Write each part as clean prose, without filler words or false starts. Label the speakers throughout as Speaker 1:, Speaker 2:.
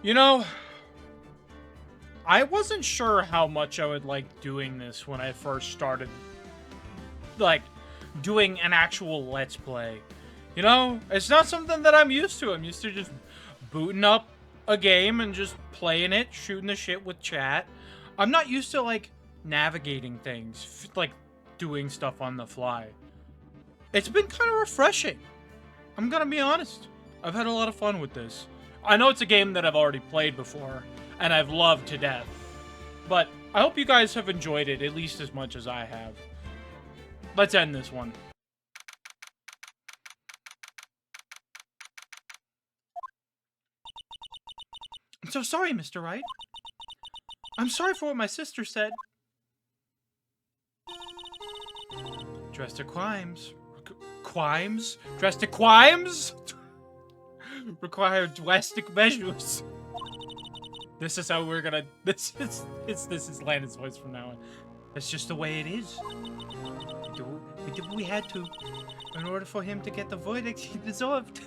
Speaker 1: You know, I wasn't sure how much I would like doing this when I first started, like, doing an actual Let's Play. You know, it's not something that I'm used to. I'm used to just booting up a game and just playing it, shooting the shit with chat. I'm not used to, like, navigating things, like, doing stuff on the fly. It's been kind of refreshing. I'm gonna be honest. I've had a lot of fun with this. I know it's a game that I've already played before, and I've loved to death. But I hope you guys have enjoyed it at least as much as I have. Let's end this one. I'm so sorry, Mr. Wright. I'm sorry for what my sister said. Drastic crimes. Crimes? Drastic crimes? Require drastic measures. This is how we're gonna... This is Landon's voice from now on. That's just the way it is. We did what we had to in order for him to get the verdict he deserved.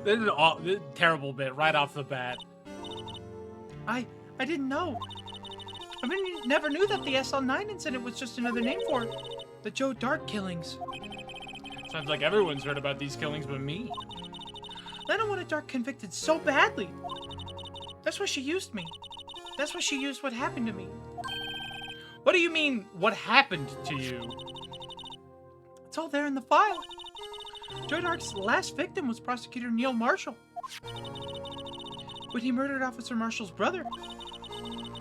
Speaker 1: This is a terrible bit right off the bat. I didn't know. I mean, never knew that the SL9 incident was just another name for the Joe Dark killings. Sounds like everyone's heard about these killings but me. Lena wanted Dark convicted so badly. That's why she used me. That's why she used what happened to me. What do you mean, what happened to you? It's all there in the file. Joe Dark's last victim was Prosecutor Neil Marshall. When he murdered Officer Marshall's brother,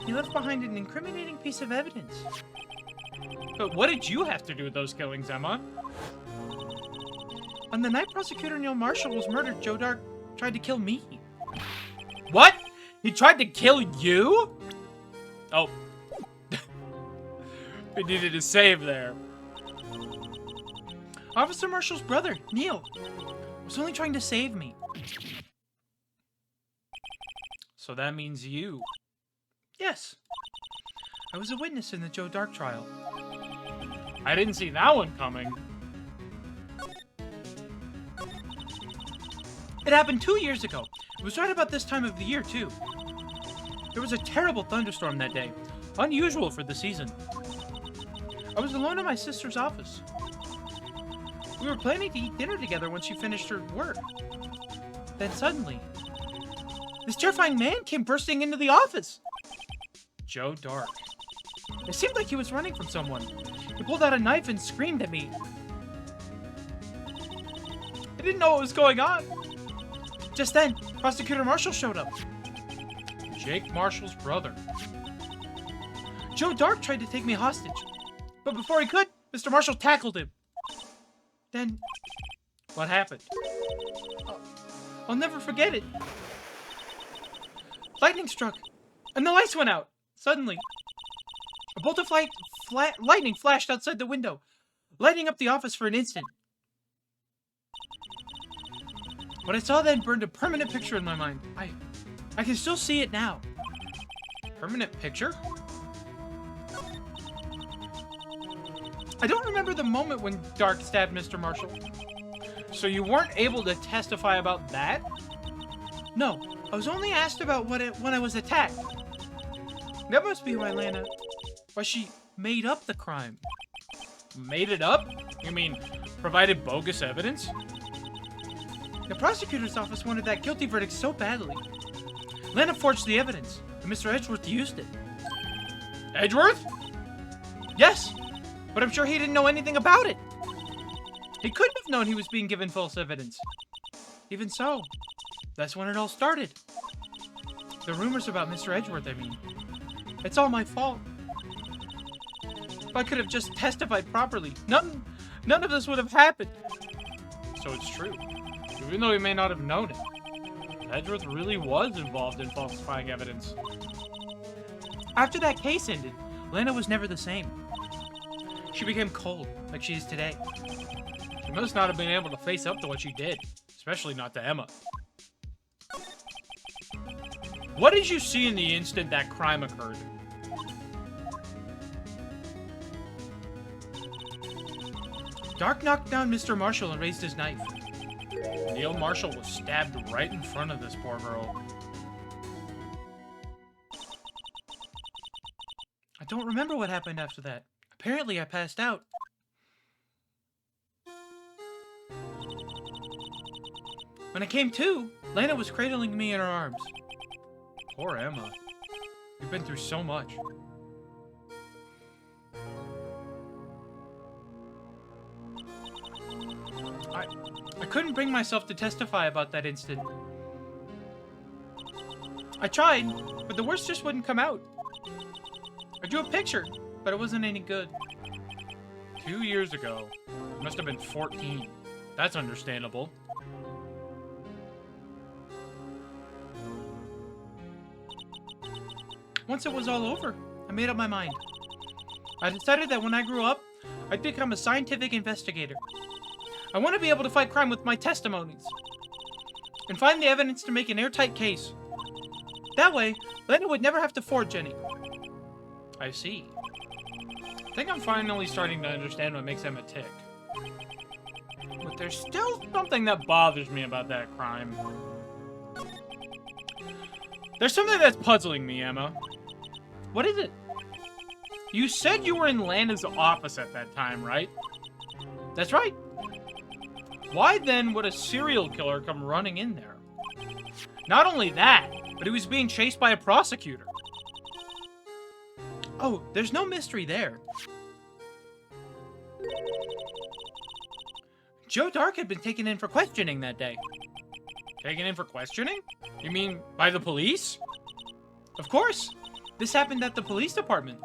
Speaker 1: he left behind an incriminating piece of evidence. But what did you have to do with those killings, Emma? On the night Prosecutor Neil Marshall was murdered, Joe Dark tried to kill me. What? He tried to kill you? Oh. We needed a save there. Officer Marshall's brother, Neil, was only trying to save me. So that means you. Yes. I was a witness in the Joe Dark trial. I didn't see that one coming. It happened 2 years ago. It was right about this time of the year, too. There was a terrible thunderstorm that day. Unusual for the season. I was alone in my sister's office. We were planning to eat dinner together when she finished her work. Then suddenly, this terrifying man came bursting into the office. Joe Dark. It seemed like he was running from someone. He pulled out a knife and screamed at me. I didn't know what was going on. Just then, Prosecutor Marshall showed up. Jake Marshall's brother. Joe Dark tried to take me hostage. But before he could, Mr. Marshall tackled him. Then, what happened? I'll never forget it. Lightning struck, and the lights went out. Suddenly, a bolt of lightning flashed outside the window, lighting up the office for an instant. What I saw then burned a permanent picture in my mind. I can still see it now. Permanent picture? I don't remember the moment when Dark stabbed Mr. Marshall. So you weren't able to testify about that? No, I was only asked about when I was attacked. That must be why why she made up the crime. Made it up? You mean, provided bogus evidence? The prosecutor's office wanted that guilty verdict so badly. Lana forged the evidence, and Mr. Edgeworth used it. Edgeworth? Yes, but I'm sure he didn't know anything about it. He couldn't have known he was being given false evidence. Even so, that's when it all started. The rumors about Mr. Edgeworth, I mean. It's all my fault. If I could have just testified properly, none of this would have happened. So it's true. Even though he may not have known it, Edgeworth really was involved in falsifying evidence. After that case ended, Lana was never the same. She became cold, like she is today. She must not have been able to face up to what she did, especially not to Emma. What did you see in the instant that crime occurred? Dark knocked down Mr. Marshall and raised his knife. Leo Marshall was stabbed right in front of this poor girl. I don't remember what happened after that. Apparently, I passed out. When I came to, Lena was cradling me in her arms. Poor Emma. You've been through so much. I couldn't bring myself to testify about that incident. I tried, but the worst just wouldn't come out. I drew a picture, but it wasn't any good. 2 years ago. You must have been 14. That's understandable. Once it was all over, I made up my mind. I decided that when I grew up, I'd become a scientific investigator. I want to be able to fight crime with my testimonies and find the evidence to make an airtight case. That way, Lena would never have to forge any. I see. I think I'm finally starting to understand what makes Emma tick. But there's still something that bothers me about that crime. There's something that's puzzling me, Emma. What is it? You said you were in Lena's office at that time, right? That's right. Why then would a serial killer come running in there? Not only that, but he was being chased by a prosecutor. Oh, there's no mystery there. Joe Dark had been taken in for questioning that day. Taken in for questioning? You mean by the police? Of course. This happened at the police department.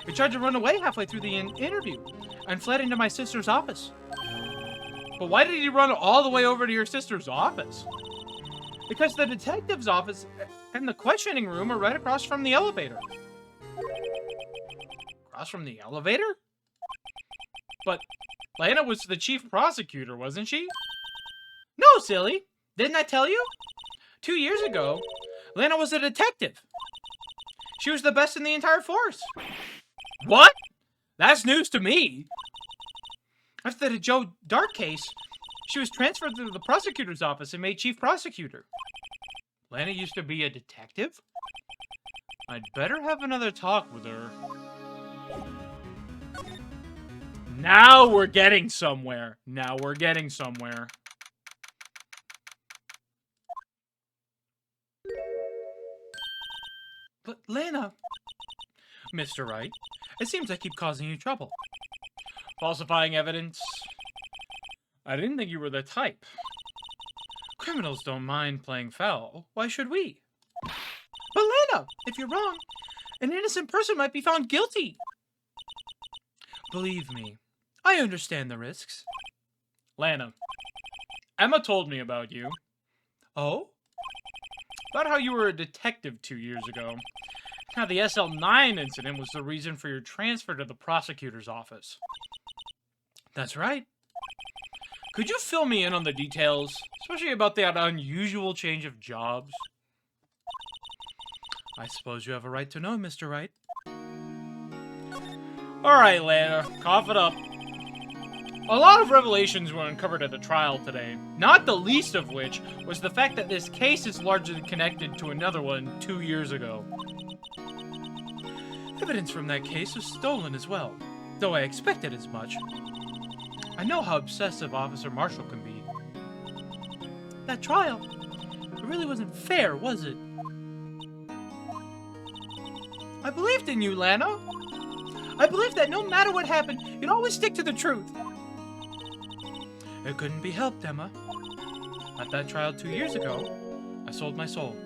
Speaker 1: He tried to run away halfway through the interview and fled into my sister's office. But why did he run all the way over to your sister's office? Because the detective's office and the questioning room are right across from the elevator. Across from the elevator? But Lena was the chief prosecutor, wasn't she? No, silly. Didn't I tell you? 2 years ago, Lena was a detective. She was the best in the entire force. What? That's news to me. After the Joe Dark case, she was transferred to the prosecutor's office and made chief prosecutor. Lena used to be a detective? I'd better have another talk with her. Now we're getting somewhere. Now we're getting somewhere. But Lena... Mr. Wright, it seems I keep causing you trouble. Falsifying evidence? I didn't think you were the type. Criminals don't mind playing foul. Why should we? But Lena, if you're wrong, an innocent person might be found guilty. Believe me, I understand the risks. Lena, Emma told me about you. Oh? About how you were a detective 2 years ago. How the SL9 incident was the reason for your transfer to the prosecutor's office. That's right. Could you fill me in on the details, especially about that unusual change of jobs? I suppose you have a right to know, Mr. Wright. Alright, Lena, cough it up. A lot of revelations were uncovered at the trial today, not the least of which was the fact that this case is largely connected to another one 2 years ago. Evidence from that case was stolen as well, though I expected as much. I know how obsessive Officer Marshall can be. That trial, it really wasn't fair, was it? I believed in you, Lena. I believed that no matter what happened, you'd always stick to the truth. It couldn't be helped, Emma. At that trial 2 years ago, I sold my soul.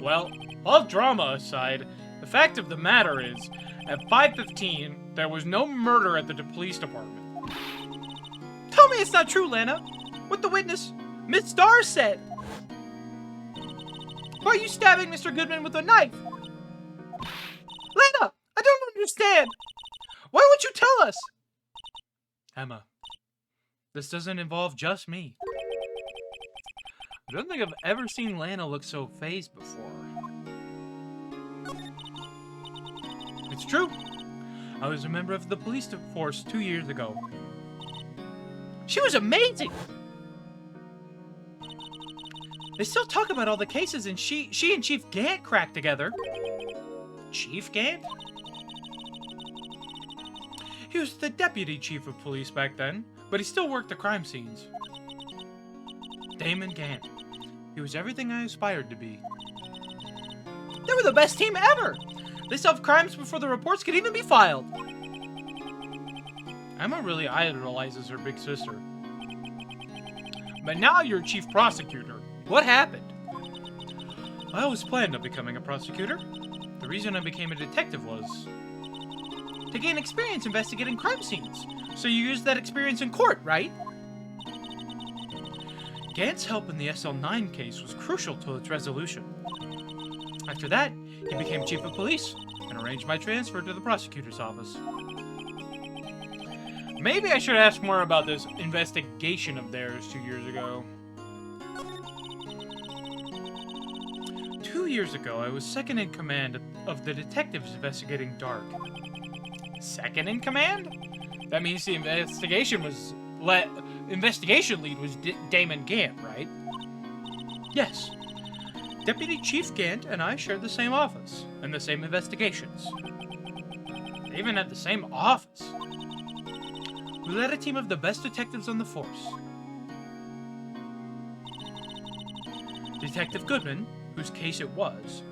Speaker 1: Well, all drama aside, the fact of the matter is, at 5:15, there was no murder at the police department. Tell me it's not true, Lena. What the witness, Miss Starr, said. Why are you stabbing Mr. Goodman with a knife? Lena, I don't understand. Why won't you tell us? Emma, this doesn't involve just me. I don't think I've ever seen Lena look so fazed before. It's true. I was a member of the police force 2 years ago. She was amazing! They still talk about all the cases and she and Chief Gant cracked together. Chief Gant? He was the deputy chief of police back then, but he still worked the crime scenes. Damon Gant. He was everything I aspired to be. They were the best team ever! They solved crimes before the reports could even be filed. Emma really idolizes her big sister. But now you're chief prosecutor. What happened? I always planned on becoming a prosecutor. The reason I became a detective was to gain experience investigating crime scenes. So you used that experience in court, right? Gant's help in the SL9 case was crucial to its resolution. After that, he became chief of police and arranged my transfer to the prosecutor's office. Maybe I should ask more about this investigation of theirs 2 years ago. 2 years ago, I was second in command of the detectives investigating Dark. Second in command? That means the investigation lead was Damon Gant, right? Yes. Deputy Chief Gant and I shared the same office and the same investigations. They even had the same office. We led a team of the best detectives on the force. Detective Goodman, whose case it was,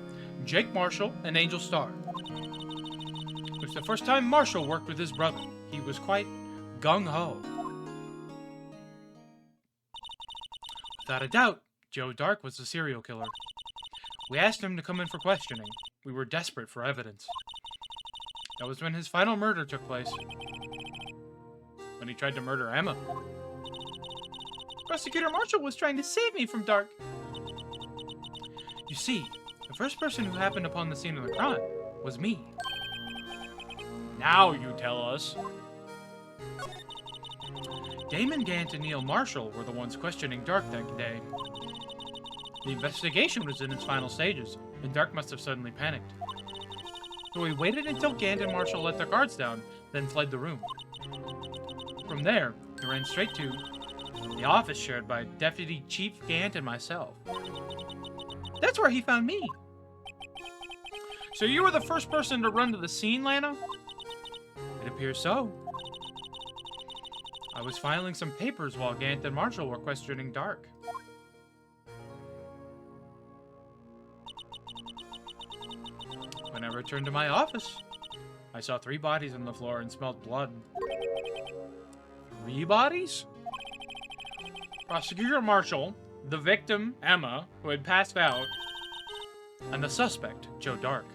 Speaker 1: Jake Marshall, and Angel Starr. It was the first time Marshall worked with his brother. He was quite gung-ho. Without a doubt, Joe Dark was the serial killer. We asked him to come in for questioning. We were desperate for evidence. That was when his final murder took place. When he tried to murder Emma. Prosecutor Marshall was trying to save me from Dark. You see, the first person who happened upon the scene of the crime was me. Now you tell us. Damon Gant and Neil Marshall were the ones questioning Dark that day. The investigation was in its final stages, and Dark must have suddenly panicked. So we waited until Gant and Marshall let their guards down, then fled the room. From there, he ran straight to the office shared by Deputy Chief Gant and myself. That's where he found me. So you were the first person to run to the scene, Lana? It appears so. I was filing some papers while Gant and Marshall were questioning Dark. When I returned to my office, I saw 3 bodies on the floor and smelled blood. 3 bodies? Prosecutor Marshall, the victim, Emma, who had passed out, and the suspect, Joe Dark.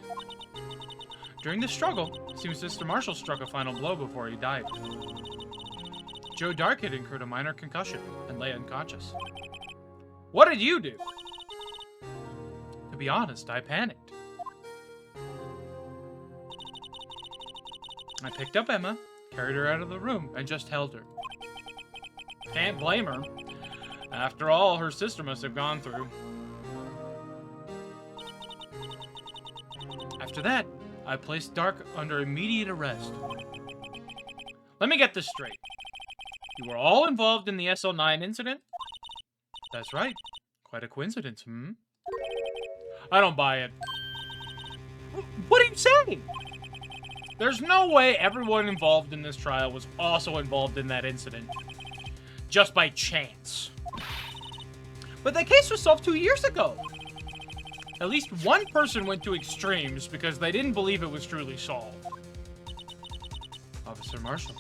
Speaker 1: During the struggle, it seems Mr. Marshall struck a final blow before he died. Joe Dark had incurred a minor concussion and lay unconscious. What did you do? To be honest, I panicked. I picked up Emma, carried her out of the room, and just held her. Can't blame her. After all, her sister must have gone through. After that, I placed Dark under immediate arrest. Let me get this straight. You were all involved in the SL9 incident? That's right. Quite a coincidence, hmm? I don't buy it. What are you saying? There's no way everyone involved in this trial was also involved in that incident. Just by chance. But the case was solved 2 years ago. At least one person went to extremes because they didn't believe it was truly solved. Officer Marshall.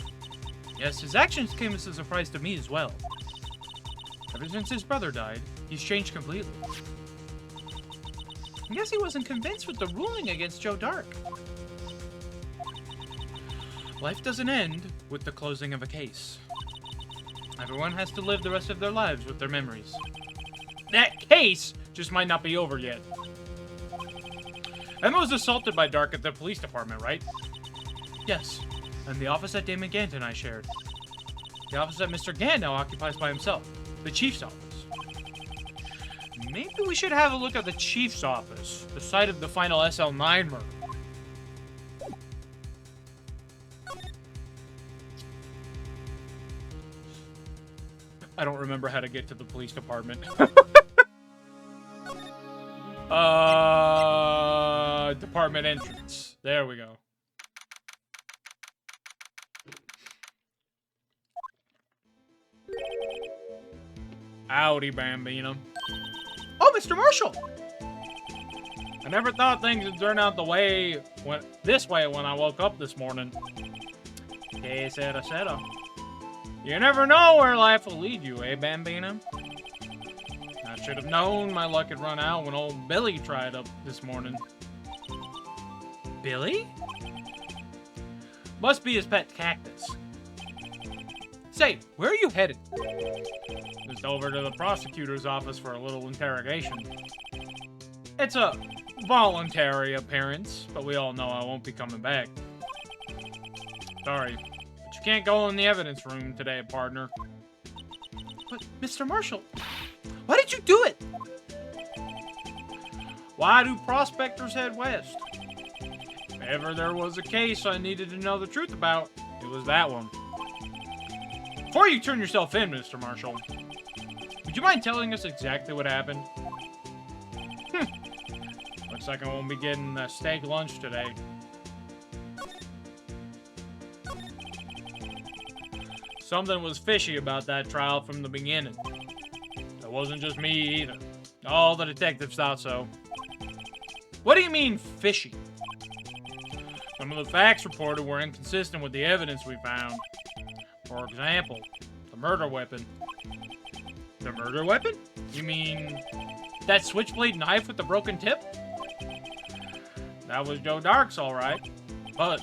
Speaker 1: Yes, his actions came as a surprise to me as well. Ever since his brother died, he's changed completely. I guess he wasn't convinced with the ruling against Joe Dark. Life doesn't end with the closing of a case. Everyone has to live the rest of their lives with their memories. That case just might not be over yet. Emma was assaulted by Dark at the police department, right? Yes, and the office that Damon Gant and I shared. The office that Mr. Gant now occupies by himself. The chief's office. Maybe we should have a look at the chief's office, the site of the final SL9 murder. I don't remember how to get to the police department. Department entrance. There we go. Howdy, Bambino.
Speaker 2: Oh, Mr. Marshall!
Speaker 1: I never thought things would turn out this way when I woke up this morning. Que sera, sera. You never know where life will lead you, eh, Bambino? I should have known my luck had run out when old Billy tried up this morning.
Speaker 2: Billy?
Speaker 1: Must be his pet cactus.
Speaker 2: Say, where are you headed?
Speaker 1: Just over to the prosecutor's office for a little interrogation. It's a voluntary appearance, but we all know I won't be coming back. Sorry, but you can't go in the evidence room today, partner.
Speaker 2: But, Mr. Marshall, why did you do it?
Speaker 1: Why do prospectors head west? If ever there was a case I needed to know the truth about, it was that one. Before you turn yourself in, Mr. Marshall, would you mind telling us exactly what happened? Looks like I won't be getting a steak lunch today. Something was fishy about that trial from the beginning. It wasn't just me either. All the detectives thought so.
Speaker 2: What do you mean, fishy?
Speaker 1: Some of the facts reported were inconsistent with the evidence we found. For example, the murder weapon.
Speaker 2: The murder weapon?
Speaker 1: You mean
Speaker 2: that switchblade knife with the broken tip?
Speaker 1: That was Joe Dark's, all right. But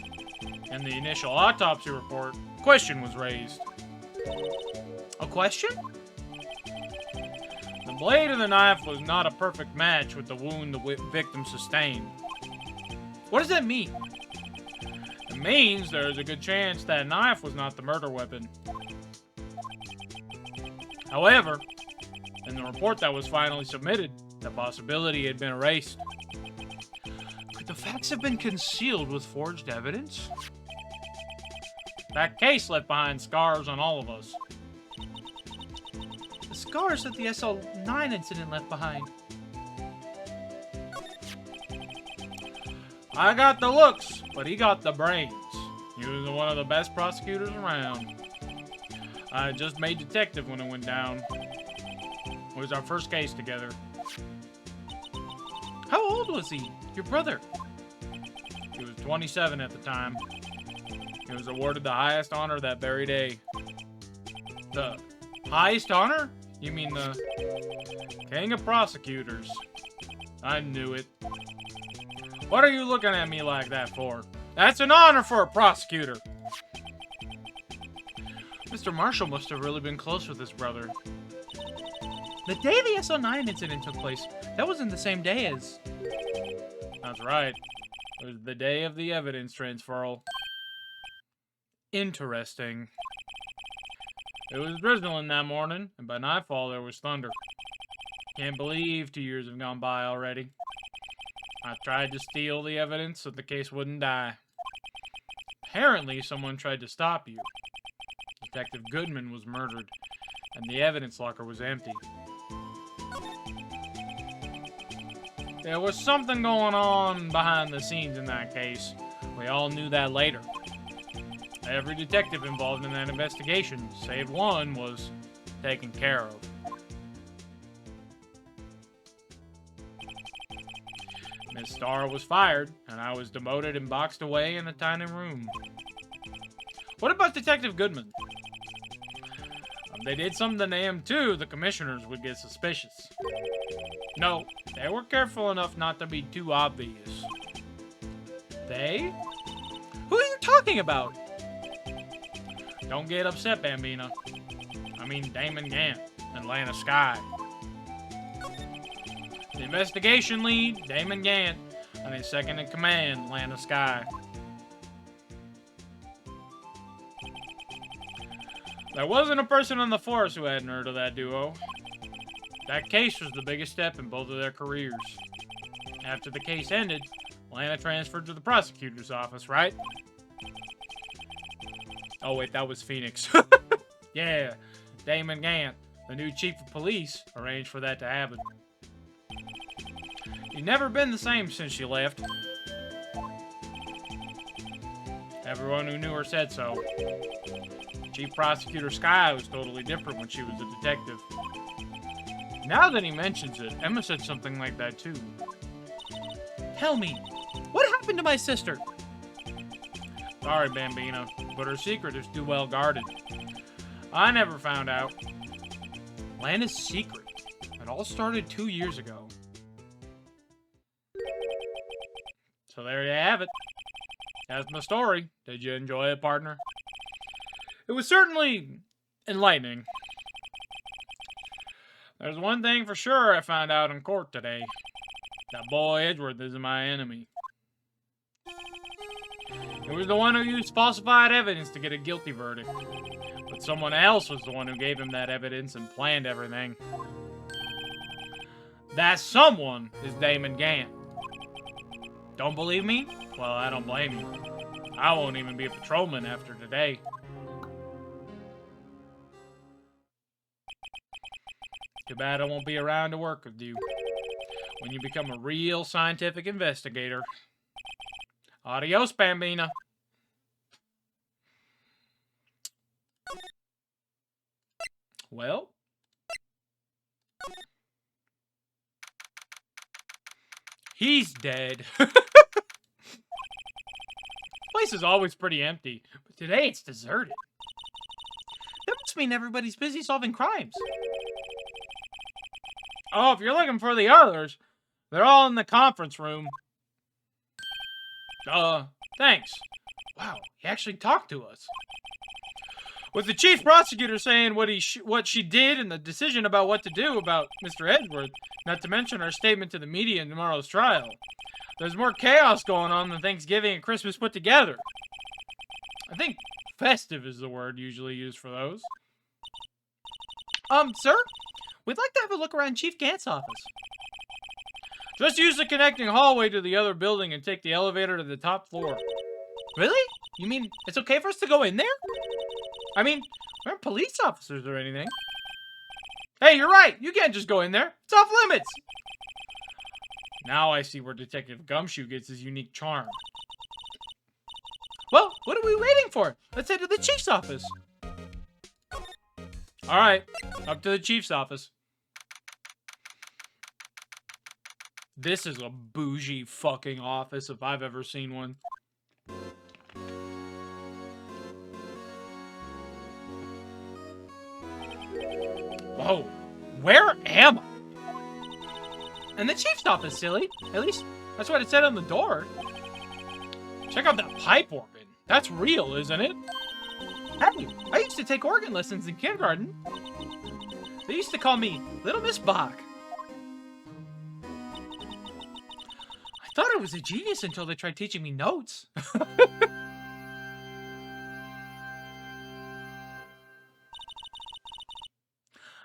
Speaker 1: in the initial autopsy report, a question was raised.
Speaker 2: A question?
Speaker 1: The blade of the knife was not a perfect match with the wound the victim sustained.
Speaker 2: What does that mean?
Speaker 1: It means there's a good chance that knife was not the murder weapon. However, in the report that was finally submitted, the possibility had been erased.
Speaker 2: Could the facts have been concealed with forged evidence?
Speaker 1: That case left behind scars on all of us.
Speaker 2: The scars that the SL9 incident left behind.
Speaker 1: I got the looks, but he got the brains. He was one of the best prosecutors around. I just made detective when it went down. It was our first case together.
Speaker 2: How old was he? Your brother?
Speaker 1: He was 27 at the time. He was awarded the highest honor that very day.
Speaker 2: The highest honor?
Speaker 1: You mean the King of Prosecutors? I knew it. What are you looking at me like that for? That's an honor for a prosecutor.
Speaker 2: Mr. Marshall must have really been close with his brother. The day the SL9 incident took place, that wasn't the same day as...
Speaker 1: That's right. It was the day of the evidence transferal. Interesting. It was drizzling that morning, and by nightfall there was thunder. Can't believe 2 years have gone by already. I tried to steal the evidence so the case wouldn't die. Apparently, someone tried to stop you. Detective Goodman was murdered, and the evidence locker was empty. There was something going on behind the scenes in that case. We all knew that later. Every detective involved in that investigation, save one, was taken care of. Miss Starr was fired, and I was demoted and boxed away in a tiny room.
Speaker 2: What about Detective Goodman?
Speaker 1: If they did something to him too, the commissioners would get suspicious. No, they were careful enough not to be too obvious.
Speaker 2: They? Who are you talking about?
Speaker 1: Don't get upset, Bambina. I mean Damon Gant and Lana Sky. The investigation lead, Damon Gant, and his second in command, Lana Sky. There wasn't a person on the force who hadn't heard of that duo. That case was the biggest step in both of their careers. After the case ended, Lana transferred to the prosecutor's office, right? Oh wait, that was Phoenix. Yeah, Damon Gant, the new chief of police, arranged for that to happen.
Speaker 2: She'd never been the same since she left. Everyone who knew her said so. Chief Prosecutor Sky was totally different when she was a detective. Now that he mentions it, Emma said something like that too.
Speaker 1: Tell me, what happened to my sister?
Speaker 2: Sorry, Bambino, but her secret is too well guarded. I never found out.
Speaker 1: Lana's secret. It all started 2 years ago.
Speaker 2: So there you have it. That's my story. Did you enjoy it, partner? It was certainly enlightening. There's one thing for sure I found out in court today. That boy Edgeworth isn't my enemy. He was the one who used falsified evidence to get a guilty verdict. But someone else was the one who gave him that evidence and planned everything. That someone is Damon Gant. Don't believe me? Well, I don't blame you. I won't even be a patrolman after today. Too bad I won't be around to work with you when you become a real scientific investigator. Adios, Bambina. Well, he's dead. Place is always pretty empty, but today it's deserted.
Speaker 1: That must mean everybody's busy solving crimes.
Speaker 2: Oh, if you're looking for the others, they're all in the conference room. Thanks. Wow, he actually talked to us. With the chief prosecutor saying what she did and the decision about what to do about Mr. Edgeworth, not to mention our statement to the media in tomorrow's trial. There's more chaos going on than Thanksgiving and Christmas put together. I think festive is the word usually used for those.
Speaker 1: Sir? We'd like to have a look around Chief Gant's office.
Speaker 2: Just use the connecting hallway to the other building and take the elevator to the top floor.
Speaker 1: Really? You mean it's okay for us to go in there? I mean, we aren't police officers or anything.
Speaker 2: Hey, you're right. You can't just go in there. It's off limits. Now I see where Detective Gumshoe gets his unique charm.
Speaker 1: Well, what are we waiting for? Let's head to the chief's office.
Speaker 2: All right, up to the chief's office. This is a bougie fucking office if I've ever seen one. Whoa, where am I?
Speaker 1: In the chief's office, silly. At least, that's what it said on the door.
Speaker 2: Check out that pipe organ. That's real, isn't it?
Speaker 1: Hey, I used to take organ lessons in kindergarten. They used to call me Little Miss Bach. I thought I was a genius until they tried teaching me notes.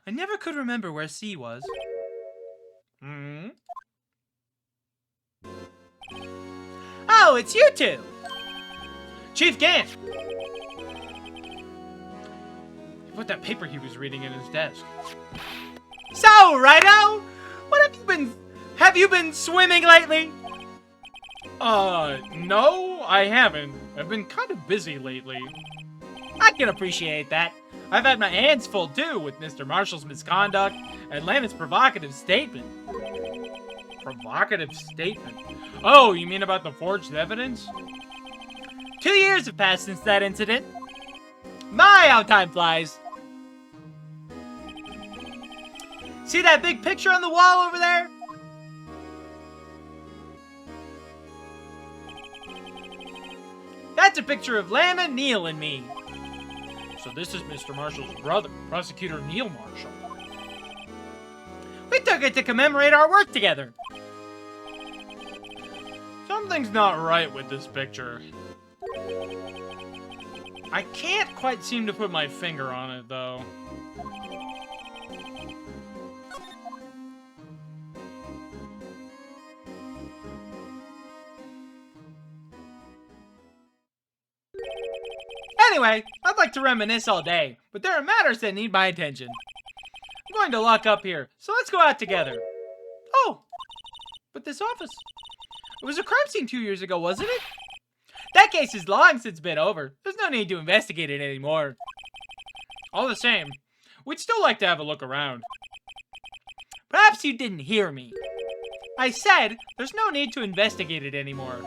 Speaker 1: I never could remember where C was. Oh, it's you two! Chief Gant!
Speaker 2: He put that paper he was reading in his desk.
Speaker 1: So, Righto! Have you been swimming lately?
Speaker 2: No, I haven't. I've been kind of busy lately.
Speaker 1: I can appreciate that. I've had my hands full, too, with Mr. Marshall's misconduct and Lana's provocative statement.
Speaker 2: Provocative statement? Oh, you mean about the forged evidence?
Speaker 1: 2 years have passed since that incident. My, how time flies. See that big picture on the wall over there? That's a picture of Lana, Neil, and me.
Speaker 2: So this is Mr. Marshall's brother, Prosecutor Neil Marshall.
Speaker 1: We took it to commemorate our work together.
Speaker 2: Something's not right with this picture. I can't quite seem to put my finger on it, though.
Speaker 1: Anyway, I'd like to reminisce all day, but there are matters that need my attention. I'm going to lock up here, so let's go out together. Oh, but with this office. It was a crime scene 2 years ago, wasn't it? That case is long since been over. There's no need to investigate it anymore.
Speaker 2: All the same, we'd still like to have a look around.
Speaker 1: Perhaps you didn't hear me. I said there's no need to investigate it anymore.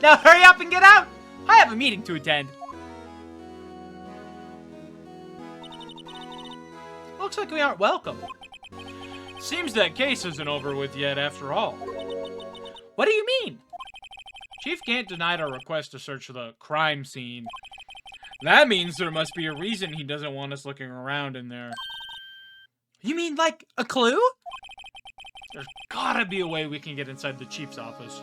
Speaker 1: Now hurry up and get out! I have a meeting to attend. Looks like we aren't welcome.
Speaker 2: Seems that case isn't over with yet after all.
Speaker 1: What do you mean?
Speaker 2: Chief can't deny our request to search the crime scene. That means there must be a reason he doesn't want us looking around in there.
Speaker 1: You mean like a clue?
Speaker 2: There's gotta be a way we can get inside the chief's office.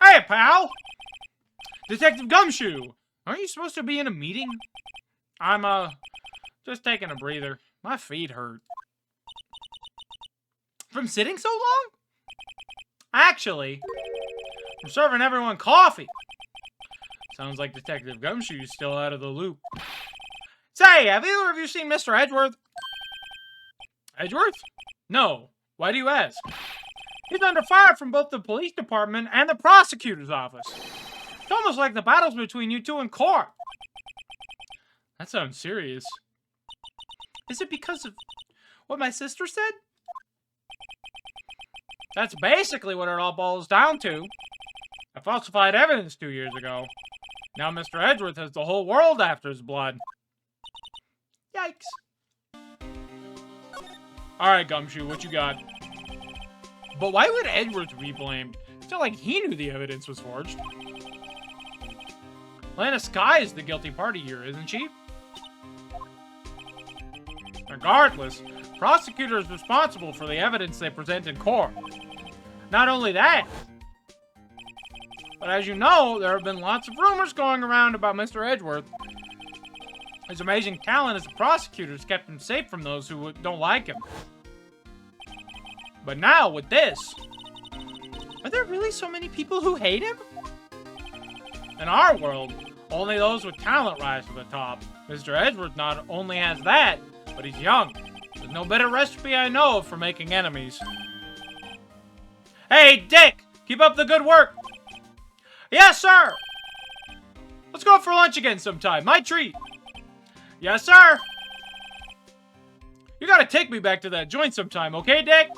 Speaker 1: Hey, pal! Detective Gumshoe! Aren't you supposed to be in a meeting?
Speaker 2: I'm, just taking a breather. My feet hurt.
Speaker 1: From sitting so long? Actually,
Speaker 2: I'm serving everyone coffee. Sounds like Detective Gumshoe's still out of the loop.
Speaker 1: say, have either of you seen Mr. Edgeworth?
Speaker 2: Edgeworth? No. Why do you ask?
Speaker 1: He's under fire from both the police department and the prosecutor's office. It's almost like the battle's between you two in court.
Speaker 2: That sounds serious.
Speaker 1: Is it because of what my sister said?
Speaker 2: That's basically what it all boils down to. I falsified evidence 2 years ago. Now Mr. Edgeworth has the whole world after his blood.
Speaker 1: Yikes.
Speaker 2: Alright, Gumshoe, what you got?
Speaker 1: But why would Edgeworth
Speaker 2: be blamed? It's not like he knew the evidence was forged. Lana Sky is the guilty party here, isn't she? Regardless, the prosecutor is responsible for the evidence they present in court. Not only that, but as you know, there have been lots of rumors going around about Mr. Edgeworth. His amazing talent as a prosecutor has kept him safe from those who don't like him. But now, with this...
Speaker 1: Are there really so many people who hate him?
Speaker 2: In our world, only those with talent rise to the top. Mr. Edgeworth not only has that, but he's young. There's no better recipe I know of for making enemies. Hey, Dick! Keep up the good work! Yes, sir! Let's go for lunch again sometime. My treat! Yes, sir! You gotta take me back to that joint sometime, okay, Dick?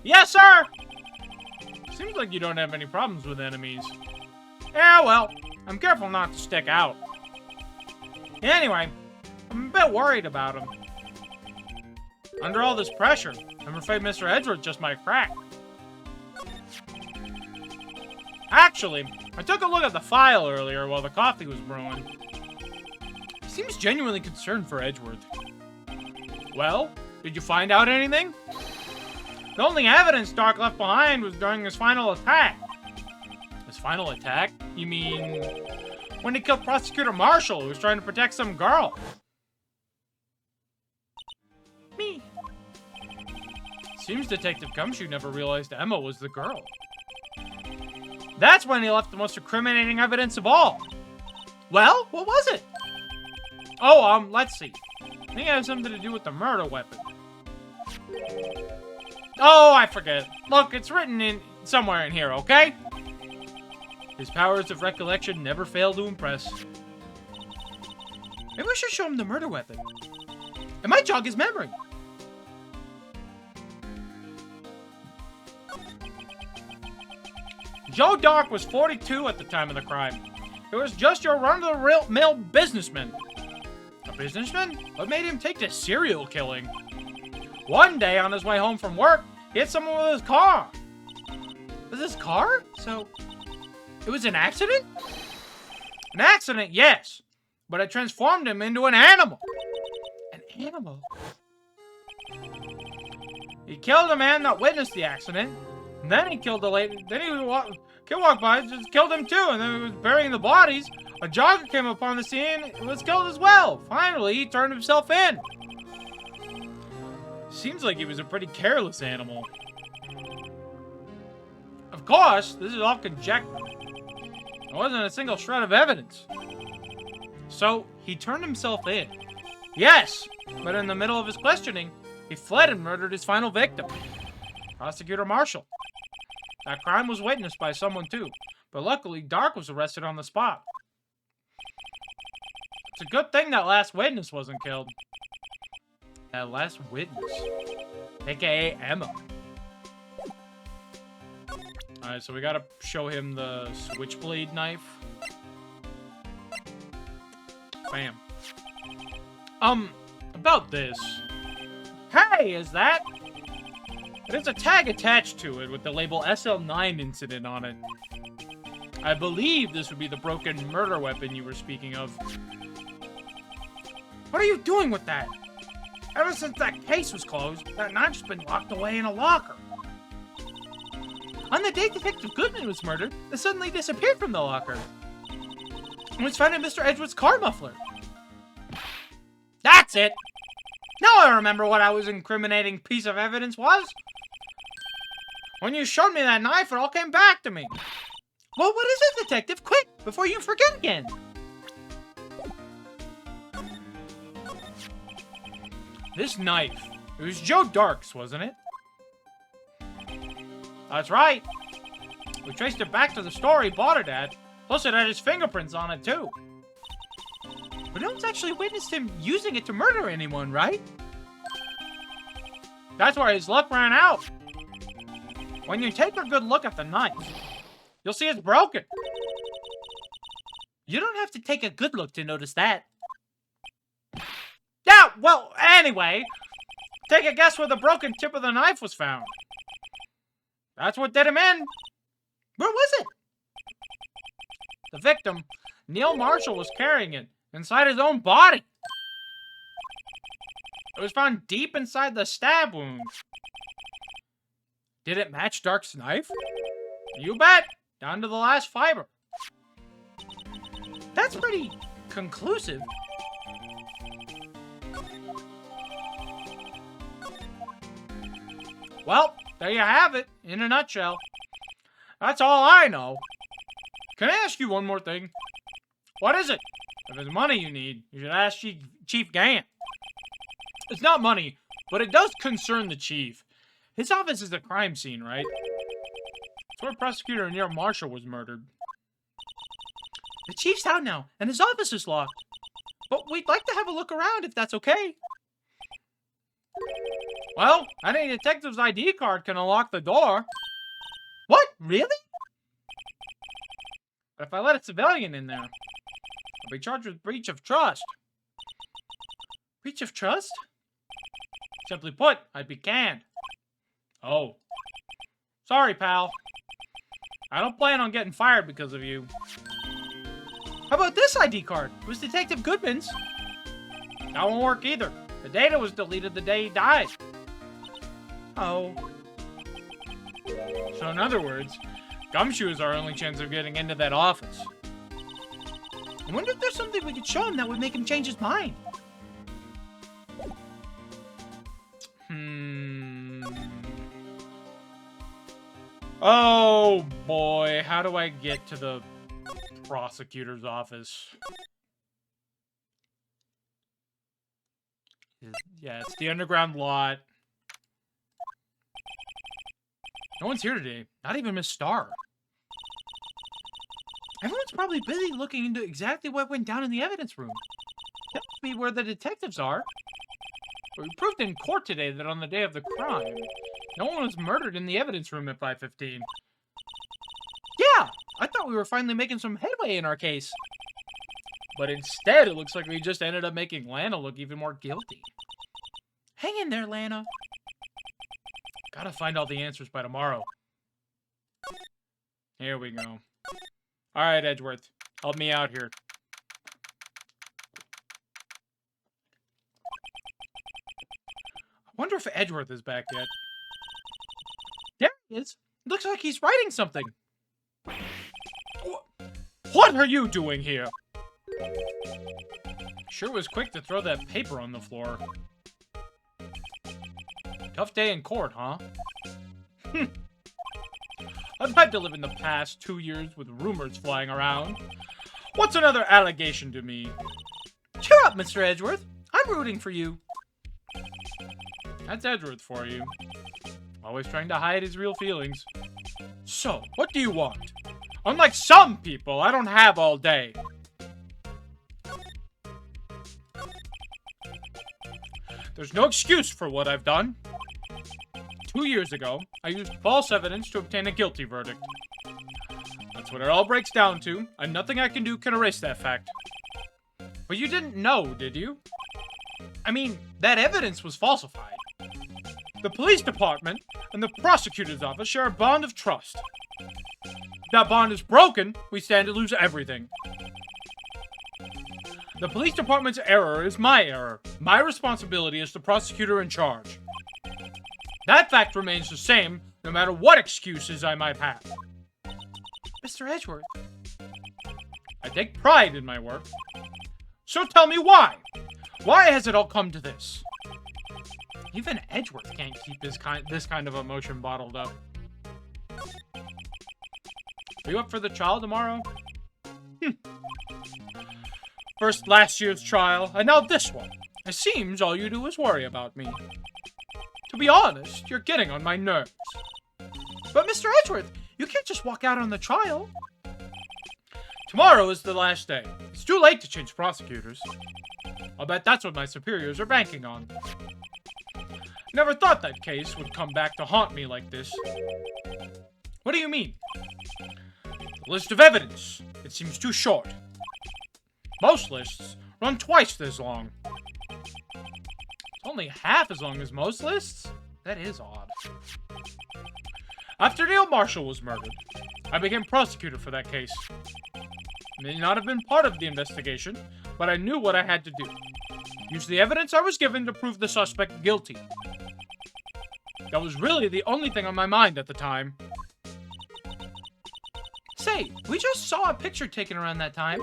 Speaker 2: Yes, sir! Seems like you don't have any problems with enemies. Yeah, well, I'm careful not to stick out. Anyway, I'm a bit worried about him. Under all this pressure, I'm afraid Mr. Edgeworth just might crack. Actually, I took a look at the file earlier while the coffee was brewing. He seems genuinely concerned for Edgeworth. Well, did you find out anything? The only evidence Stark left behind was during his final attack. His final attack? You mean when he killed Prosecutor Marshall, who was trying to protect some girl?
Speaker 1: Me.
Speaker 2: Seems Detective Gumshoe never realized Emma was the girl. That's when he left the most incriminating evidence of all.
Speaker 1: Well, what was it?
Speaker 2: Oh, let's see. I think it has something to do with the murder weapon. Oh, I forget. Look, it's written in somewhere in here, okay? His powers of recollection never fail to impress.
Speaker 1: Maybe we should show him the murder weapon. It might jog his memory.
Speaker 2: Joe Dark was 42 at the time of the crime. He was just your run-of-the-mill businessman. A businessman? What made him take to serial killing? One day, on his way home from work, he hit someone with his car.
Speaker 1: With his car? So, it was an accident?
Speaker 2: An accident, yes. But it transformed him into an animal.
Speaker 1: An animal?
Speaker 2: He killed a man that witnessed the accident. And then he killed the lady. Then he walked by, just killed him too. And then he was burying the bodies. A jogger came upon the scene and was killed as well. Finally, he turned himself in. Seems like he was a pretty careless animal. Of course, this is all conjecture. There wasn't a single shred of evidence. So, he turned himself in. Yes, but in the middle of his questioning, he fled and murdered his final victim, Prosecutor Marshall. That crime was witnessed by someone too, but luckily Dark was arrested on the spot. It's a good thing that last witness wasn't killed. That last witness, aka Emma. Alright, so we gotta show him the switchblade knife. Bam. About this. Hey, is that? There's a tag attached to it with the label SL9 incident on it. I believe this would be the broken murder weapon you were speaking of. What are you doing with that? Ever since that case was closed, that knife's been locked away in a locker. On the day Detective Goodman was murdered, it suddenly disappeared from the locker. It was found in Mr. Edgeworth's car muffler. That's it! Now I remember what I was incriminating piece of evidence was. When you showed me that knife, it all came back to me. Well, what is it, Detective? Quick, before you forget again. This knife, it was Joe Dark's, wasn't it? That's right. We traced it back to the store he bought it at. Plus, it had his fingerprints on it, too. But no one's actually witnessed him using it to murder anyone, right? That's where his luck ran out. When you take a good look at the knife, you'll see it's broken. You don't have to take a good look to notice that. Yeah, well, anyway, take a guess where the broken tip of the knife was found. That's what did him in. Where was it? The victim, Neil Marshall, was carrying it inside his own body. It was found deep inside the stab wound. Did it match Dark's knife? You bet! Down to the last fiber. That's pretty conclusive. Well, there you have it, in a nutshell. That's all I know. Can I ask you one more thing? What is it? If it's money you need, you should ask Chief Gant. It's not money, but it does concern the chief. His office is a crime scene, right? It's where Prosecutor Neil Marshall was murdered. The chief's out now, and his office is locked. But we'd like to have a look around, if that's okay. Well, any detective's ID card can unlock the door. What? Really? But if I let a civilian in there, I'll be charged with breach of trust. Breach of trust? Simply put, I'd be canned. Oh. Sorry, pal. I don't plan on getting fired because of you. How about this ID card? It was Detective Goodman's. That won't work either. The data was deleted the day he died. Oh. So in other words, Gumshoe is our only chance of getting into that office. I wonder if there's something we could show him that would make him change his mind. Oh boy, how do I get to the prosecutor's office? Yeah, it's the underground lot. No one's here today. Not even Miss Starr. Everyone's probably busy looking into exactly what went down in the evidence room. That must be where the detectives are. But we proved in court today that on the day of the crime, no one was murdered in the evidence room at 5:15. Yeah, I thought we were finally making some headway in our case. But instead, it looks like we just ended up making Lana look even more guilty. Hang in there, Lana. Gotta find all the answers by tomorrow. Here we go. Alright, Edgeworth. Help me out here. I wonder if Edgeworth is back yet. There he is. Looks like he's writing something. What are you doing here? Sure was quick to throw that paper on the floor. Tough day in court, huh? I'd like to live in the past 2 years with rumors flying around. What's another allegation to me?
Speaker 1: Cheer up, Mr. Edgeworth. I'm rooting for you.
Speaker 2: That's Edgeworth for you. Always trying to hide his real feelings. So, what do you want? Unlike some people, I don't have all day. There's no excuse for what I've done. 2 years ago, I used false evidence to obtain a guilty verdict. That's what it all breaks down to, and nothing I can do can erase that fact. But you didn't know, did you?
Speaker 1: I mean, that evidence was falsified.
Speaker 2: The police department and the prosecutor's office share a bond of trust. If that bond is broken, we stand to lose everything. The police department's error is my error. My responsibility is the prosecutor in charge. That fact remains the same, no matter what excuses I might have.
Speaker 1: Mr. Edgeworth.
Speaker 2: I take pride in my work. So tell me why? Why has it all come to this?
Speaker 1: Even Edgeworth can't keep this kind of emotion bottled up.
Speaker 2: Are you up for the trial tomorrow? First last year's trial, and now this one. It seems all you do is worry about me. To be honest, you're getting on my nerves.
Speaker 1: But Mr. Edgeworth, you can't just walk out on the trial.
Speaker 2: Tomorrow is the last day. It's too late to change prosecutors. I'll bet that's what my superiors are banking on. Never thought that case would come back to haunt me like this.
Speaker 1: What do you mean?
Speaker 2: The list of evidence. It seems too short. Most lists run twice this long.
Speaker 1: It's only half as long as most lists? That is odd.
Speaker 2: After Neil Marshall was murdered, I became prosecutor for that case. I may not have been part of the investigation, but I knew what I had to do. Use the evidence I was given to prove the suspect guilty. That was really the only thing on my mind at the time.
Speaker 1: Say, we just saw a picture taken around that time.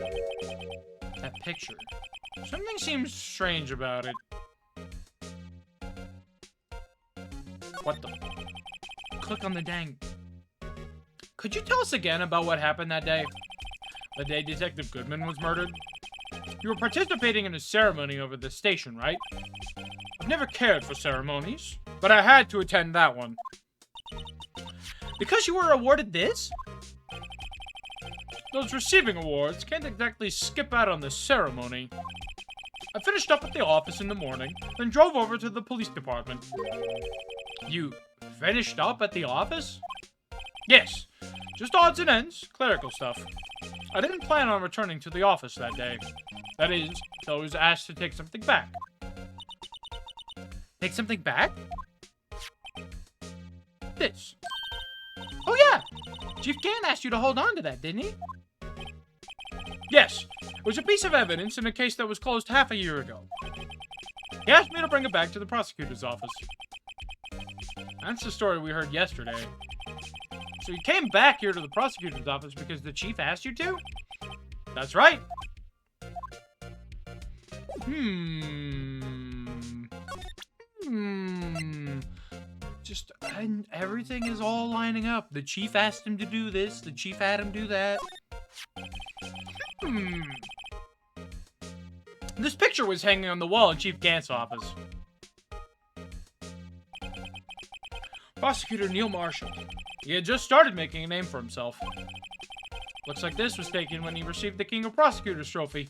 Speaker 1: That picture.
Speaker 2: Something seems strange about it. What the?
Speaker 1: Click on the dang.
Speaker 2: Could you tell us again about what happened that day? The day Detective Goodman was murdered? You were participating in a ceremony over the station, right? I've never cared for ceremonies, but I had to attend that one.
Speaker 1: Because you were awarded this?
Speaker 2: Those receiving awards can't exactly skip out on the ceremony. I finished up at the office in the morning, then drove over to the police department.
Speaker 1: You finished up at the office?
Speaker 2: Yes, just odds and ends, clerical stuff. I didn't plan on returning to the office that day. That is, until I was asked to take something back.
Speaker 1: Take something back?
Speaker 2: This.
Speaker 1: Oh yeah! Chief Gann asked you to hold on to that, didn't he?
Speaker 2: Yes, it was a piece of evidence in a case that was closed half a year ago. He asked me to bring it back to the prosecutor's office. That's the story we heard yesterday.
Speaker 1: So you came back here to the prosecutor's office because the chief asked you to?
Speaker 2: That's right.
Speaker 1: And everything is all lining up. The chief asked him to do this. The chief had him do that.
Speaker 2: This picture was hanging on the wall in Chief Gant's office. Prosecutor Neil Marshall. He had just started making a name for himself. Looks like this was taken when he received the King of Prosecutors trophy.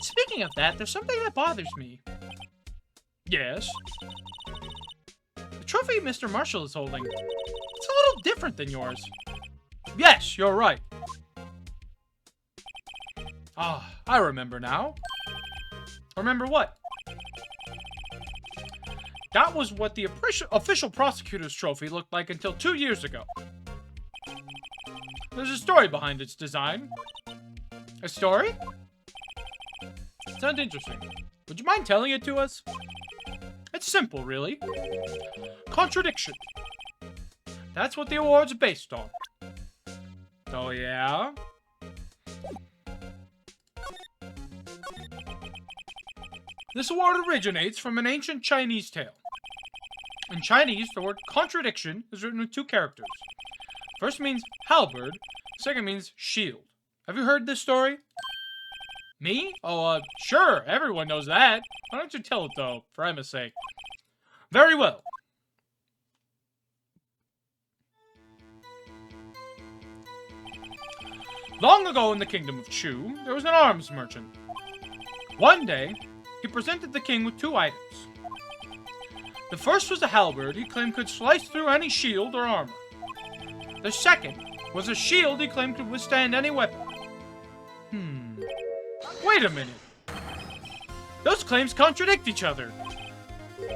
Speaker 1: Speaking of that, there's something that bothers me.
Speaker 2: Yes?
Speaker 1: The trophy Mr. Marshall is holding. It's a little different than yours.
Speaker 2: Yes, you're right. Ah, I remember now. Remember what? That was what the official prosecutor's trophy looked like until 2 years ago. There's a story behind its design.
Speaker 1: A story?
Speaker 2: Sounds interesting. Would you mind telling it to us? It's simple, really. Contradiction. That's what the award's based on. Oh, yeah? This award originates from an ancient Chinese tale. In Chinese, the word contradiction is written with 2 characters. First means halberd, second means shield. Have you heard this story? Me? Oh, sure, everyone knows that. Why don't you tell it, though, for Emma's sake? Very well. Long ago in the kingdom of Chu, there was an arms merchant. One day, he presented the king with 2 items. The first was a halberd he claimed could slice through any shield or armor. The second was a shield he claimed could withstand any weapon. Wait a minute. Those claims contradict each other.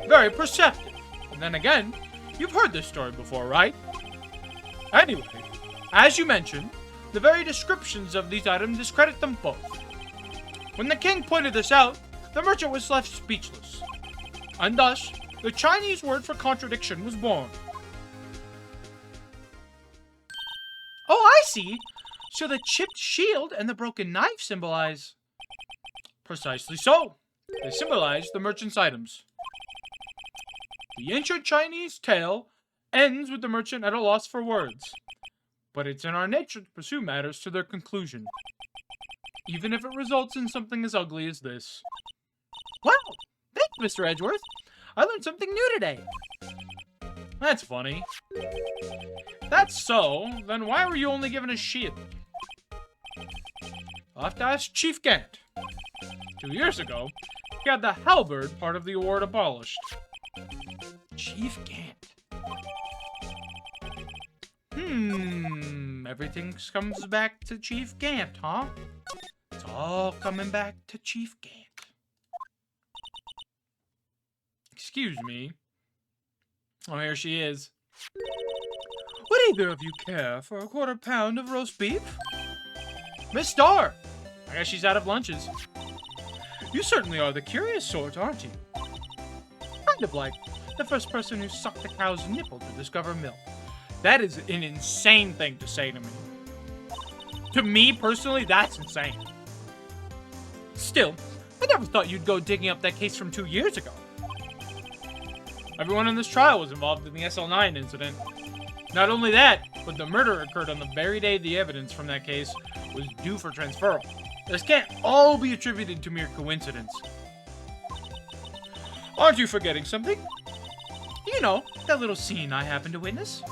Speaker 2: Very perceptive. And then again, you've heard this story before, right? Anyway, as you mentioned, the very descriptions of these items discredit them both. When the king pointed this out, the merchant was left speechless. And thus, the Chinese word for contradiction was born. Oh, I see! So the chipped shield and the broken knife symbolize... Precisely so. They symbolize the merchant's items. The ancient Chinese tale ends with the merchant at a loss for words. But it's in our nature to pursue matters to their conclusion. Even if it results in something as ugly as this.
Speaker 1: Wow! Thanks, Mr. Edgeworth. I learned something new today.
Speaker 2: That's funny. That's so, then why were you only given a shield? I'll have to ask Chief Gant. 2 years ago, he had the halberd part of the award abolished.
Speaker 1: Chief Gant. Everything comes back to Chief Gant, huh? It's all coming back to Chief Gant.
Speaker 2: Excuse me. Oh, here she is.
Speaker 1: Would either of you care for a £1/4 of roast beef?
Speaker 2: Miss Starr! I guess she's out of lunches.
Speaker 1: You certainly are the curious sort, aren't you? Kind of like the first person who sucked a cow's nipple to discover milk.
Speaker 2: That is an insane thing to say to me. To me, personally, that's insane.
Speaker 1: Still, I never thought you'd go digging up that case from 2 years ago.
Speaker 2: Everyone in this trial was involved in the SL9 incident. Not only that, but the murder occurred on the very day the evidence from that case was due for transferal. This can't all be attributed to mere coincidence.
Speaker 1: Aren't you forgetting something? You know, that little scene I happened to witness.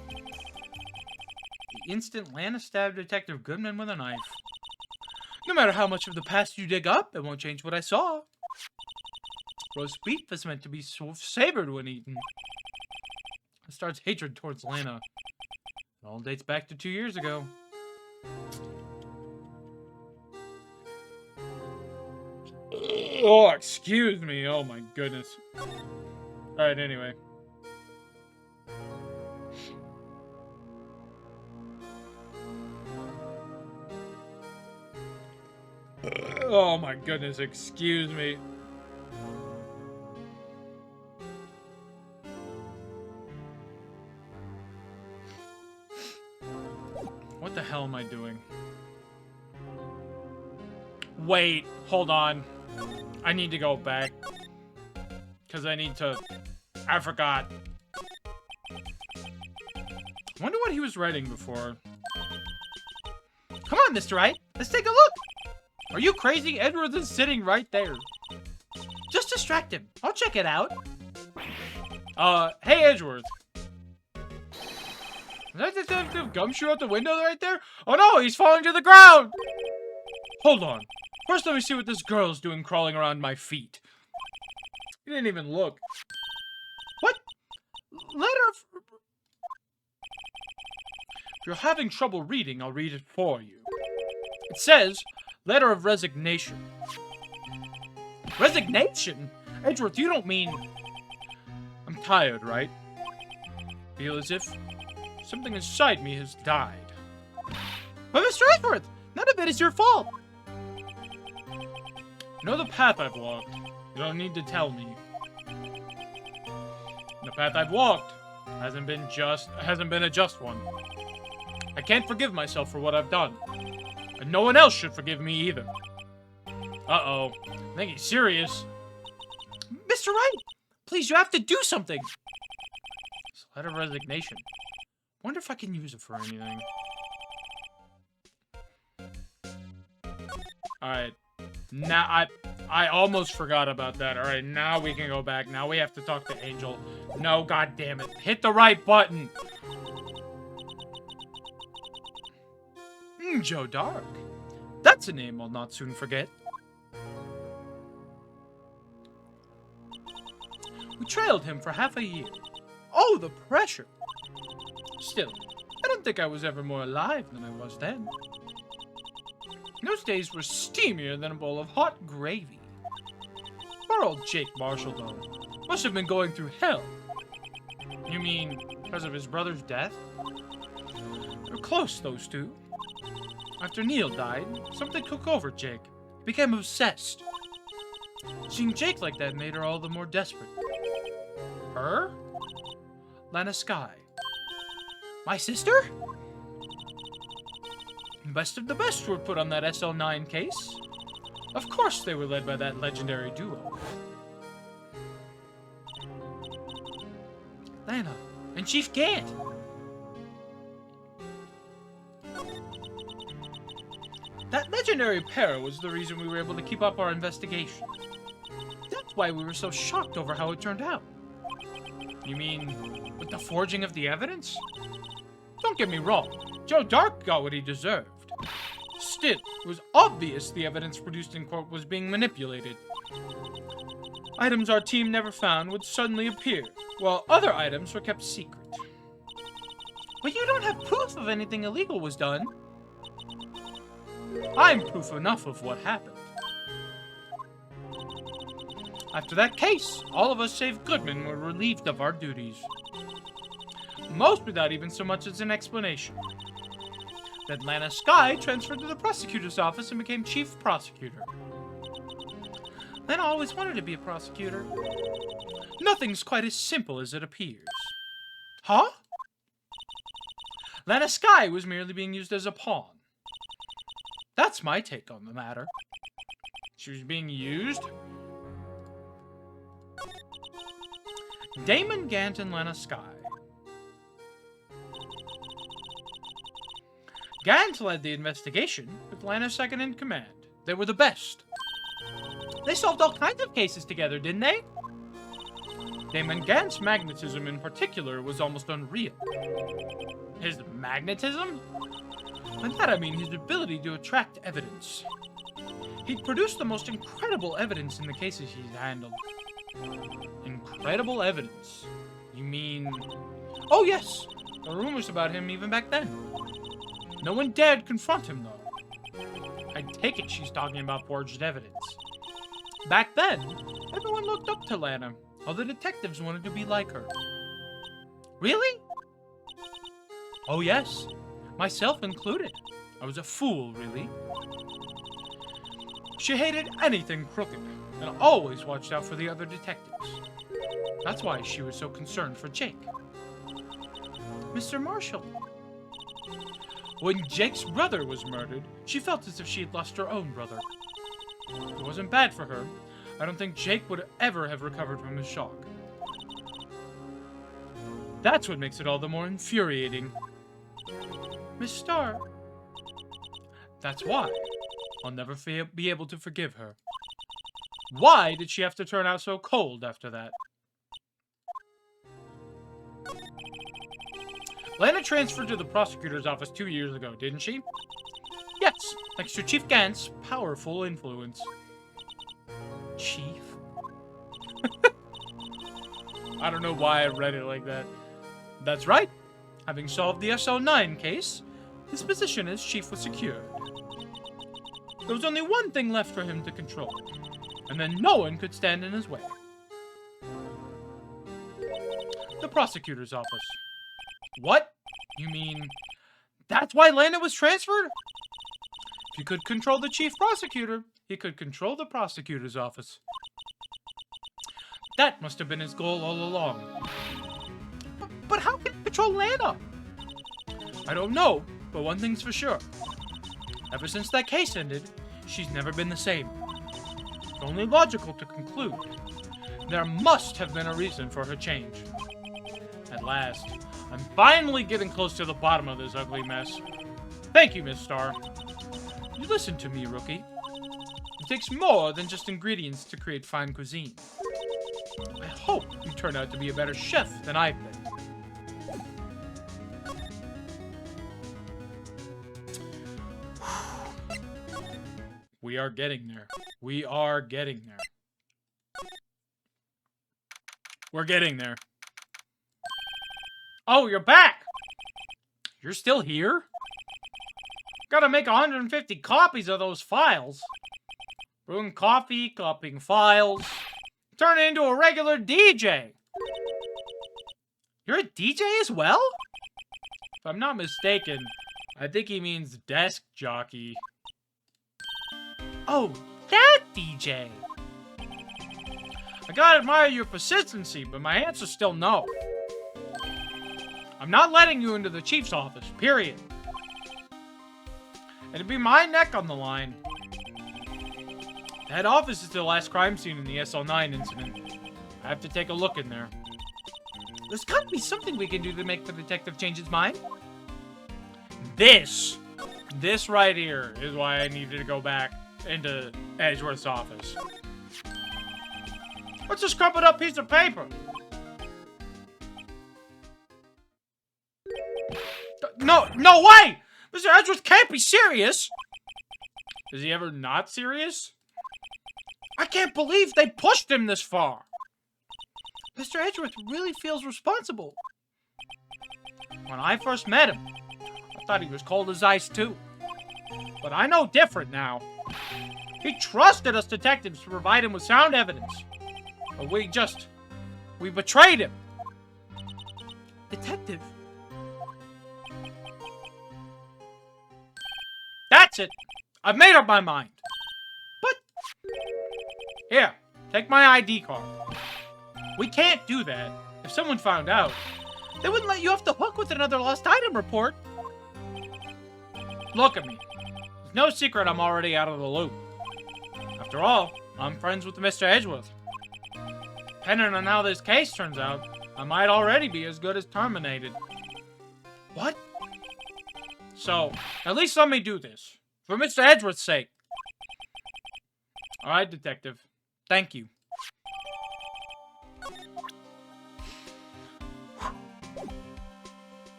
Speaker 1: The instant Lana stabbed Detective Goodman with a knife. No matter how much of the past you dig up, it won't change what I saw. Roast beef is meant to be savored when eaten. It starts hatred towards Lana. It all dates back to 2 years ago.
Speaker 2: Oh, excuse me. Oh my goodness. Alright, anyway. Oh my goodness, excuse me. What the hell am I doing? Wait, hold on. I need to go back. Because I need to... I forgot. Wonder what he was writing before.
Speaker 1: Come on, Mr. Wright. Let's take a look. Are you crazy? Edward is sitting right there. Just distract him. I'll check it out.
Speaker 2: Hey, Edgeworth. Is that Detective Gumshoe out the window right there? Oh no, he's falling to the ground! Hold on. First, let me see what this girl's doing crawling around my feet. He didn't even look.
Speaker 1: What? Letter of...
Speaker 2: If you're having trouble reading, I'll read it for you. It says, letter of resignation.
Speaker 1: Resignation? Edgeworth, you don't mean...
Speaker 2: I'm tired, right? Feel as if something inside me has died.
Speaker 1: But Mr. Edgeworth, none of it is your fault.
Speaker 2: You know the path I've walked. You don't need to tell me. The path I've walked hasn't been a just one. I can't forgive myself for what I've done. And no one else should forgive me either. Uh-oh. I think he's serious.
Speaker 1: Mr. Wright, please, you have to do something.
Speaker 2: It's a letter of resignation. Wonder if I can use it for anything. Alright. Now, I almost forgot about that. Alright, now we can go back. Now we have to talk to Angel. No, god damn it. Hit the right button! Joe Dark. That's a name I'll not soon forget. We trailed him for half a year. Oh, the pressure! Still, I don't think I was ever more alive than I was then. Those days were steamier than a bowl of hot gravy. Poor old Jake Marshall, though. Must have been going through hell. You mean, because of his brother's death? They're close, those two. After Neil died, something took over Jake. He became obsessed. Seeing Jake like that made her all the more desperate. Her? Lana Skye. My sister? Best of the best were put on that SL9 case. Of course they were led by that legendary duo. Lana and Chief Gant. That legendary pair was the reason we were able to keep up our investigation. That's why we were so shocked over how it turned out. You mean, with the forging of the evidence? Don't get me wrong, Joe Dark got what he deserved. Still, it was obvious the evidence produced in court was being manipulated. Items our team never found would suddenly appear, while other items were kept secret. But you don't have proof of anything illegal was done. I'm proof enough of what happened. After that case, all of us save Goodman were relieved of our duties. Most without even so much as an explanation. Then Lana Skye transferred to the prosecutor's office and became chief prosecutor. Lana always wanted to be a prosecutor. Nothing's quite as simple as it appears. Huh? Lana Skye was merely being used as a pawn. That's my take on the matter. She was being used? Damon Gant and Lana Skye. Gant led the investigation, with Lana second in command. They were the best. They solved all kinds of cases together, didn't they? Damon Gant's magnetism in particular was almost unreal. His magnetism? By that I mean his ability to attract evidence. He'd produced the most incredible evidence in the cases he's handled. Incredible evidence? You mean... Oh yes! There were rumors about him even back then. No one dared confront him, though. I take it she's talking about forged evidence. Back then, everyone looked up to Lana. All the detectives wanted to be like her. Really? Oh yes, myself included. I was a fool, really. She hated anything crooked, and always watched out for the other detectives. That's why she was so concerned for Jake. Mr. Marshall. When Jake's brother was murdered, she felt as if she had lost her own brother. It wasn't bad for her. I don't think Jake would ever have recovered from his shock. That's what makes it all the more infuriating. Miss Starr. That's why. I'll never be able to forgive her. Why did she have to turn out so cold after that? Lana transferred to the prosecutor's office 2 years ago, didn't she? Yes, thanks to Chief Gant's powerful influence. Chief? I don't know why I read it like that. That's right. Having solved the SL9 case, his position as chief was secured. There was only one thing left for him to control, and then no one could stand in his way. The prosecutor's office. What? You mean, that's why Lana was transferred? If he could control the chief prosecutor, he could control the prosecutor's office. That must have been his goal all along. But how can he control Lana? I don't know, but one thing's for sure. Ever since that case ended, she's never been the same. It's only logical to conclude there must have been a reason for her change. At last, I'm finally getting close to the bottom of this ugly mess. Thank you, Miss Star. You listen to me, Rookie. It takes more than just ingredients to create fine cuisine. I hope you turn out to be a better chef than I've been. We are getting there. We are getting there. We're getting there. Oh, you're back! You're still here? Gotta make 150 copies of those files. Brewing coffee, copying files. Turn it into a regular DJ. You're a DJ as well? If I'm not mistaken, I think he means desk jockey. Oh, that DJ! I gotta admire your persistency, but my answer's still no. I'm not letting you into the chief's office, period. It'd be my neck on the line. That office is the last crime scene in the SL9 incident. I have to take a look in there. There's got to be something we can do to make the detective change his mind. This right here is why I needed to go back into Edgeworth's office. What's this crumpled up piece of paper? No way! Mr. Edgeworth can't be serious! Is he ever not serious? I can't believe they pushed him this far!
Speaker 1: Mr. Edgeworth really feels responsible.
Speaker 2: When I first met him, I thought he was cold as ice too. But I know different now. He trusted us detectives to provide him with sound evidence. But we betrayed him.
Speaker 1: Detective?
Speaker 2: That's it. I've made up my mind. But here, take my ID card. We can't do that. If someone found out,
Speaker 1: they wouldn't let you off the hook with another lost item report.
Speaker 2: Look at me. It's no secret I'm already out of the loop. After all, I'm friends with Mr. Edgeworth. Depending on how this case turns out, I might already be as good as terminated.
Speaker 1: What?
Speaker 2: So, at least let me do this. For Mr. Edgeworth's sake. Alright, detective. Thank you.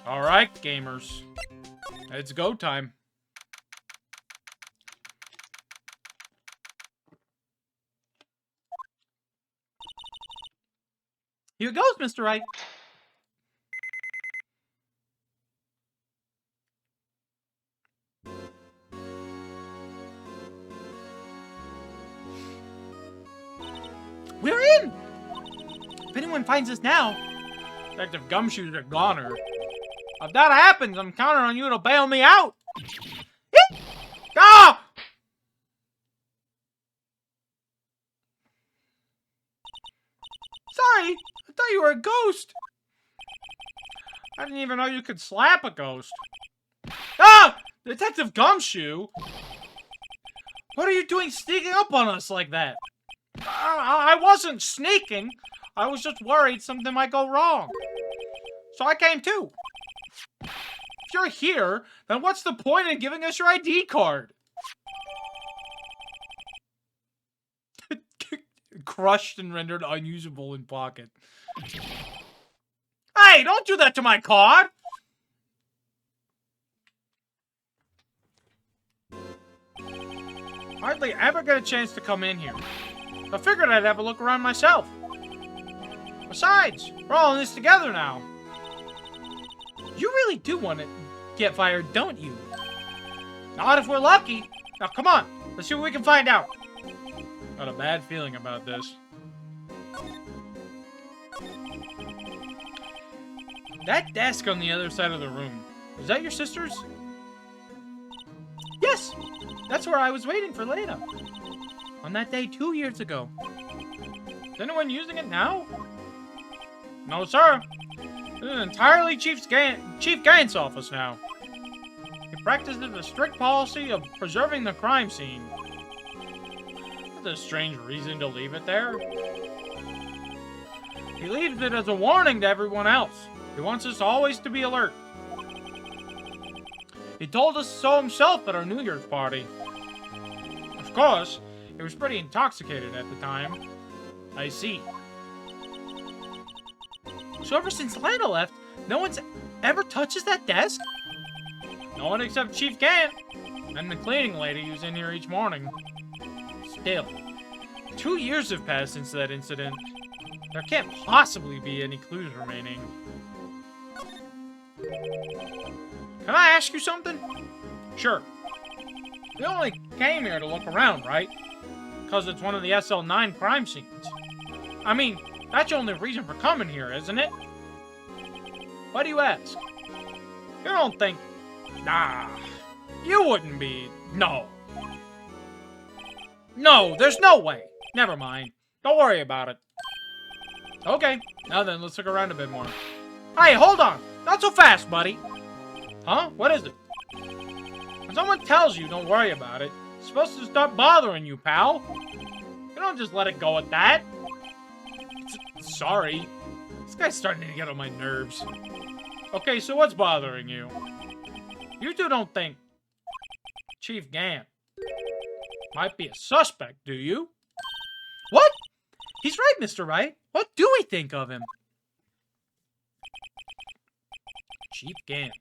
Speaker 2: Alright, gamers. It's go time.
Speaker 1: Here goes, Mr. Wright. We're in! If anyone finds us now...
Speaker 2: Detective Gumshoe's a goner. If that happens, I'm counting on you to bail me out! Ah!
Speaker 1: Sorry, I thought you were a ghost.
Speaker 2: I didn't even know you could slap a ghost. Ah! Detective Gumshoe? What are you doing sneaking up on us like that? I wasn't sneaking. I was just worried something might go wrong. So I came too. If you're here, then what's the point in giving us your ID card? Crushed and rendered unusable in pocket. Hey, don't do that to my card! Hardly ever get a chance to come in here. I figured I'd have a look around myself. Besides, we're all in this together now.
Speaker 1: You really do want to get fired, don't you?
Speaker 2: Not if we're lucky. Now, come on. Let's see what we can find out. Got a bad feeling about this. That desk on the other side of the room. Is that your sister's?
Speaker 1: Yes. That's where I was waiting for Leona. On that day 2 years ago.
Speaker 2: Is anyone using it now? No, sir. This is entirely Chief Gaines' office now. He practices a strict policy of preserving the crime scene. That's a strange reason to leave it there. He leaves it as a warning to everyone else. He wants us always to be alert. He told us so himself at our New Year's party. Of course, he was pretty intoxicated at the time. I see.
Speaker 1: So ever since Lana left, no one's ever touches that desk?
Speaker 2: No one except Chief Gant and the cleaning lady who's in here each morning. Still, 2 years have passed since that incident. There can't possibly be any clues remaining. Can I ask you something? Sure. We only came here to look around, right? Because it's one of the SL9 crime scenes. I mean, that's your only reason for coming here, isn't it? Why do you ask? You don't think... Nah, you wouldn't be... No. No, there's no way. Never mind. Don't worry about it. Okay, now then, let's look around a bit more. Hey, hold on! Not so fast, buddy! Huh? What is it? When someone tells you don't worry about it, it's supposed to start bothering you, pal. You don't just let it go at that. Sorry. This guy's starting to get on my nerves. Okay, so what's bothering you? You two don't think Chief Gant might be a suspect, do you?
Speaker 1: What? He's right, Mr. Wright. What do we think of him?
Speaker 2: Chief Gant.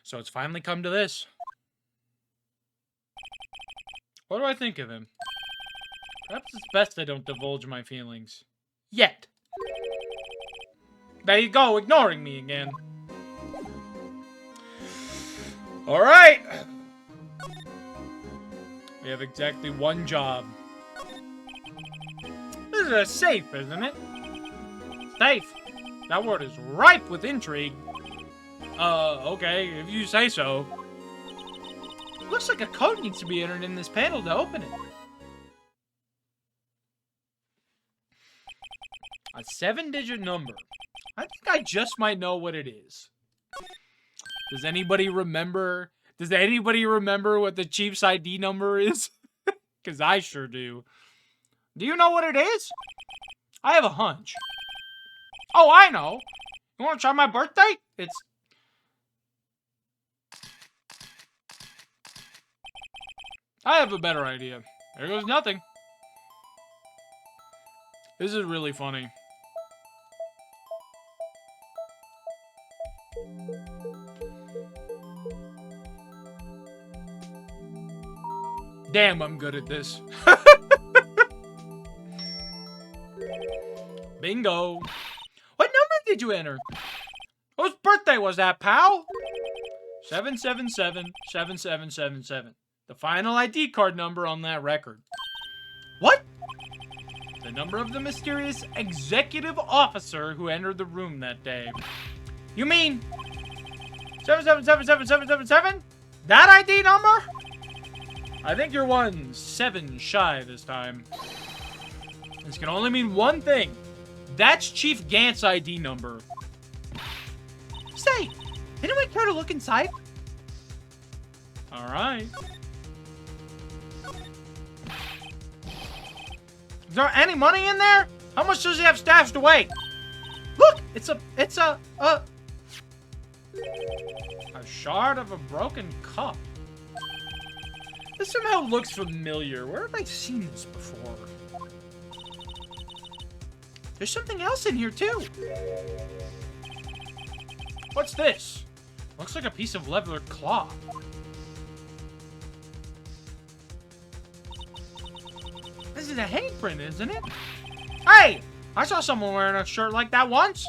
Speaker 2: So it's finally come to this. What do I think of him? Perhaps it's best I don't divulge my feelings. Yet. There you go, ignoring me again. Alright! We have exactly one job. This is a safe, isn't it? Safe. That word is ripe with intrigue. Okay, if you say so.
Speaker 1: Looks like a code needs to be entered in this panel to open it.
Speaker 2: A 7-digit number. I think I just might know what it is. Does anybody remember? Does anybody remember what the Chief's ID number is? Because I sure do. Do you know what it is? I have a hunch. Oh, I know. You want to try my birthday? It's... I have a better idea. There goes nothing. This is really funny. Damn, I'm good at this. Bingo.
Speaker 1: What number did you enter?
Speaker 2: Whose birthday was that, pal? 777-7777. The final ID card number on that record.
Speaker 1: What?
Speaker 2: The number of the mysterious executive officer who entered the room that day. You mean 7777777? That ID number? I think you're 7 shy this time. This can only mean one thing. That's Chief Gant's ID number.
Speaker 1: Say, anyone care to look inside?
Speaker 2: Alright. Is there any money in there? How much does he have stashed away?
Speaker 1: Look, it's a
Speaker 2: shard of a broken cup. This somehow looks familiar. Where have I seen this before?
Speaker 1: There's something else in here too.
Speaker 2: What's this? Looks like a piece of leather cloth.
Speaker 1: This is a handprint, isn't it?
Speaker 2: Hey! I saw someone wearing a shirt like that once.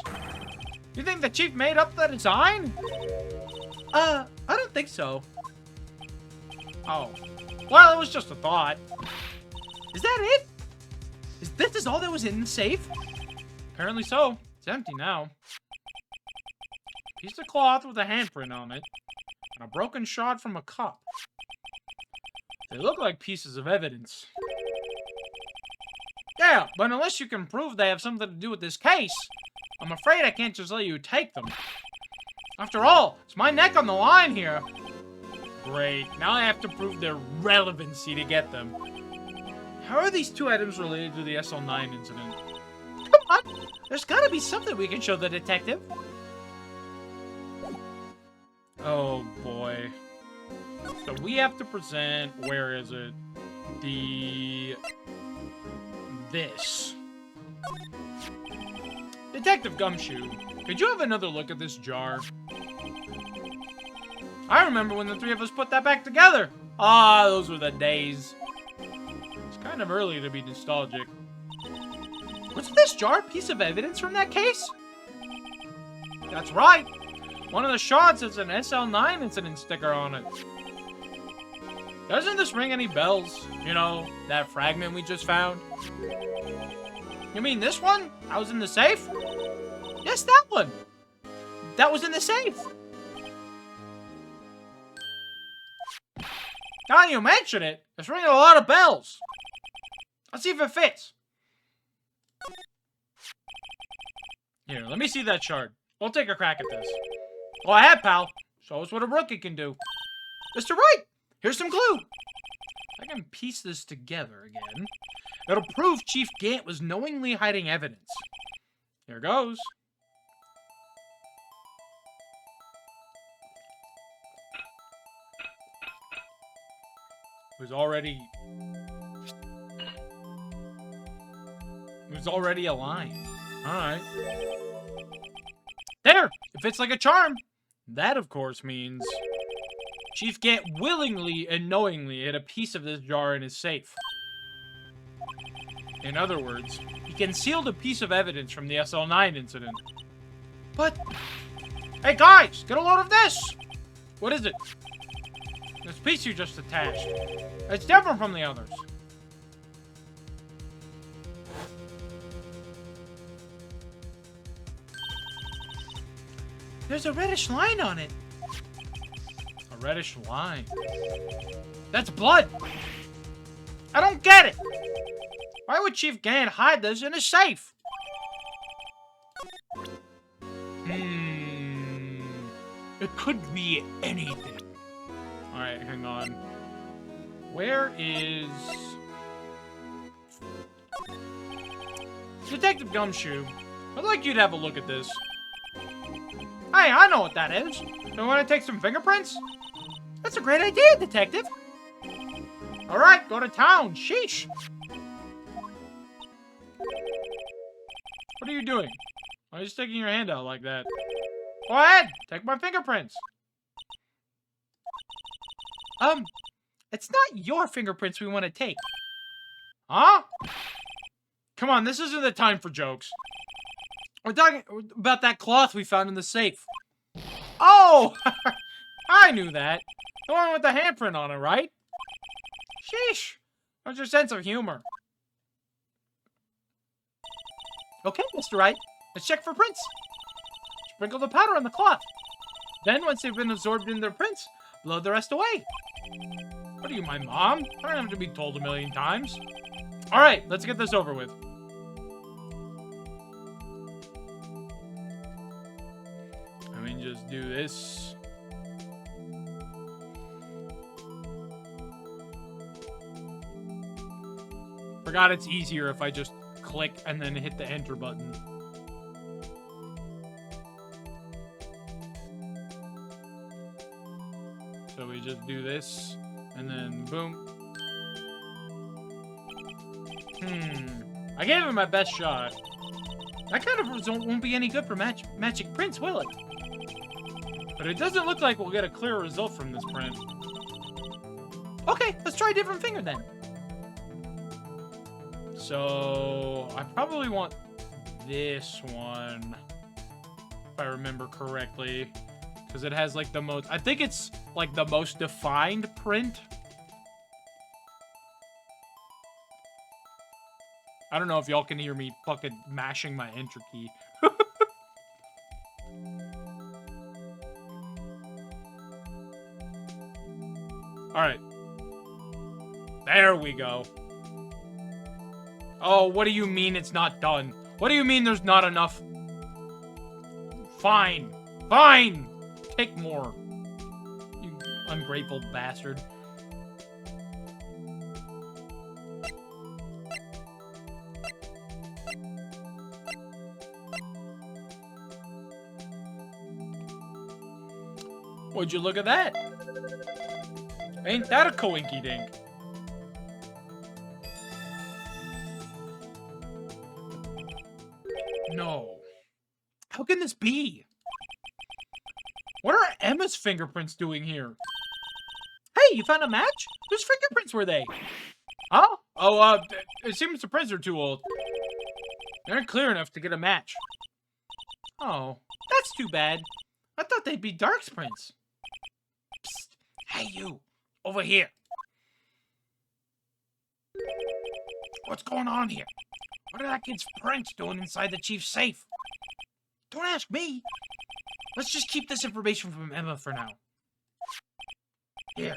Speaker 2: You think the chief made up the design?
Speaker 1: I don't think so.
Speaker 2: Oh. Well, it was just a thought.
Speaker 1: Is that it? Is this all that was in the safe?
Speaker 2: Apparently so. It's empty now. Piece of cloth with a handprint on it. And a broken shard from a cup. They look like pieces of evidence. Yeah, but unless you can prove they have something to do with this case, I'm afraid I can't just let you take them. After all, it's my neck on the line here. Great, now I have to prove their relevancy to get them. How are these two items related to the SL9 incident?
Speaker 1: Come on, there's gotta be something we can show the detective.
Speaker 2: Oh, boy. So we have to present... Where is it? This. Detective Gumshoe, could you have another look at this jar? I remember when the three of us put that back together. Ah, those were the days. It's kind of early to be nostalgic. Was this jar a piece of evidence from that case? That's right. One of the shards has an SL9 incident sticker on it. Doesn't this ring any bells? You know, that fragment we just found? You mean this one? That was in the safe? Yes, that one. That was in the safe. Now you mention it, it's ringing a lot of bells. Let's see if it fits. Here, let me see that shard. We'll take a crack at this. Go ahead, pal. Show us what a rookie can do. Mr. Wright, here's some clue. I can piece this together again. It'll prove Chief Gant was knowingly hiding evidence. Here goes. It was already a line. Alright. There! It fits like a charm. That, of course, means Chief Gant willingly and knowingly hid a piece of this jar in his safe. In other words, he concealed a piece of evidence from the SL9 incident. But... Hey guys, get a load of this! What is it? This piece you just attached. It's different from the others. There's a reddish line on it. A reddish line? That's blood! I don't get it! Why would Chief Gant hide this in a safe? It could be anything. Alright, hang on. Where is... Detective Gumshoe, I'd like you to have a look at this. Hey, I know what that is. You want to take some fingerprints? That's a great idea, Detective. Alright, go to town. Sheesh. What are you doing? Why are you sticking your hand out like that? Go ahead, take my fingerprints.
Speaker 1: It's not your fingerprints we want to take.
Speaker 2: Huh? Come on, this isn't the time for jokes.
Speaker 1: We're talking about that cloth we found in the safe.
Speaker 2: Oh! I knew that. The one with the handprint on it, right? Sheesh. What's your sense of humor?
Speaker 1: Okay, Mr. Wright. Let's check for prints.
Speaker 2: Sprinkle the powder on the cloth.
Speaker 1: Then, once they've been absorbed in their prints, blow the rest away.
Speaker 2: What are you, my mom? I don't have to be told a million times. Alright, let's get this over with. I mean, just do this. Forgot it's easier if I just click and then hit the enter button. So we just do this, and then boom. I gave it my best shot.
Speaker 1: That kind of result won't be any good for magic prints, will it?
Speaker 2: But it doesn't look like we'll get a clear result from this print.
Speaker 1: Okay, let's try a different finger then.
Speaker 2: So, I probably want this one, if I remember correctly. Because it has, like, the most... I think it's, like, the most defined print. I don't know if y'all can hear me fucking mashing my enter key. Alright. There we go. Oh, what do you mean it's not done? What do you mean there's not enough? Fine. Fine! Take more. You ungrateful bastard. Would you look at that? Ain't that a coinky-dink? No. How can this be? What are Emma's fingerprints doing here?
Speaker 1: Hey, you found a match? Whose fingerprints were they?
Speaker 2: Huh? Oh, it seems the prints are too old. They aren't clear enough to get a match.
Speaker 1: Oh, that's too bad. I thought they'd be Dark's prints.
Speaker 2: Psst. Hey, you. Over here. What's going on here? What are that kid's prints doing inside the chief's safe?
Speaker 1: Don't ask me. Let's just keep this information from Emma for now.
Speaker 2: Here.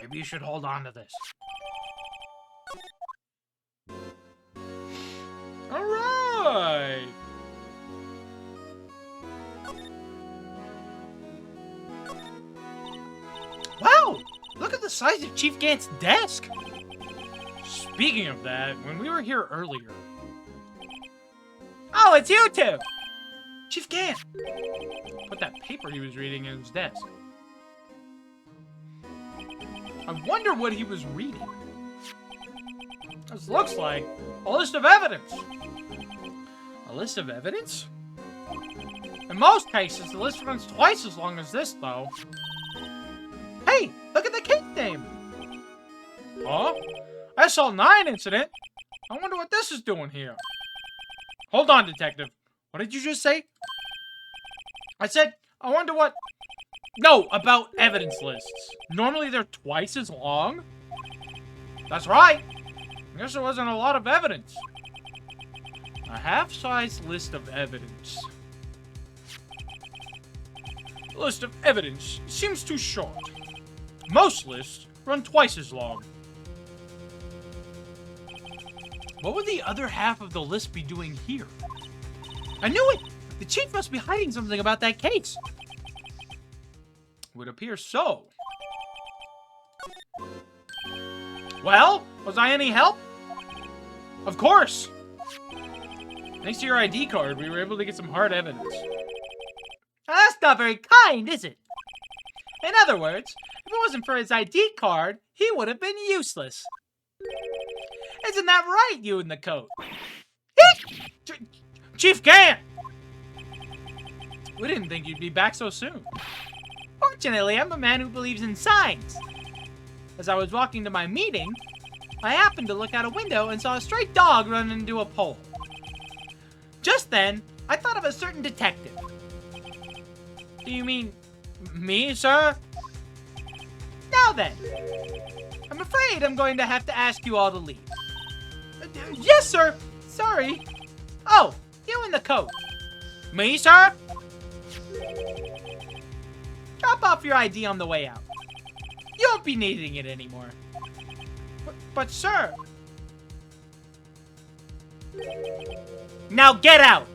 Speaker 2: Maybe you should hold on to this. Alright!
Speaker 1: Wow! Look at the size of Chief Gant's desk!
Speaker 2: Speaking of that, when we were here earlier...
Speaker 1: Oh, it's you two! Chief Gant!
Speaker 2: Put that paper he was reading in his desk. I wonder what he was reading. This looks like a list of evidence. A list of evidence? In most cases, the list runs twice as long as this, though.
Speaker 1: Hey, look at the case name!
Speaker 2: Huh? SL9 incident? I wonder what this is doing here. Hold on, detective. What did you just say? I said, I wonder what... No, about evidence lists. Normally they're twice as long? That's right. I guess there wasn't a lot of evidence. A half-sized list of evidence. The list of evidence seems too short. Most lists run twice as long.
Speaker 1: What would the other half of the list be doing here? I knew it! The chief must be hiding something about that case.
Speaker 2: Would appear so. Well, was I any help? Of course! Thanks to your ID card, we were able to get some hard evidence.
Speaker 1: That's not very kind, is it? In other words, if it wasn't for his ID card, he would have been useless. Isn't that right, you in the coat?
Speaker 2: Chief Gant! We didn't think you'd be back so soon.
Speaker 1: Fortunately, I'm a man who believes in signs. As I was walking to my meeting, I happened to look out a window and saw a stray dog run into a pole. Just then, I thought of a certain detective.
Speaker 2: Do you mean me, sir?
Speaker 1: Now then, I'm afraid I'm going to have to ask you all to leave. Yes, sir. Sorry. Oh, you in the coat.
Speaker 2: Me, sir?
Speaker 1: Drop off your ID on the way out. You won't be needing it anymore.
Speaker 2: But sir...
Speaker 1: Now get out!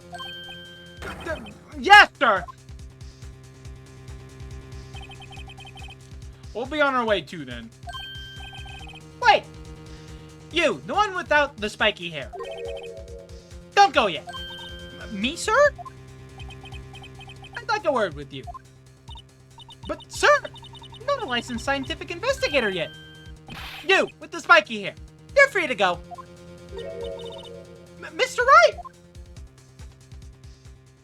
Speaker 2: Yes, sir! We'll be on our way too, then.
Speaker 1: Wait! You, the one without the spiky hair. Don't go yet. Me, sir? I'd like a word with you. But, sir, I'm not a licensed scientific investigator yet. You, with the spiky hair. You're free to go. Mr. Wright!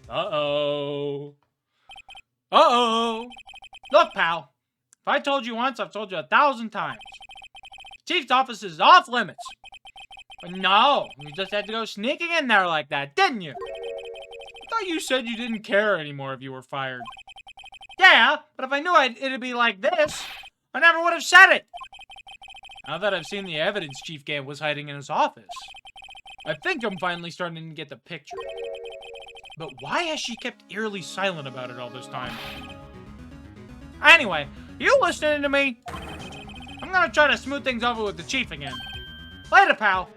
Speaker 2: Uh-oh. Uh-oh. Look, pal. If I told you once, I've told you 1,000 times. Chief's office is off limits. But no, you just had to go sneaking in there like that, didn't you? I thought you said you didn't care anymore if you were fired. Yeah, but if I knew it'd be like this, I never would have said it. Now that I've seen the evidence Chief Gant was hiding in his office, I think I'm finally starting to get the picture. But why has she kept eerily silent about it all this time? Anyway, you listening to me? I'm gonna try to smooth things over with the chief again. Later, pal.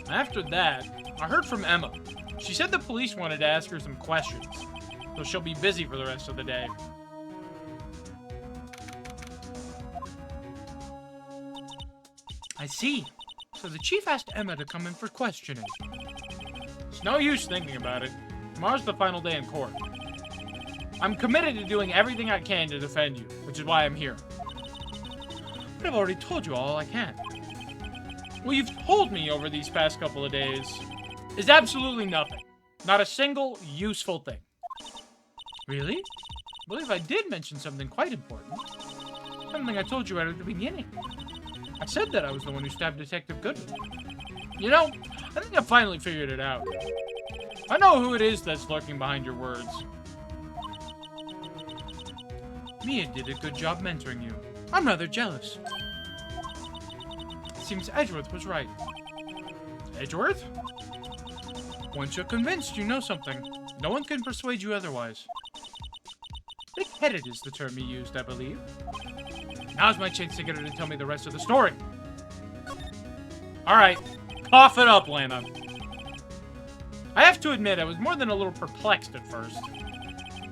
Speaker 2: After that, I heard from Emma. She said the police wanted to ask her some questions, so she'll be busy for the rest of the day. I see. So the chief asked Emma to come in for questioning. It's no use thinking about it. Tomorrow's the final day in court. I'm committed to doing everything I can to defend you, which is why I'm here. But I've already told you all I can. What you've told me over these past couple of days is absolutely nothing. Not a single useful thing. Really? I believe I did mention something quite important. Something I told you right at the beginning. I said that I was the one who stabbed Detective Goodman. You know, I think I finally figured it out. I know who it is that's lurking behind your words. Mia did a good job mentoring you. I'm rather jealous. It seems Edgeworth was right. Edgeworth? Once you're convinced you know something, no one can persuade you otherwise. Big-headed is the term he used, I believe. Now's my chance to get her to tell me the rest of the story. Alright, cough it up, Lana. I have to admit, I was more than a little perplexed at first.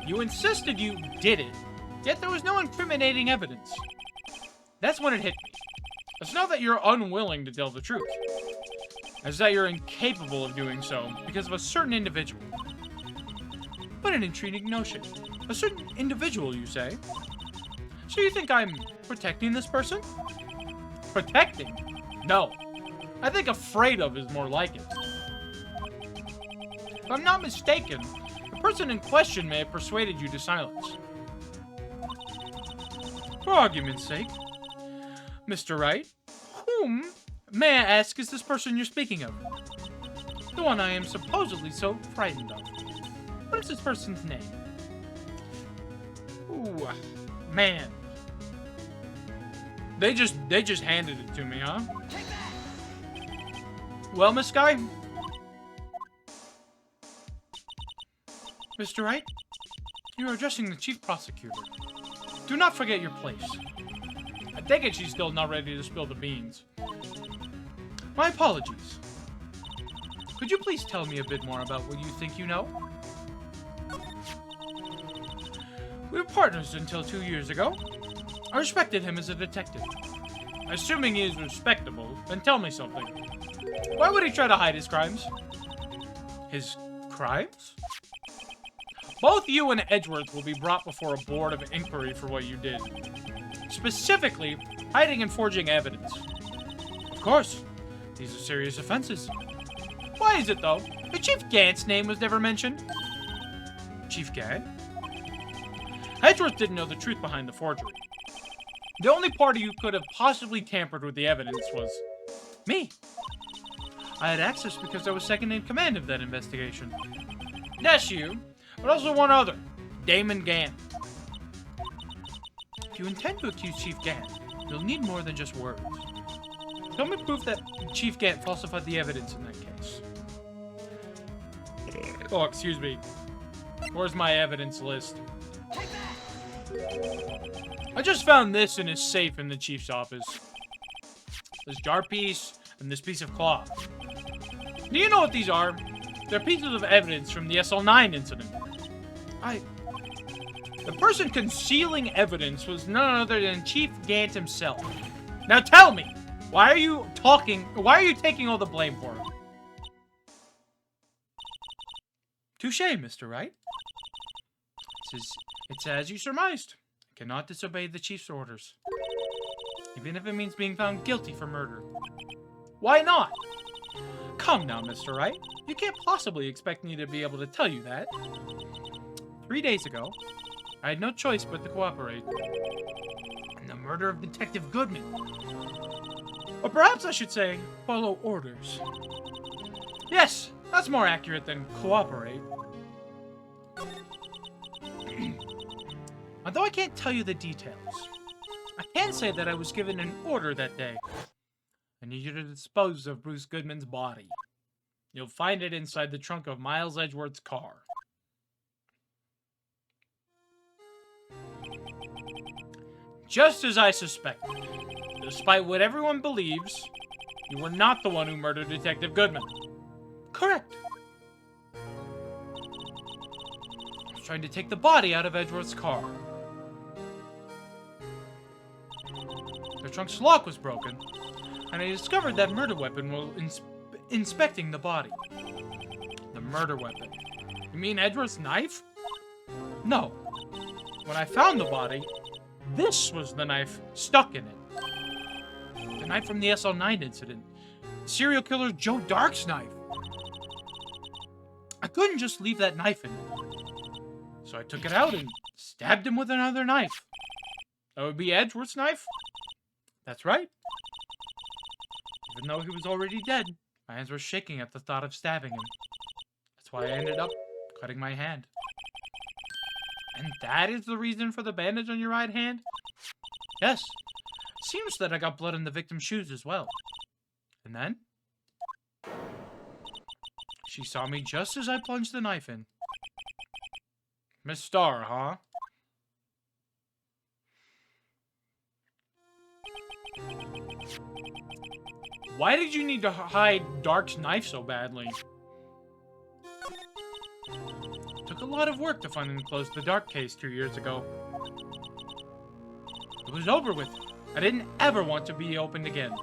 Speaker 2: You insisted you did it, yet there was no incriminating evidence. That's when it hit me. It's not that you're unwilling to tell the truth. It's that you're incapable of doing so because of a certain individual. What an intriguing notion. A certain individual, you say? So you think I'm protecting this person? Protecting? No. I think afraid of is more like it. If I'm not mistaken, the person in question may have persuaded you to silence. For argument's sake, Mr. Wright, whom, may I ask, is this person you're speaking of? The one I am supposedly so frightened of. What is this person's name? Ooh, man. They just handed it to me, huh? Well, Miss Guy? Mr. Wright, you are addressing the chief prosecutor. Do not forget your place. I take it she's still not ready to spill the beans. My apologies. Could you please tell me a bit more about what you think you know? We were partners until 2 years ago. I respected him as a detective. Assuming he is respectable, then tell me something. Why would he try to hide his crimes? His crimes? Both you and Edgeworth will be brought before a board of inquiry for what you did. Specifically, hiding and forging evidence. Of course, these are serious offenses. Why is it, though, that Chief Gant's name was never mentioned? Chief Gant? Edgeworth didn't know the truth behind the forgery. The only party who could have possibly tampered with the evidence was me. I had access because I was second in command of that investigation. Yes, you, but also one other, Damon Gant. If you intend to accuse Chief Gant, you'll need more than just words. Tell me proof that Chief Gant falsified the evidence in that case. Oh, excuse me. Where's my evidence list? I just found this in his safe in the chief's office. This jar piece and this piece of cloth. Do you know what these are? They're pieces of evidence from the SL9 incident. The person concealing evidence was none other than Chief Gant himself. Now tell me, why are you taking all the blame for it? Touché, Mr. Wright. It's as you surmised. I cannot disobey the chief's orders. Even if it means being found guilty for murder. Why not? Come now, Mr. Wright. You can't possibly expect me to be able to tell you that. 3 days ago, I had no choice but to cooperate in the murder of Detective Goodman. Or perhaps I should say, follow orders. Yes, that's more accurate than cooperate. Although I can't tell you the details, I can say that I was given an order that day. I need you to dispose of Bruce Goodman's body. You'll find it inside the trunk of Miles Edgeworth's car. Just as I suspected, despite what everyone believes, you were not the one who murdered Detective Goodman. Correct. I was trying to take the body out of Edgeworth's car. The trunk's lock was broken, and I discovered that murder weapon while inspecting the body. The murder weapon. You mean Edward's knife? No. When I found the body, this was the knife stuck in it. The knife from the SL9 incident. The serial killer Joe Dark's knife. I couldn't just leave that knife in there. So I took it out and stabbed him with another knife. That would be Edgeworth's knife? That's right. Even though he was already dead, my hands were shaking at the thought of stabbing him. That's why I ended up cutting my hand. And that is the reason for the bandage on your right hand? Yes. Seems that I got blood in the victim's shoes as well. And then? She saw me just as I plunged the knife in. Miss Starr, huh? Why did you need to hide Dark's knife so badly? It took a lot of work to find and close the Dark case 2 years ago. It was over with. I didn't ever want to be opened again.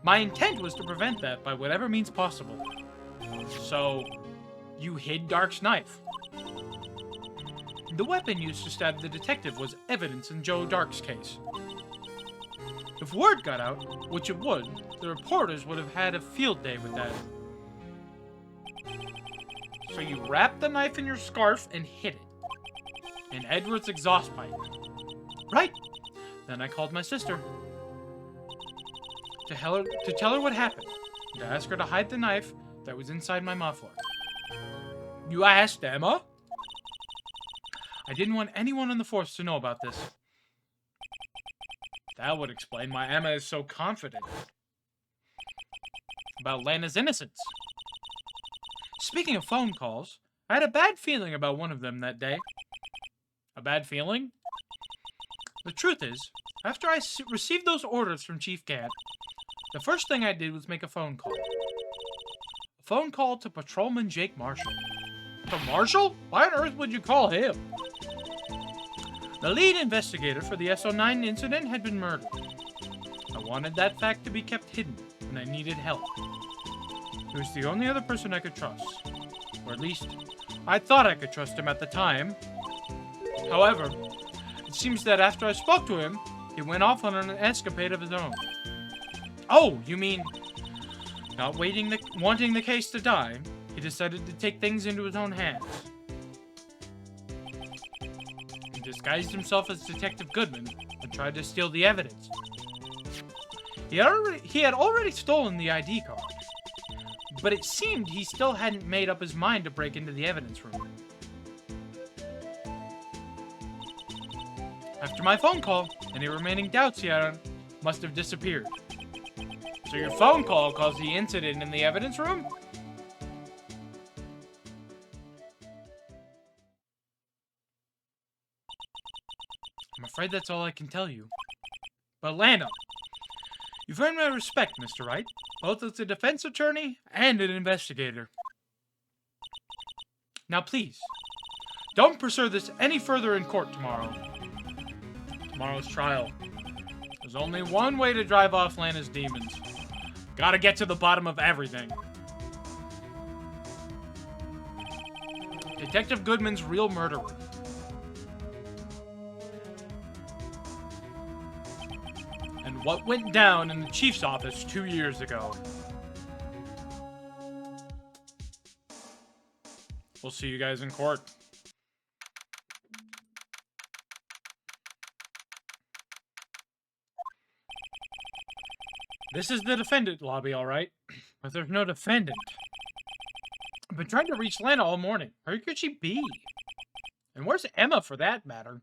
Speaker 2: My intent was to prevent that by whatever means possible. So, you hid Dark's knife. The weapon used to stab the detective was evidence in Joe Dark's case. If word got out, which it would, the reporters would have had a field day with that. So you wrapped the knife in your scarf and hid it. In Edward's exhaust pipe. Right. Then I called my sister. To tell her what happened. And to ask her to hide the knife that was inside my muffler. You asked Emma? I didn't want anyone on the force to know about this. That would explain why Emma is so confident about Lana's innocence. Speaking of phone calls, I had a bad feeling about one of them that day. A bad feeling? The truth is, after I received those orders from Chief Gant, the first thing I did was make a phone call. A phone call to Patrolman Jake Marshall. To Marshall? Why on earth would you call him? The lead investigator for the SO9 incident had been murdered. I wanted that fact to be kept hidden, and I needed help. He was the only other person I could trust. Or at least, I thought I could trust him at the time. However, it seems that after I spoke to him, he went off on an escapade of his own. Oh, you mean, not wanting the case to die, he decided to take things into his own hands. He disguised himself as Detective Goodman and tried to steal the evidence. He had already stolen the ID card, but it seemed he still hadn't made up his mind to break into the evidence room. After my phone call, any remaining doubts he had must have disappeared. So your phone call caused the incident in the evidence room? I'm afraid that's all I can tell you. But Lana, you've earned my respect, Mr. Wright, both as a defense attorney and an investigator. Now please, don't pursue this any further in court tomorrow. Tomorrow's trial. There's only one way to drive off Lana's demons. Gotta get to the bottom of everything. Detective Goodman's real murderer. And what went down in the chief's office 2 years ago. We'll see you guys in court. This is the defendant lobby, all right? But there's no defendant. I've been trying to reach Lana all morning. Where could she be? And where's Emma, for that matter?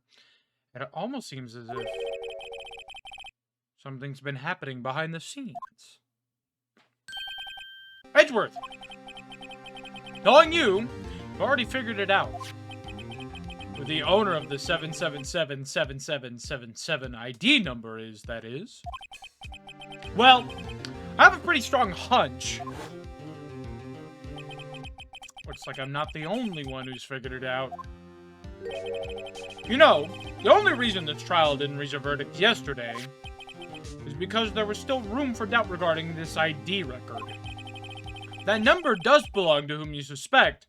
Speaker 2: And it almost seems as if something's been happening behind the scenes. Edgeworth! Knowing you've already figured it out. Who the owner of the 7777777 ID number is, that is. Well, I have a pretty strong hunch. Looks like I'm not the only one who's figured it out. You know, the only reason this trial didn't reach a verdict yesterday is because there was still room for doubt regarding this ID record. That number does belong to whom you suspect,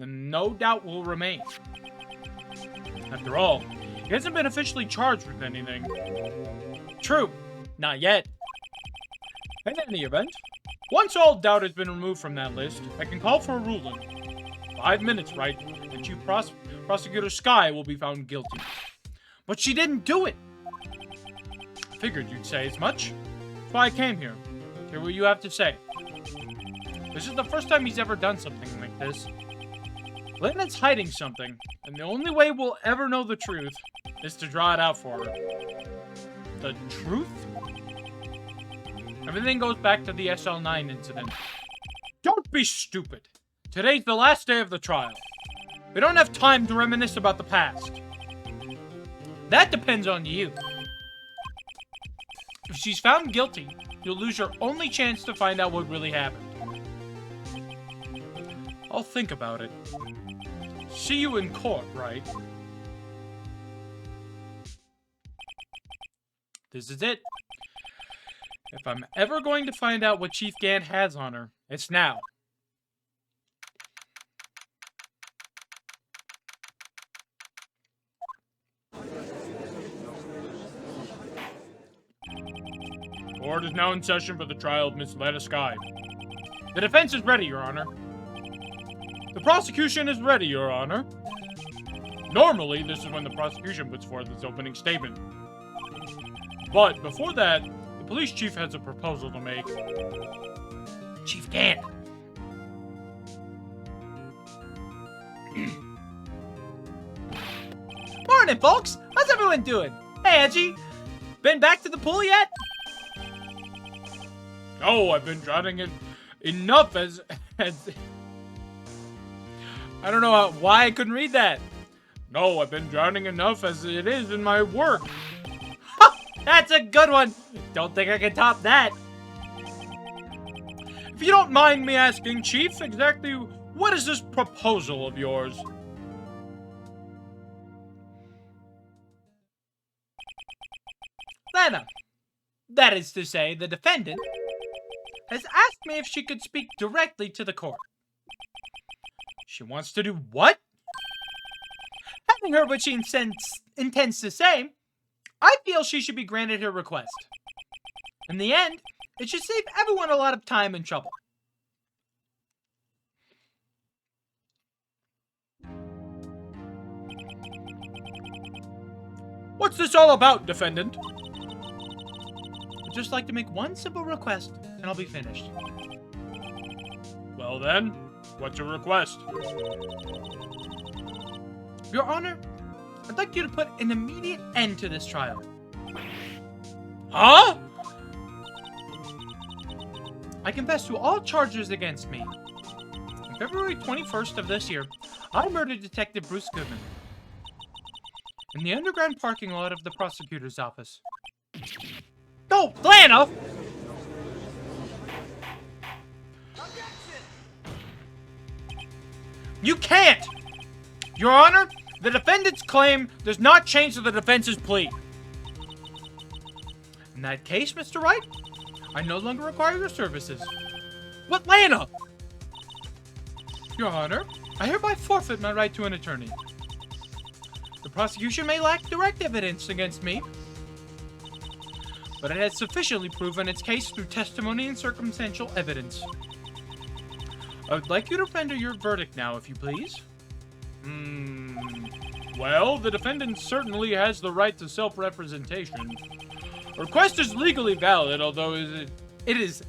Speaker 2: then no doubt will remain. After all, he hasn't been officially charged with anything. True, not yet. In any event, once all doubt has been removed from that list, I can call for a ruling. 5 minutes, right? And Chief Prosecutor Sky will be found guilty. But she didn't do it! Figured you'd say as much. That's why I came here. Hear what you have to say. This is the first time he's ever done something like this. Leona's hiding something, and the only way we'll ever know the truth is to draw it out for her. The truth? Everything goes back to the SL9 incident. Don't be stupid. Today's the last day of the trial. We don't have time to reminisce about the past. That depends on you. If she's found guilty, you'll lose your only chance to find out what really happened. I'll think about it. See you in court, right? This is it. If I'm ever going to find out what Chief Gant has on her, it's now. Court is now in session for the trial of Miss Leona Sky. The defense is ready, Your Honor. The prosecution is ready, Your Honor. Normally, this is when the prosecution puts forth its opening statement. But before that, the police chief has a proposal to make. Chief Gant.
Speaker 1: Morning, folks! How's everyone doing? Hey, Edgy! Been back to the pool yet?
Speaker 2: Oh, I've been drowning in enough as I don't know why I couldn't read that. No, I've been drowning enough as it is in my work.
Speaker 1: That's a good one. Don't think I can top that.
Speaker 2: If you don't mind me asking, Chief, exactly what is this proposal of yours?
Speaker 1: Leona, that is to say, the defendant, has asked me if she could speak directly to the court.
Speaker 2: She wants to do what?
Speaker 1: Having heard what she intends to say, I feel she should be granted her request. In the end, it should save everyone a lot of time and trouble.
Speaker 2: What's this all about, defendant?
Speaker 1: I'd just like to make one simple request, and I'll be finished.
Speaker 2: Well then, what's your request?
Speaker 1: Your Honor, I'd like you to put an immediate end to this trial.
Speaker 2: Huh?
Speaker 1: I confess to all charges against me. On February 21st of this year, I murdered Detective Bruce Goodman in the underground parking lot of the prosecutor's office.
Speaker 2: Oh, Leona! You can't! Your Honor, the defendant's claim does not change the defense's plea.
Speaker 1: In that case, Mr. Wright, I no longer require your services.
Speaker 2: What, Leona?
Speaker 1: Your Honor, I hereby forfeit my right to an attorney. The prosecution may lack direct evidence against me, but it has sufficiently proven its case through testimony and circumstantial evidence. I would like you to render your verdict now, if you please.
Speaker 2: Well, the defendant certainly has the right to self-representation. Request is legally valid, although this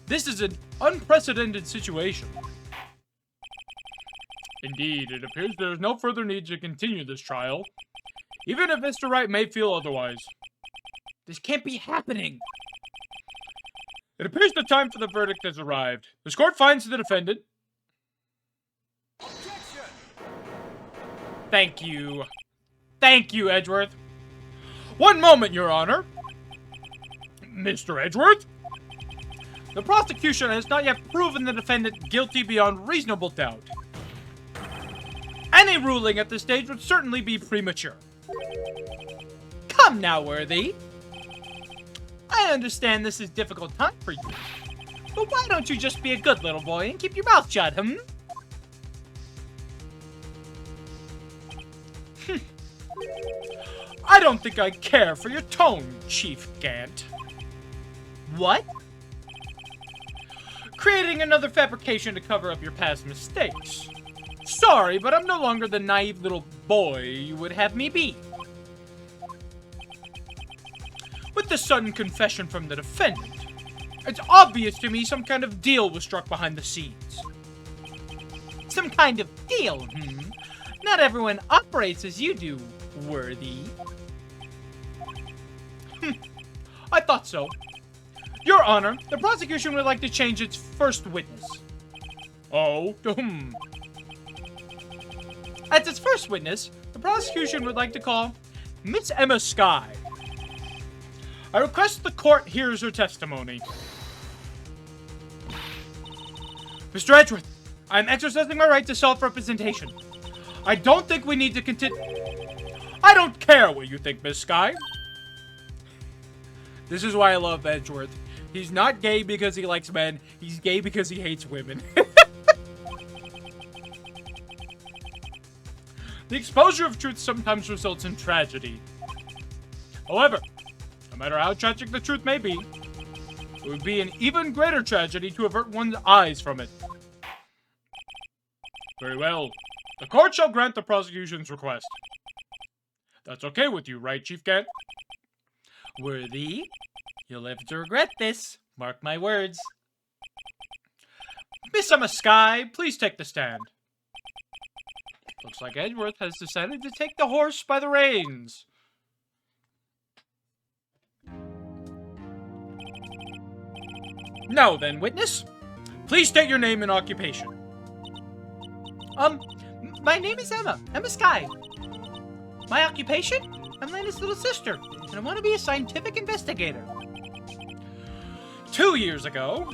Speaker 2: is an unprecedented situation. Indeed, it appears there is no further need to continue this trial, even if Mr. Wright may feel otherwise.
Speaker 1: This can't be happening!
Speaker 2: It appears the time for the verdict has arrived. This court finds the defendant.
Speaker 1: Objection! Thank you, Edgeworth.
Speaker 2: One moment, Your Honor. Mr. Edgeworth?
Speaker 1: The prosecution has not yet proven the defendant guilty beyond reasonable doubt. Any ruling at this stage would certainly be premature. Come now, Worthy. I understand this is a difficult time for you, but why don't you just be a good little boy and keep your mouth shut,
Speaker 2: I don't think I care for your tone, Chief Gant.
Speaker 1: What?
Speaker 2: Creating another fabrication to cover up your past mistakes. Sorry, but I'm no longer the naive little boy you would have me be. With the sudden confession from the defendant, it's obvious to me some kind of deal was struck behind the scenes.
Speaker 1: Some kind of deal, Not everyone operates as you do, Worthy.
Speaker 2: I thought so. Your Honor, the prosecution would like to change its first witness. Oh, As its first witness, the prosecution would like to call Miss Emma Skye. I request the court hears her testimony. Mr. Edgeworth, I am exercising my right to self-representation. I don't think we need to continue. I don't care what you think, Miss Skye. This is why I love Edgeworth. He's not gay because he likes men. He's gay because he hates women. The exposure of truth sometimes results in tragedy. However, no matter how tragic the truth may be, it would be an even greater tragedy to avert one's eyes from it. Very well. The court shall grant the prosecution's request. That's okay with you, right, Chief Gant?
Speaker 1: Worthy, you'll live to regret this. Mark my words.
Speaker 2: Miss Emma Skye, please take the stand. Looks like Edgeworth has decided to take the horse by the reins. Now then, witness, please state your name and occupation.
Speaker 1: My name is Emma Skye. My occupation? I'm Lena's little sister, and I want to be a scientific investigator.
Speaker 2: 2 years ago,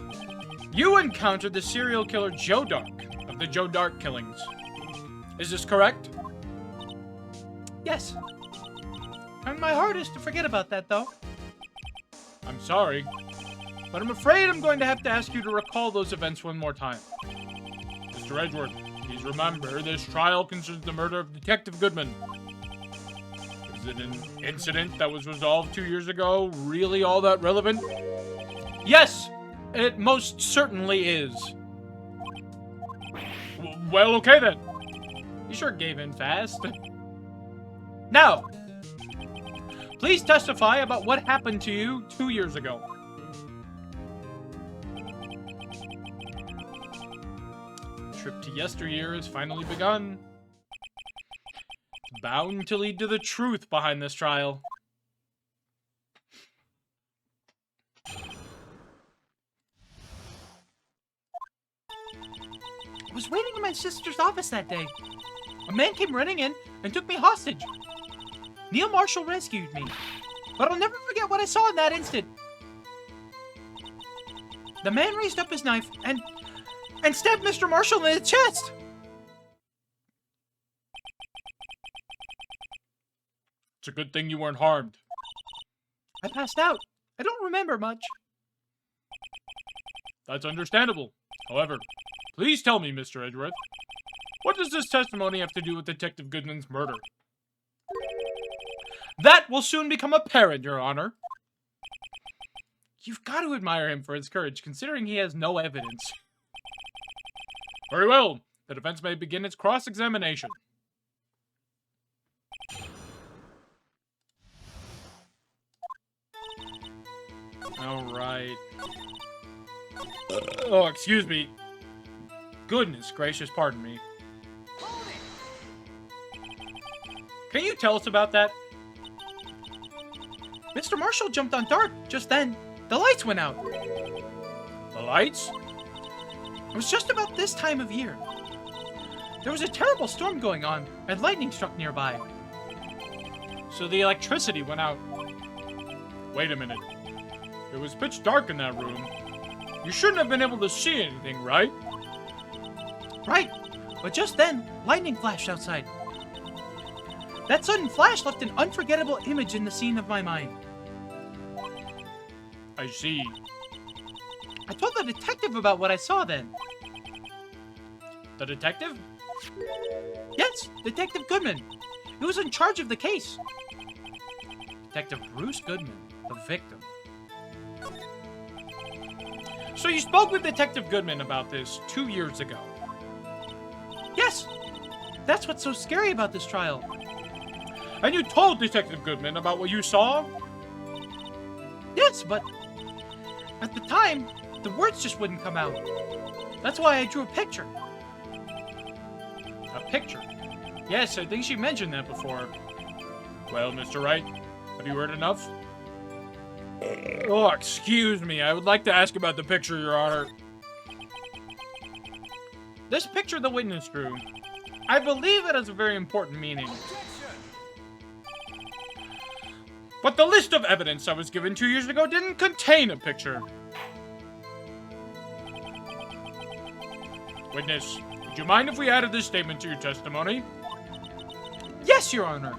Speaker 2: you encountered the serial killer Joe Dark of the Joe Dark killings. Is this correct?
Speaker 1: Yes. Trying my hardest to forget about that, though.
Speaker 2: I'm sorry, but I'm afraid I'm going to have to ask you to recall those events one more time. Mr. Edgeworth, please remember this trial concerns the murder of Detective Goodman. Is it an incident that was resolved 2 years ago really all that relevant? Yes, it most certainly is. Well, okay then. You sure gave in fast. Now, please testify about what happened to you 2 years ago. The trip to yesteryear has finally begun. It's bound to lead to the truth behind this trial.
Speaker 1: I was waiting in my sister's office that day. A man came running in and took me hostage. Neil Marshall rescued me, but I'll never forget what I saw in that instant. The man raised up his knife and stabbed Mr. Marshall in the chest.
Speaker 2: It's a good thing you weren't harmed.
Speaker 1: I passed out. I don't remember much.
Speaker 2: That's understandable. However, please tell me, Mr. Edgeworth, what does this testimony have to do with Detective Goodman's murder? That will soon become apparent, Your Honor. You've got to admire him for his courage, considering he has no evidence. Very well. The defense may begin its cross-examination. All right. Oh, excuse me. Goodness gracious, pardon me. Can you tell us about that?
Speaker 1: Mr. Marshall jumped on Dark just then. The lights went out.
Speaker 2: The lights?
Speaker 1: It was just about this time of year. There was a terrible storm going on, and lightning struck nearby.
Speaker 2: So the electricity went out. Wait a minute. It was pitch dark in that room. You shouldn't have been able to see anything, right?
Speaker 1: Right, but just then, lightning flashed outside. That sudden flash left an unforgettable image in the scene of my mind.
Speaker 2: I see.
Speaker 1: I told the detective about what I saw then.
Speaker 2: The detective?
Speaker 1: Yes, Detective Goodman. He was in charge of the case. Detective Bruce Goodman, the victim. So you spoke with Detective Goodman about this 2 years ago? Yes! That's what's so scary about this trial.
Speaker 2: And you told Detective Goodman about what you saw?
Speaker 1: Yes, but at the time, the words just wouldn't come out. That's why I drew a picture.
Speaker 2: A picture? Yes, I think she mentioned that before. Well, Mr. Wright, have you heard enough? Oh, excuse me. I would like to ask about the picture, Your Honor.
Speaker 1: This picture the witness drew, I believe it has a very important meaning.
Speaker 2: But the list of evidence I was given 2 years ago didn't contain a picture. Witness, would you mind if we added this statement to your testimony?
Speaker 1: Yes, Your Honor.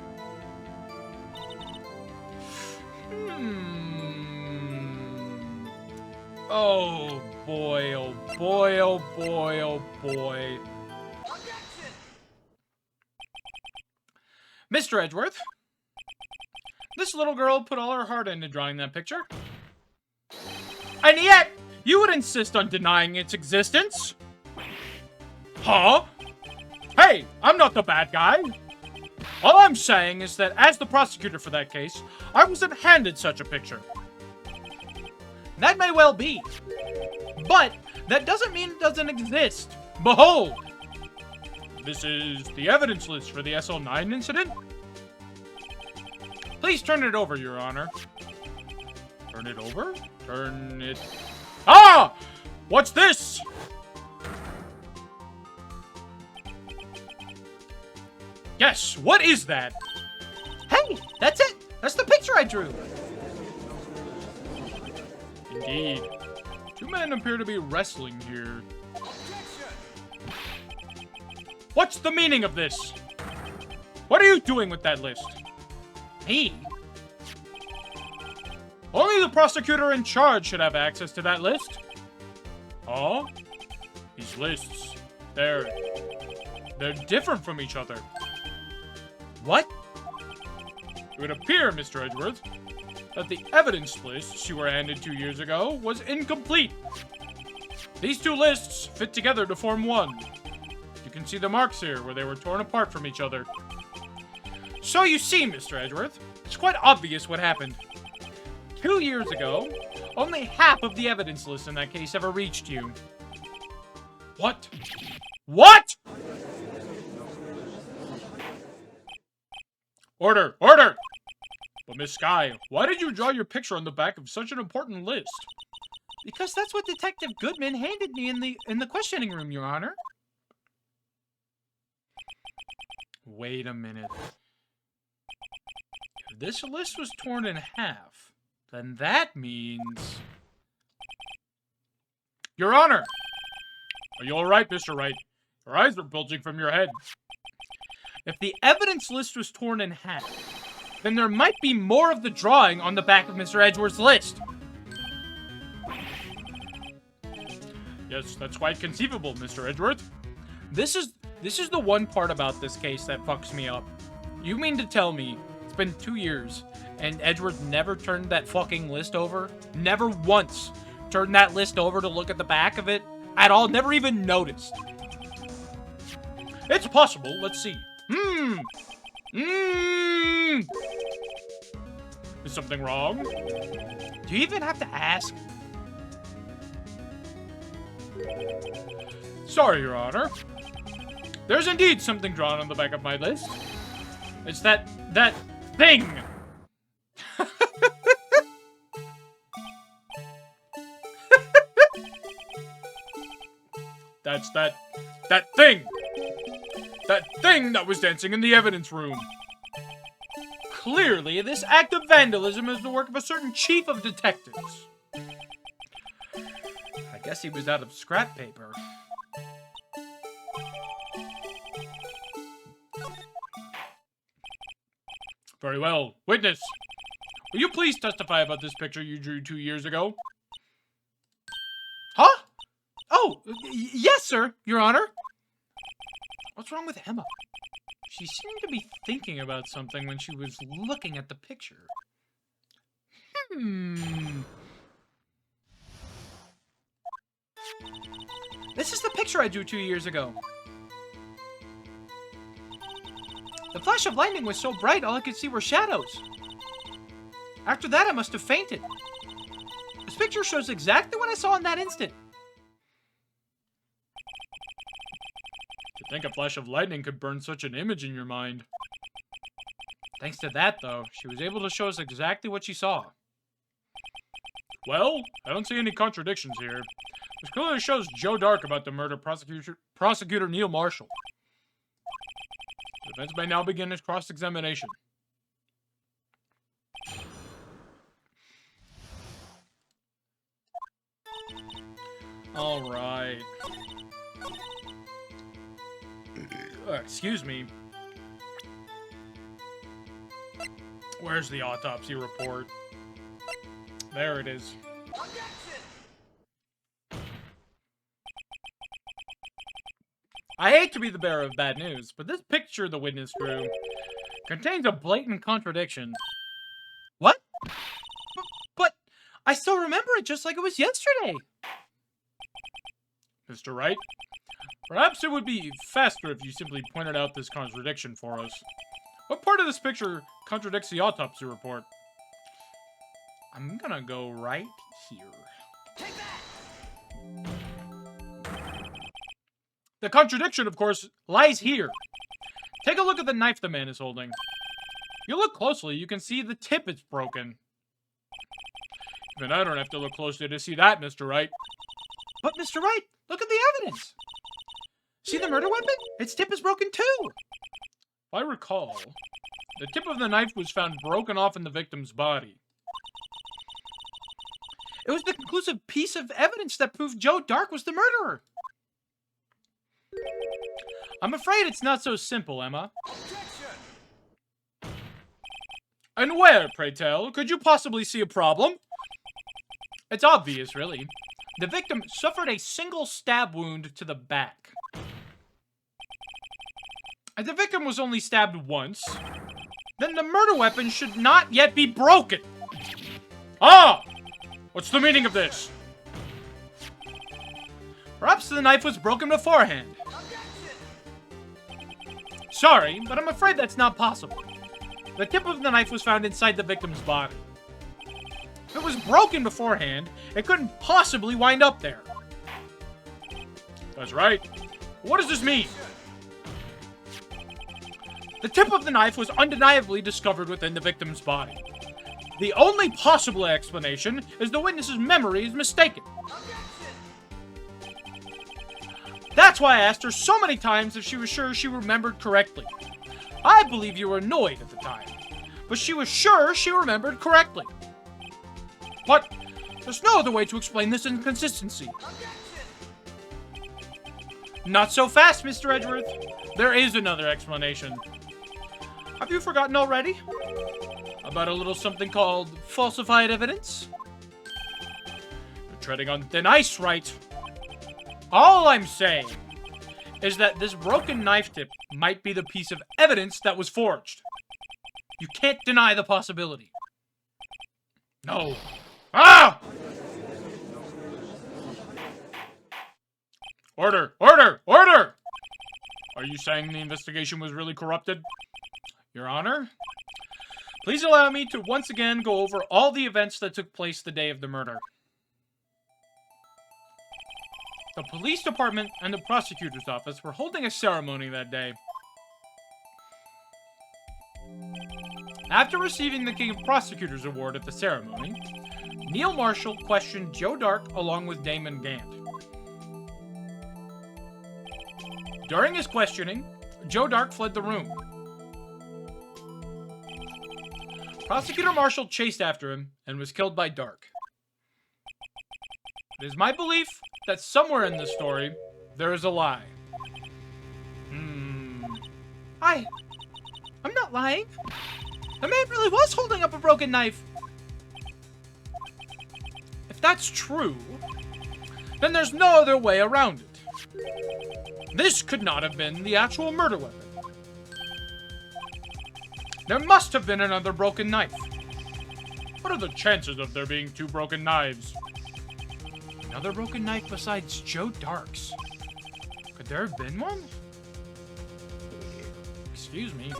Speaker 2: Oh boy, oh boy, oh boy, oh boy.
Speaker 1: Mr. Edgeworth, this little girl put all her heart into drawing that picture. And yet, you would insist on denying its existence?
Speaker 2: Huh? Hey, I'm not the bad guy. All I'm saying is that as the prosecutor for that case, I wasn't handed such a picture.
Speaker 1: That may well be. But that doesn't mean it doesn't exist.
Speaker 2: Behold! This is the evidence list for the SL9 incident.
Speaker 1: Please turn it over, Your Honor.
Speaker 2: Turn it over? Turn it... Ah! What's this? Yes, what is that?
Speaker 1: Hey, that's it. That's the picture I drew.
Speaker 2: Indeed. Two men appear to be wrestling here. What's the meaning of this? What are you doing with that list?
Speaker 1: Me?
Speaker 2: Only the prosecutor in charge should have access to that list. Oh? These lists, they're different from each other.
Speaker 1: What?
Speaker 2: It would appear, Mr. Edgeworth, that the evidence lists you were handed 2 years ago was incomplete. These two lists fit together to form one. You can see the marks here where they were torn apart from each other.
Speaker 1: So you see, Mr. Edgeworth, it's quite obvious what happened. 2 years ago, only half of the evidence list in that case ever reached you.
Speaker 2: What? What? Order! Order! But Miss Skye, why did you draw your picture on the back of such an important list?
Speaker 1: Because that's what Detective Goodman handed me in the questioning room, Your Honor.
Speaker 2: Wait a minute. If this list was torn in half, then that means... Your Honor! Are you alright, Mr. Wright? Your eyes are bulging from your head.
Speaker 1: If the evidence list was torn in half, then there might be more of the drawing on the back of Mr. Edgeworth's list.
Speaker 2: Yes, that's quite conceivable, Mr. Edgeworth.
Speaker 1: This is the one part about this case that fucks me up. You mean to tell me it's been 2 years and Edgeworth never turned that fucking list over? Never once turned that list over to look at the back of it at all? Never even noticed.
Speaker 2: It's possible. Let's see. Is something wrong?
Speaker 1: Do you even have to ask?
Speaker 2: Sorry, Your Honor. There's indeed something drawn on the back of my list. It's that thing. That's that thing. That thing that was dancing in the evidence room.
Speaker 1: Clearly, this act of vandalism is the work of a certain chief of detectives. I guess he was out of scrap paper.
Speaker 2: Very well. Witness, will you please testify about this picture you drew 2 years ago?
Speaker 1: Huh? Oh, yes, sir, Your Honor. What's wrong with Emma? She seemed to be thinking about something when she was looking at the picture. This is the picture I drew 2 years ago. The flash of lightning was so bright, all I could see were shadows. After that, I must have fainted. This picture shows exactly what I saw in that instant.
Speaker 2: To think a flash of lightning could burn such an image in your mind. Thanks to that, though, she was able to show us exactly what she saw. Well, I don't see any contradictions here. This clearly shows Joe Dark about the murder prosecutor Neil Marshall. The defense may now begin its cross-examination. All right. Excuse me. Where's the autopsy report? There it is. I hate to be the bearer of bad news, but this picture the witness drew contains a blatant contradiction.
Speaker 1: What? But I still remember it just like it was yesterday.
Speaker 2: Mr. Wright, perhaps it would be faster if you simply pointed out this contradiction for us. What part of this picture contradicts the autopsy report?
Speaker 1: I'm gonna go right here.
Speaker 3: Take that!
Speaker 2: The contradiction, of course, lies here. Take a look at the knife the man is holding. If you look closely, you can see the tip is broken. Even I don't have to look closely to see that, Mr. Wright.
Speaker 1: But, Mr. Wright, look at the evidence. See the murder weapon? Its tip is broken too.
Speaker 2: If I recall, the tip of the knife was found broken off in the victim's body.
Speaker 1: It was the conclusive piece of evidence that proved Joe Dark was the murderer.
Speaker 2: I'm afraid it's not so simple, Emma. And where, pray tell, could you possibly see a problem? It's obvious, really.
Speaker 1: The victim suffered a single stab wound to the back.
Speaker 2: And the victim was only stabbed once. Then the murder weapon should not yet be broken. Ah! What's the meaning of this?
Speaker 1: Perhaps the knife was broken beforehand.
Speaker 2: Sorry, but I'm afraid that's not possible. The tip of the knife was found inside the victim's body. If it was broken beforehand, it couldn't possibly wind up there. That's right. What does this mean? The tip of the knife was undeniably discovered within the victim's body. The only possible explanation is the witness's memory is mistaken. That's why I asked her so many times if she was sure she remembered correctly. I believe you were annoyed at the time, but she was sure she remembered correctly. But there's no other way to explain this inconsistency. Not so fast, Mr. Edgeworth. There is another explanation. Have you forgotten already? About a little something called falsified evidence? You're treading on thin ice, right? All I'm saying is that this broken knife tip might be the piece of evidence that was forged. You can't deny the possibility. No. Ah! Order! Order! Order! Are you saying the investigation was really corrupted? Your Honor? Please allow me to once again go over all the events that took place the day of the murder. The police department and the prosecutor's office were holding a ceremony that day. After receiving the King of Prosecutors Award at the ceremony, Neil Marshall questioned Joe Dark along with Damon Gant. During his questioning, Joe Dark fled the room. Prosecutor Marshall chased after him and was killed by Dark. It is my belief that somewhere in this story, there is a lie.
Speaker 1: I'm not lying. The man really was holding up a broken knife.
Speaker 2: If that's true, then there's no other way around it. This could not have been the actual murder weapon. There must have been another broken knife. What are the chances of there being 2 broken knives?
Speaker 1: Another broken knife besides Joe Dark's. Could there have been one?
Speaker 2: Excuse me.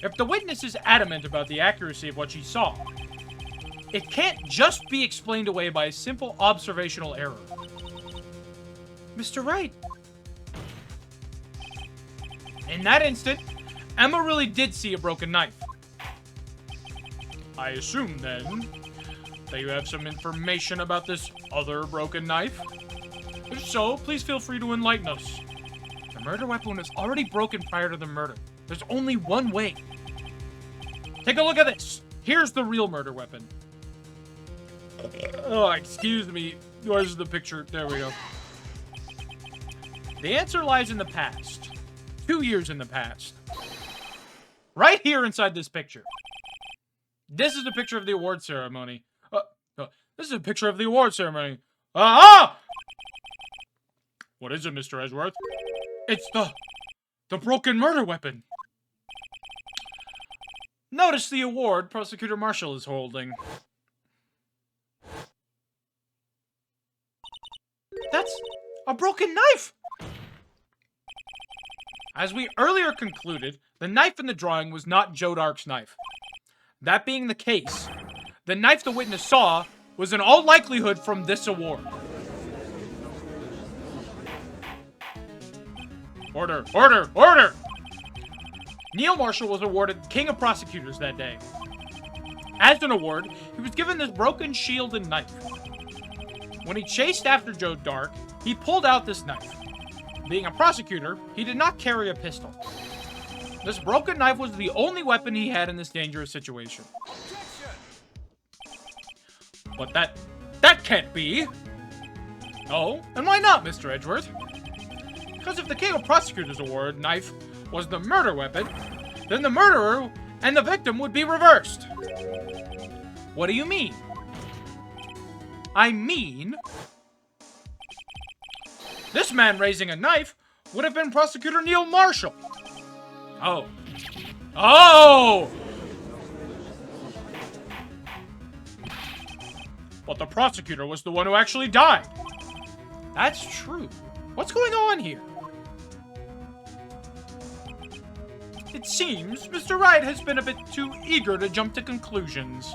Speaker 2: If the witness is adamant about the accuracy of what she saw, it can't just be explained away by a simple observational error.
Speaker 1: Mr. Wright.
Speaker 2: In that instant, Emma really did see a broken knife. I assume, then, that you have some information about this other broken knife? If so, please feel free to enlighten us.
Speaker 1: The murder weapon was already broken prior to the murder. There's only one way.
Speaker 2: Take a look at this. Here's the real murder weapon. Oh, excuse me. Where's the picture? There we go. The answer lies in the past. 2 years in the past. Right here inside this picture. This is a picture of the award ceremony. This is a picture of the award ceremony. What is it, Mr. Edgeworth? It's the broken murder weapon. Notice the award Prosecutor Marshall is holding.
Speaker 1: That's a broken knife!
Speaker 2: As we earlier concluded, the knife in the drawing was not Joe Dark's knife. That being the case, the knife the witness saw was in all likelihood from this award. Order! Order! Order! Neil Marshall was awarded King of Prosecutors that day. As an award, he was given this broken shield and knife. When he chased after Joe Dark, he pulled out this knife. Being a prosecutor, he did not carry a pistol. This broken knife was the only weapon he had in this dangerous situation. But that can't be! Oh, and why not, Mr. Edgeworth? Because if the King of Prosecutors Award knife was the murder weapon, then the murderer and the victim would be reversed. What do you mean? I mean, this man raising a knife would have been Prosecutor Neil Marshall. Oh. Oh! But the prosecutor was the one who actually died. That's true. What's going on here? It seems Mr. Wright has been a bit too eager to jump to conclusions.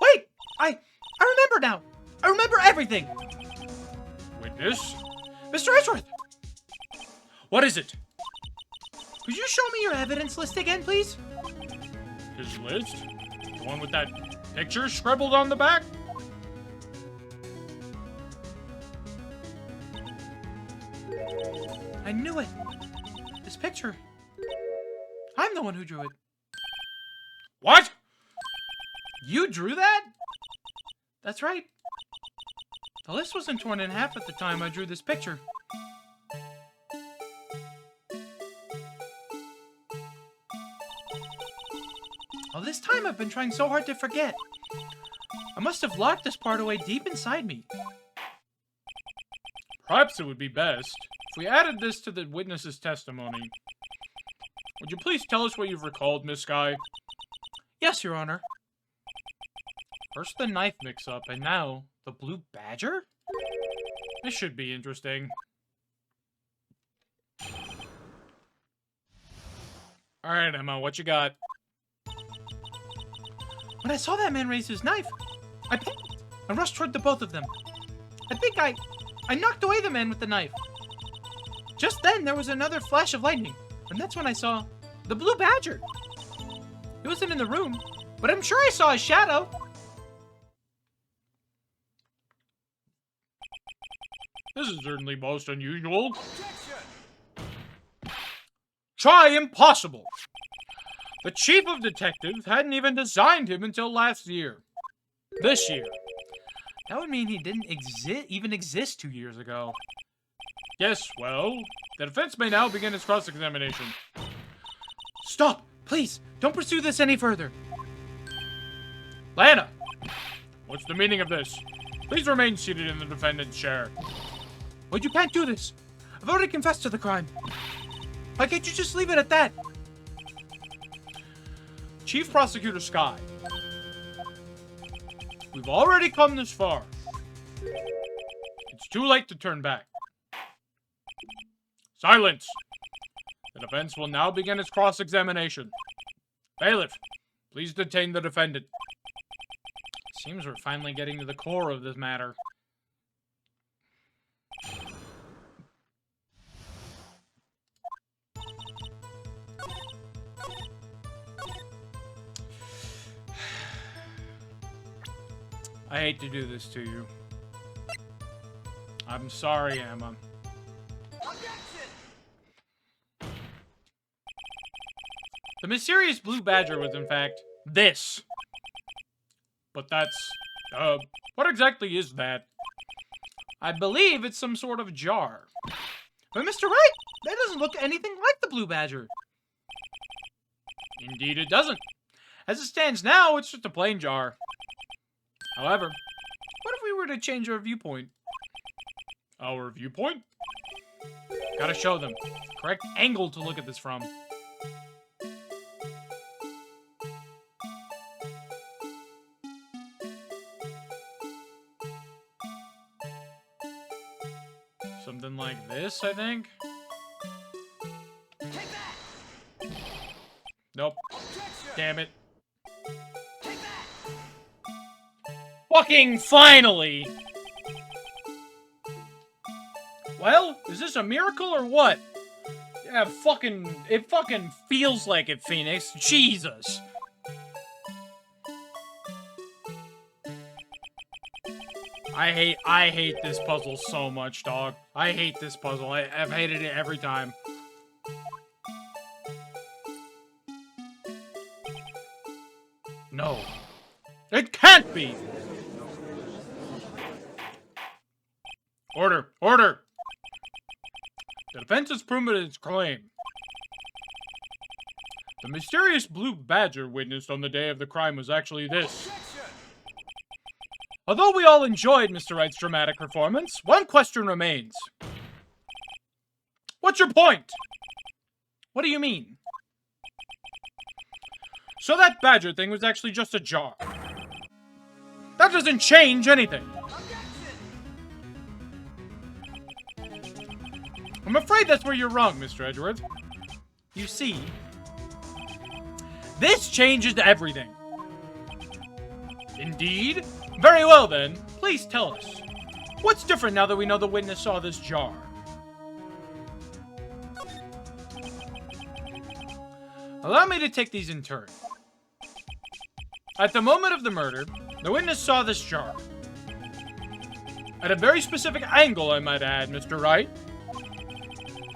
Speaker 1: Wait! I remember now! I remember everything!
Speaker 2: Witness?
Speaker 1: Mr. Edgeworth!
Speaker 2: What is it?
Speaker 1: Could you show me your evidence list again, please?
Speaker 2: His list? The one with that picture scribbled on the back?
Speaker 1: I knew it. This picture. I'm the one who drew it.
Speaker 2: What? You drew that?
Speaker 1: That's right. The list wasn't torn in half at the time I drew this picture. All this time I've been trying so hard to forget. I must have locked this part away deep inside me.
Speaker 2: Perhaps it would be best if we added this to the witness's testimony. Would you please tell us what you've recalled, Miss Skye?
Speaker 1: Yes, Your Honor.
Speaker 2: First the knife mix-up, and now the blue badger? This should be interesting. Alright, Emma, what you got?
Speaker 1: When I saw that man raise his knife, I panicked and rushed toward the both of them. I think I knocked away the man with the knife. Just then, there was another flash of lightning, and that's when I saw the blue badger. He wasn't in the room, but I'm sure I saw a shadow.
Speaker 2: This is certainly most unusual. Try impossible! The chief of detectives hadn't even designed him until last year. This year.
Speaker 1: That would mean he didn't even exist 2 years ago.
Speaker 2: Yes, well, the defense may now begin its cross-examination.
Speaker 1: Stop! Please, don't pursue this any further.
Speaker 2: Leona! What's the meaning of this? Please remain seated in the defendant's chair.
Speaker 1: But you can't do this. I've already confessed to the crime. Why can't you just leave it at that?
Speaker 2: Chief Prosecutor Sky. We've already come this far. It's too late to turn back. Silence! The defense will now begin its cross-examination. Bailiff, please detain the defendant. Seems we're finally getting to the core of this matter. I hate to do this to you. I'm sorry, Emma. The mysterious blue badger was, in fact, this. But that's, what exactly is that? I believe it's some sort of jar.
Speaker 1: But Mr. Wright, that doesn't look anything like the blue badger.
Speaker 2: Indeed it doesn't. As it stands now, it's just a plain jar. However, what if we were to change our viewpoint? Our viewpoint? Gotta show them. Correct angle to look at this from. Something like this, I think. Nope. Damn it. Fucking finally! Well, is this a miracle or what? Yeah, it fucking feels like it, Phoenix. Jesus. I hate this puzzle so much, dog. I hate this puzzle. I've hated it every time. No. It can't be! Order! Order! The defense has proven its claim. The mysterious blue badger witnessed on the day of the crime was actually this. Although we all enjoyed Mr. Wright's dramatic performance, one question remains. What's your point? What do you mean? So that badger thing was actually just a jar. That doesn't change anything. I'm afraid that's where you're wrong, Mr. Edgeworth. You see, this changes everything. Indeed? Very well then, please tell us. What's different now that we know the witness saw this jar? Allow me to take these in turn. At the moment of the murder, the witness saw this jar. At a very specific angle, I might add, Mr. Wright.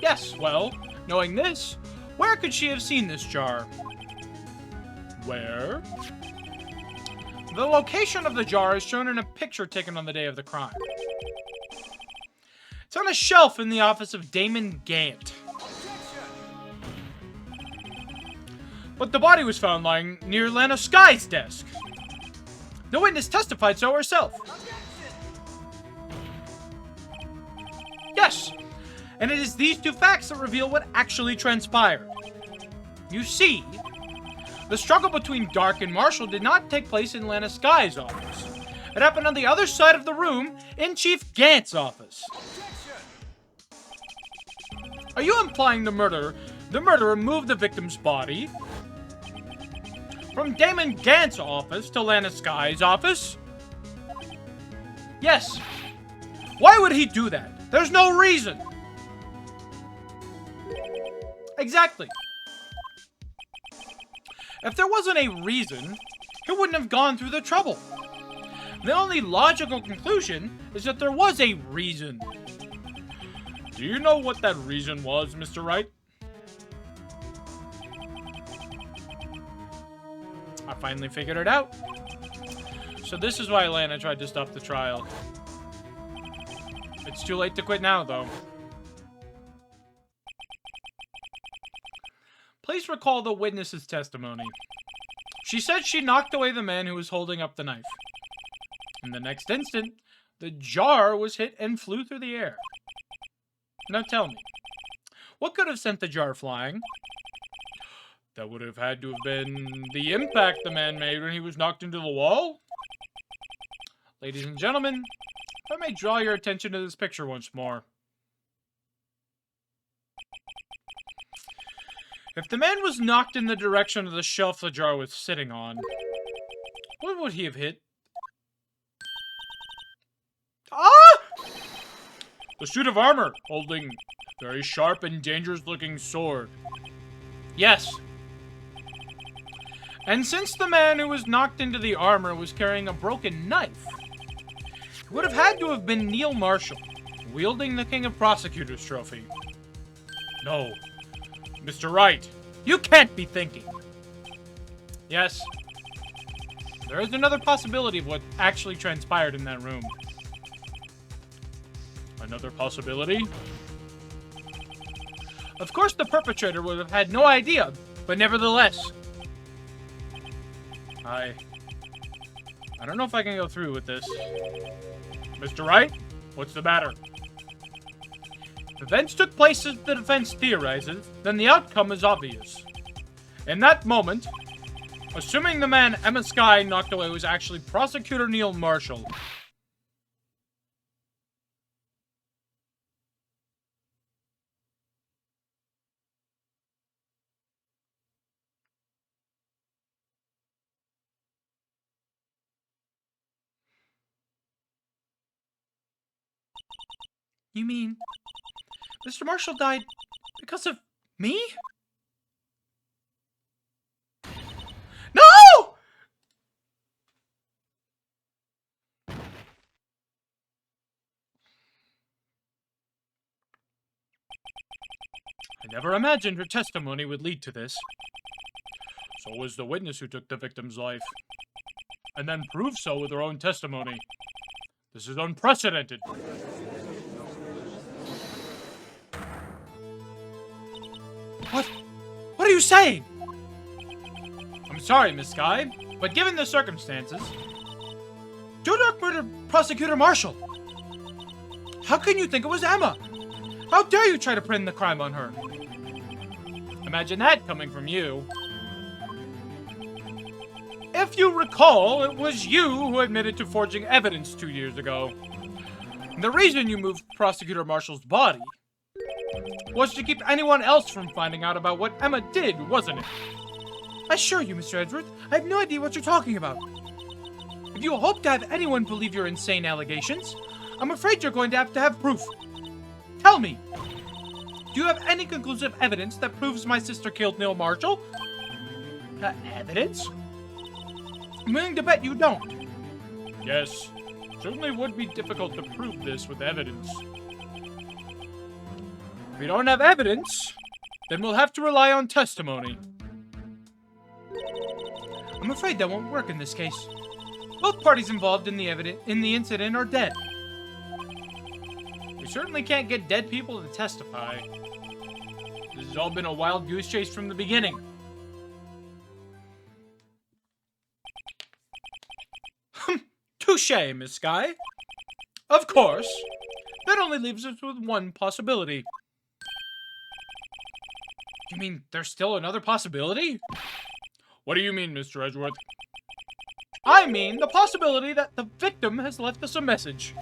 Speaker 2: Yes, well, knowing this, where could she have seen this jar? Where? The location of the jar is shown in a picture taken on the day of the crime. It's on a shelf in the office of Damon Gant. But the body was found lying near Lana Sky's desk. The witness testified so herself. Yes, and it is these two facts that reveal what actually transpired. You see, the struggle between Dark and Marshall did not take place in Lana Sky's office. It happened on the other side of the room, in Chief Gant's office. Are you implying the murderer moved the victim's body from Damon Gant's office to Lana Sky's office? Yes. Why would he do that? There's no reason. Exactly. If there wasn't a reason, he wouldn't have gone through the trouble. The only logical conclusion is that there was a reason. Do you know what that reason was, Mr. Wright? I finally figured it out. So this is why Lana tried to stop the trial. It's too late to quit now, though. Please recall the witness's testimony. She said she knocked away the man who was holding up the knife. In the next instant, the jar was hit and flew through the air. Now tell me, what could have sent the jar flying? That would have had to have been the impact the man made when he was knocked into the wall. Ladies and gentlemen, if I may draw your attention to this picture once more. If the man was knocked in the direction of the shelf the jar was sitting on, what would he have hit?
Speaker 1: Ah!
Speaker 2: The suit of armor, holding a very sharp and dangerous-looking sword.
Speaker 1: Yes.
Speaker 2: And since the man who was knocked into the armor was carrying a broken knife,
Speaker 1: It would have had to have been Neil Marshall,
Speaker 2: wielding the King of Prosecutors trophy. No. Mr. Wright,
Speaker 1: you can't be thinking.
Speaker 2: yes. There is another possibility of what actually transpired in that room. Another possibility?
Speaker 1: Of course the perpetrator would have had no idea, but nevertheless.
Speaker 2: I don't know if I can go through with this. Mr. Wright, what's the matter?
Speaker 1: Events took place as the defense theorizes, then the outcome is obvious.
Speaker 2: In that moment, assuming the man Emma Skye knocked away was actually Prosecutor Neil Marshall.
Speaker 1: You mean Mr. Marshall died because of me? No!
Speaker 2: I never imagined her testimony would lead to this. So was the witness who took the victim's life, and then proved so with her own testimony. This is unprecedented.
Speaker 1: What are you saying?
Speaker 2: I'm sorry, Miss Skye, but given the circumstances,
Speaker 1: Joe Dark murdered Prosecutor Marshall. How can you think it was Emma? How dare you try to pin the crime on her?
Speaker 2: imagine that coming from you.
Speaker 1: If you recall, it was you who admitted to forging evidence 2 years ago. The reason you moved Prosecutor Marshall's body was to keep anyone else from finding out about what Emma did, wasn't it? I assure you, Mr. Edgeworth, I have no idea what you're talking about. If you hope to have anyone believe your insane allegations, I'm afraid you're going to have proof. Tell me, do you have any conclusive evidence that proves my sister killed Neil Marshall? Evidence? I'm willing to bet you don't.
Speaker 2: Yes, certainly would be difficult to prove this with evidence.
Speaker 1: If we don't have evidence, then we'll have to rely on testimony. I'm afraid that won't work in this case. Both parties involved in the incident are dead.
Speaker 2: We certainly can't get dead people to testify. This has all been a wild goose chase from the beginning.
Speaker 1: Touché, Miss Skye. Of course. That only leaves us with one possibility.
Speaker 2: You mean there's still another possibility? What do you mean, Mr. Edgeworth?
Speaker 1: I mean the possibility that the victim has left us a message.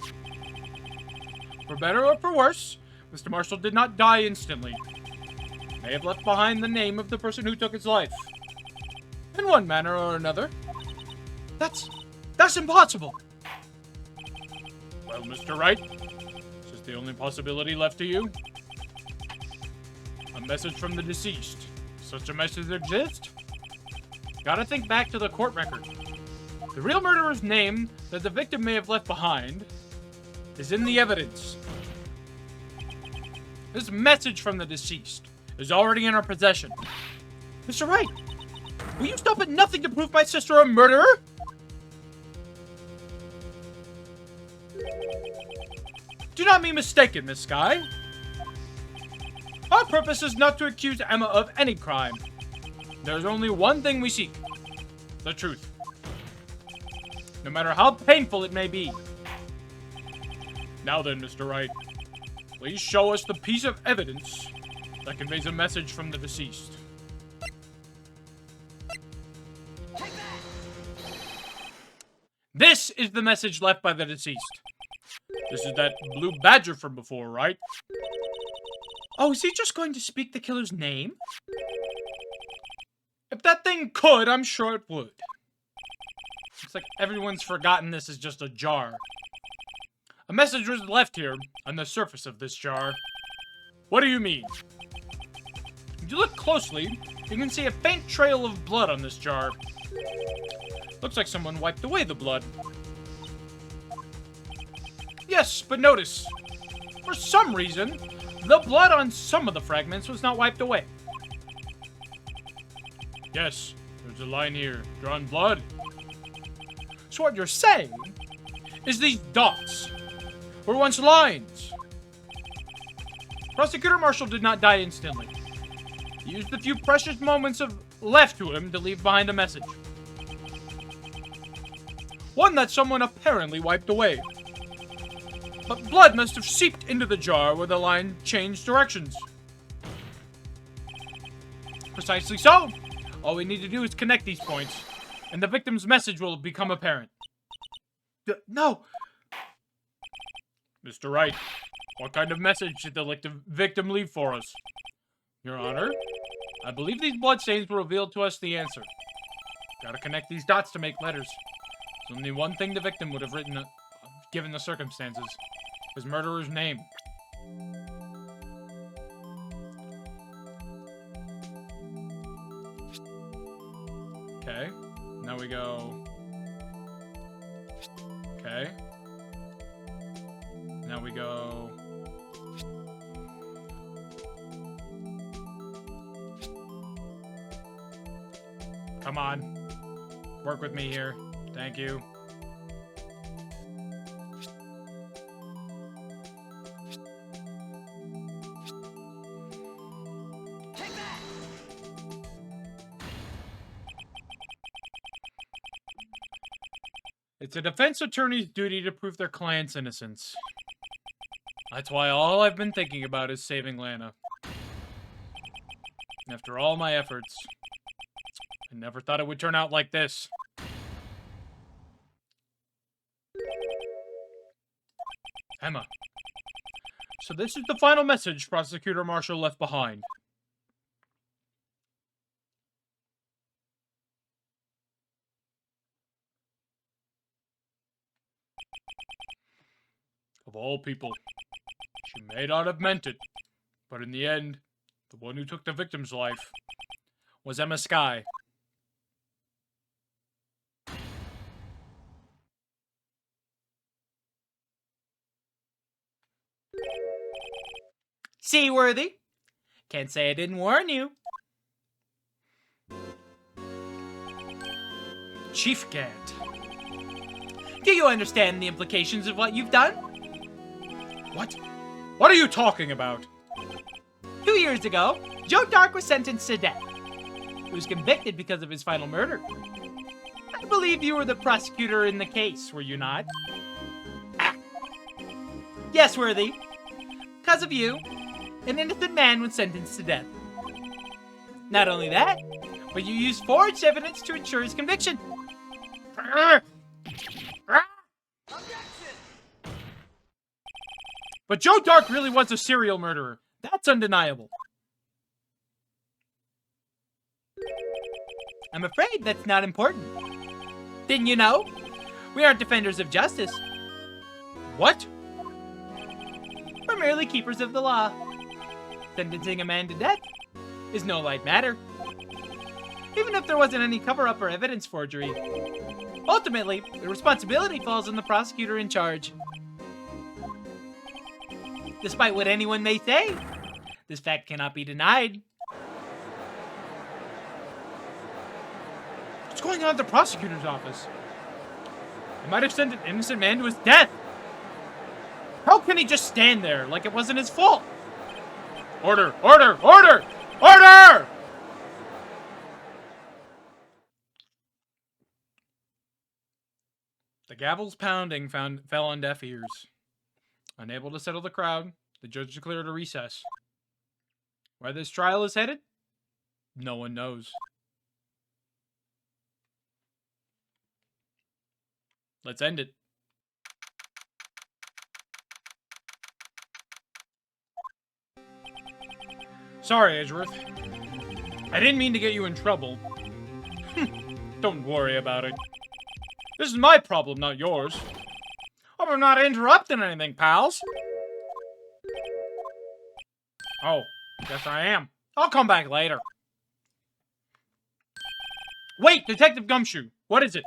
Speaker 1: For better or for worse, Mr. Marshall did not die instantly. He may have left behind the name of the person who took his life. In one manner or another. That's impossible.
Speaker 2: Well, Mr. Wright, is this the only possibility left to you? A message from the deceased. Does such a message exist?
Speaker 1: Gotta think back to the court record. The real murderer's name that the victim may have left behind is in the evidence. This message from the deceased is already in our possession. Mr. Wright, will you stop at nothing to prove my sister a murderer? Do not be mistaken, Miss Skye. Our purpose is not to accuse Emma of any crime. There's only one thing we seek. The truth. No matter how painful it may be.
Speaker 2: Now then, Mr. Wright, please show us the piece of evidence that conveys a message from the deceased. This is the message left by the deceased. This is that blue badger from before, right?
Speaker 1: Oh, is he just going to speak the killer's name?
Speaker 2: If that thing could, I'm sure it would. Looks like everyone's forgotten this is just a jar. A message was left here, on the surface of this jar. What do you mean? If you look closely, you can see a faint trail of blood on this jar. Looks like someone wiped away the blood. Yes, but notice, for some reason, the blood on some of the fragments was not wiped away. Yes, there's a line here, drawn blood. So what you're saying is these dots were once lines. Prosecutor Marshall did not die instantly. He used the few precious moments left to him to leave behind a message. One that someone apparently wiped away. But blood must have seeped into the jar where the line changed directions. Precisely so. All we need to do is connect these points, and the victim's message will become apparent.
Speaker 1: No.
Speaker 2: Mr. Wright, what kind of message did the victim leave for us? Your Honor, I believe these bloodstains will reveal to us the answer. Gotta connect these dots to make letters. There's only one thing the victim would have written, given the circumstances. His murderer's name. Okay. Now we go... Okay. Now we go... Come on. Work with me here. Thank you.
Speaker 3: Take that!
Speaker 2: It's a defense attorney's duty to prove their client's innocence. That's why all I've been thinking about is saving Lana. After all my efforts, I never thought it would turn out like this. Emma. So this is the final message Prosecutor Marshall left behind. Of all people, she may not have meant it, but in the end, the one who took the victim's life was Emma Skye.
Speaker 1: Seaworthy. Can't say I didn't warn you.
Speaker 2: Chief Gant.
Speaker 1: Do you understand the implications of what you've done?
Speaker 2: What? What are you talking about?
Speaker 1: 2 years ago, Joe Dark was sentenced to death. He was convicted because of his final murder. I believe you were the prosecutor in the case, were you not? Ah. Yes, Worthy. Because of you, an innocent man was sentenced to death. Not only that, but you used forged evidence to ensure his conviction.
Speaker 2: But Joe Dark really was a serial murderer. That's undeniable.
Speaker 1: I'm afraid that's not important. Didn't you know? We aren't defenders of justice.
Speaker 2: What?
Speaker 1: We're merely keepers of the law. Sentencing a man to death is no light matter. Even if there wasn't any cover-up or evidence forgery. Ultimately, the responsibility falls on the prosecutor in charge. Despite what anyone may say, this fact cannot be denied.
Speaker 2: What's going on at the prosecutor's office? He might have sent an innocent man to his death. How can he just stand there like it wasn't his fault? Order! Order! Order! Order! The gavel's pounding fell on deaf ears. Unable to settle the crowd, the judge declared a recess. Where this trial is headed, no one knows. Let's end it. Sorry, Edgeworth. I didn't mean to get you in trouble. Don't worry about it. This is my problem, not yours. Hope I'm not interrupting anything, pals. Oh, guess I am. I'll come back later. Wait, Detective Gumshoe. What is it?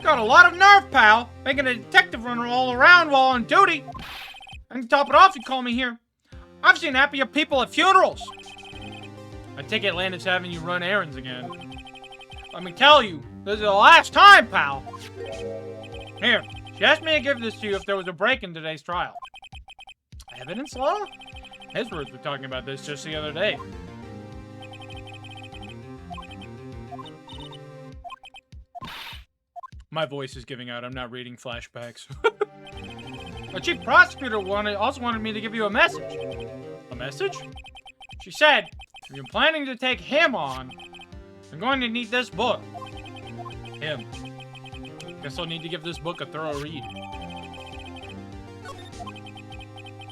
Speaker 2: Got a lot of nerve, pal. Making a detective run all around while on duty. And to top it off, you call me here. I've seen happier people at funerals. I take it Landon's having you run errands again. Let me tell you, this is the last time, pal. Here, she asked me to give this to you if there was a break in today's trial. Evidence law? Edgeworth was talking about this just the other day. My voice is giving out. I'm not reading flashbacks. The chief prosecutor also wanted me to give you a message. A message? She said, if you're planning to take him on, you're going to need this book. Him. Guess I'll need to give this book a thorough read.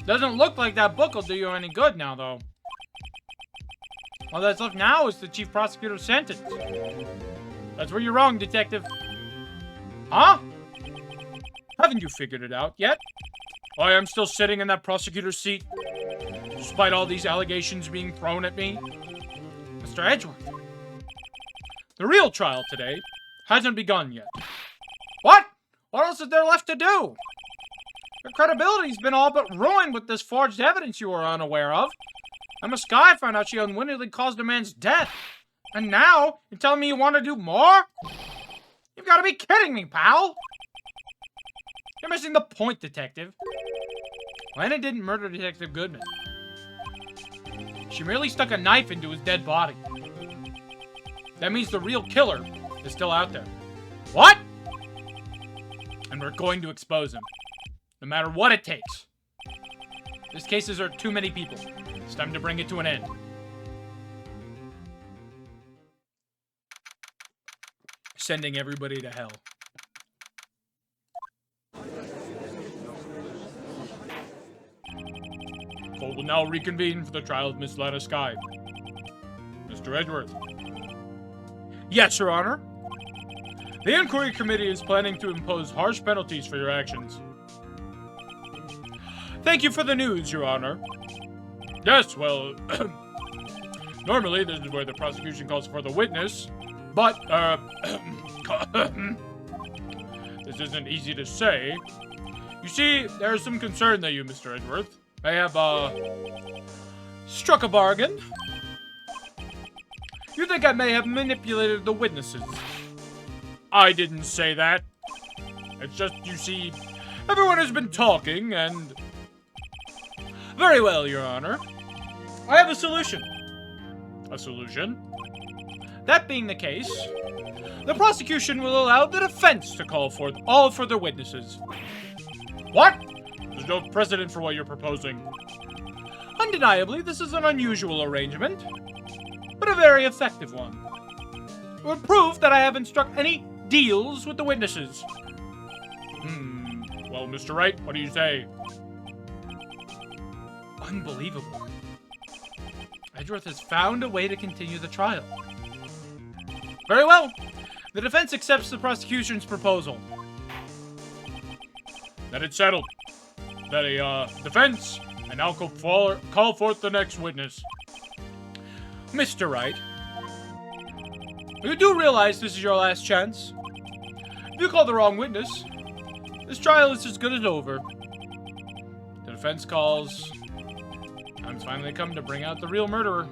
Speaker 2: Doesn't look like that book will do you any good now, though. All that's left now is the chief prosecutor's sentence. That's where you're wrong, detective. Huh? Haven't you figured it out yet? Why I'm still sitting in that prosecutor's seat, despite all these allegations being thrown at me? Mr. Edgeworth, the real trial today hasn't begun yet. What? What else is there left to do? Your credibility's been all but ruined with this forged evidence you were unaware of. Emma Skye found out she unwittingly caused a man's death. And now, you're telling me you want to do more? You've got to be kidding me, pal! You're missing the point, detective. Lana didn't murder Detective Goodman. She merely stuck a knife into his dead body. That means the real killer is still out there. What? And we're going to expose him. No matter what it takes. These cases are too many people. It's time to bring it to an end. Sending everybody to hell. Court will now reconvene for the trial of Miss Lana Skye. Mr. Edgeworth. Yes, Your Honor. The Inquiry Committee is planning to impose harsh penalties for your actions. Thank you for the news, Your Honor. Yes, well, normally this is where the prosecution calls for the witness, but, this isn't easy to say. You see, there is some concern that you, Mr. Edgeworth, may have, struck a bargain. You think I may have manipulated the witnesses. I didn't say that. It's just, you see, everyone has been talking, and... Very well, Your Honor. I have a solution. A solution? That being the case, the prosecution will allow the defense to call forth all further witnesses. What? There's no precedent for what you're proposing. Undeniably, this is an unusual arrangement, but a very effective one. It would prove that I haven't struck any deals with the witnesses. Well, Mr. Wright, what do you say? Unbelievable. Edgeworth has found a way to continue the trial. Very well. The defense accepts the prosecution's proposal. Then it's settled. That a defense, and I'll call forth the next witness. Mr. Wright, you do realize this is your last chance? If you call the wrong witness, this trial is as good as over. The defense calls. Time's finally come to bring out the real murderer.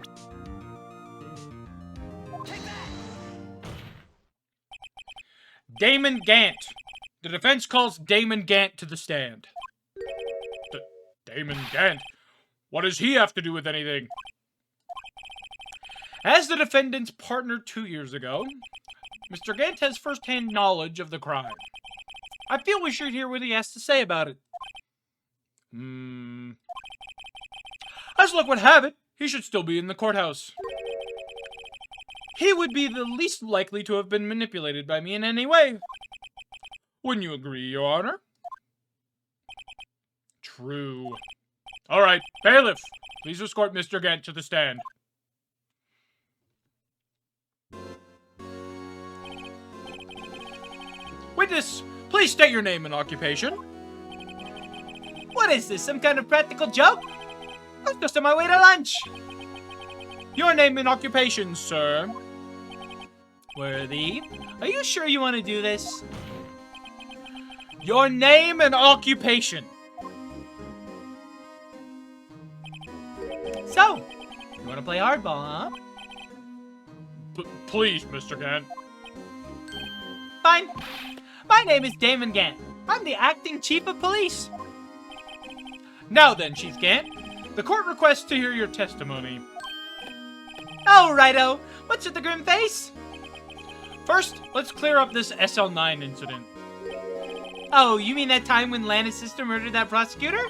Speaker 2: Damon Gant. The defense calls Damon Gant to the stand. Damon Gant? What does he have to do with anything? As the defendant's partner 2 years ago, Mr. Gant has first-hand knowledge of the crime. I feel we should hear what he has to say about it. As luck would have it, he should still be in the courthouse. he would be the least likely to have been manipulated by me in any way. Wouldn't you agree, Your Honor? True. All right, bailiff, please escort Mr. Gant to the stand. Witness, please state your name and occupation.
Speaker 1: What is this, some kind of practical joke? I was just on my way to lunch.
Speaker 2: Your name and occupation, sir.
Speaker 1: Worthy, are you sure you want to do this?
Speaker 2: Your name and occupation.
Speaker 1: So, you want to play hardball, huh?
Speaker 2: Please, Mr. Gant.
Speaker 1: Fine. My name is Damon Gant. I'm the acting chief of police.
Speaker 2: Now then, Chief Gant, the court requests to hear your testimony.
Speaker 1: Oh, righto. What's with the grim face?
Speaker 2: First, let's clear up this SL9 incident.
Speaker 1: Oh, you mean that time when Lana's sister murdered that prosecutor?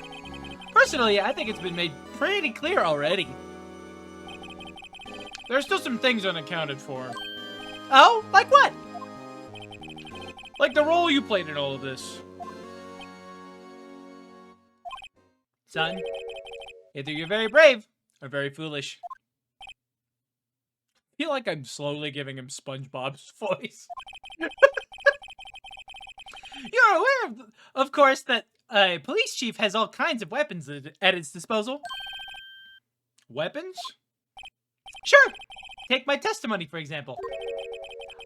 Speaker 1: Personally, I think it's been made pretty clear already.
Speaker 2: There are still some things unaccounted for.
Speaker 1: Oh, like what?
Speaker 2: Like the role you played in all of this.
Speaker 1: Son, either you're very brave or very foolish.
Speaker 2: I feel like I'm slowly giving him SpongeBob's voice.
Speaker 1: You're aware, of course, that a police chief has all kinds of weapons at its disposal.
Speaker 2: Weapons?
Speaker 1: Sure. Take my testimony, for example.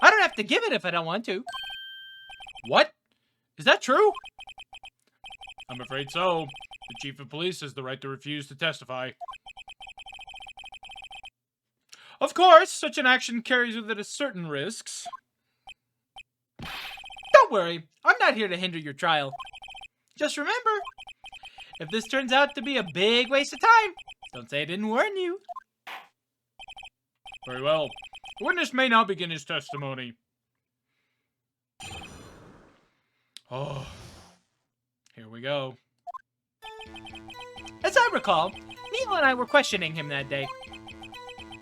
Speaker 1: I don't have to give it if I don't want to.
Speaker 2: What? Is that true? I'm afraid so. The chief of police has the right to refuse to testify. Of course, such an action carries with it certain risks.
Speaker 1: Don't worry, I'm not here to hinder your trial. Just remember, if this turns out to be a big waste of time, don't say I didn't warn you.
Speaker 2: Very well. The witness may now begin his testimony. Oh, here we go.
Speaker 1: As I recall, Neil and I were questioning him that day.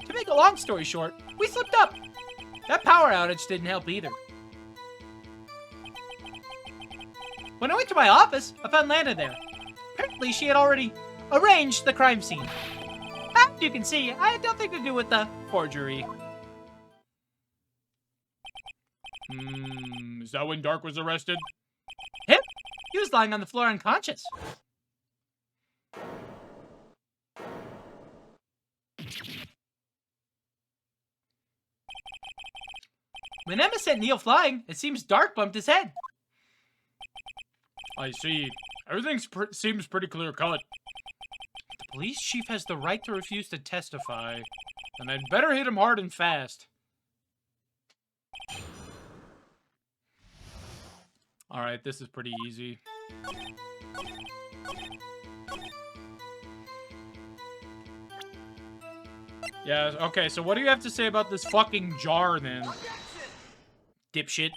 Speaker 1: To make a long story short, we slipped up. That power outage didn't help either. When I went to my office, I found Lana there. Apparently, she had already arranged the crime scene. As you can see, I had nothing to do with the forgery.
Speaker 2: Is that when Dark was arrested?
Speaker 1: Him? He was lying on the floor unconscious. When Emma sent Neil flying, it seems Dark bumped his head.
Speaker 2: I see. Everything seems pretty clear-cut.
Speaker 1: The police chief has the right to refuse to testify, and I'd better hit him hard and fast.
Speaker 2: Alright, this is pretty easy. Yeah, okay, so what do you have to say about this fucking jar, then? Dipshit.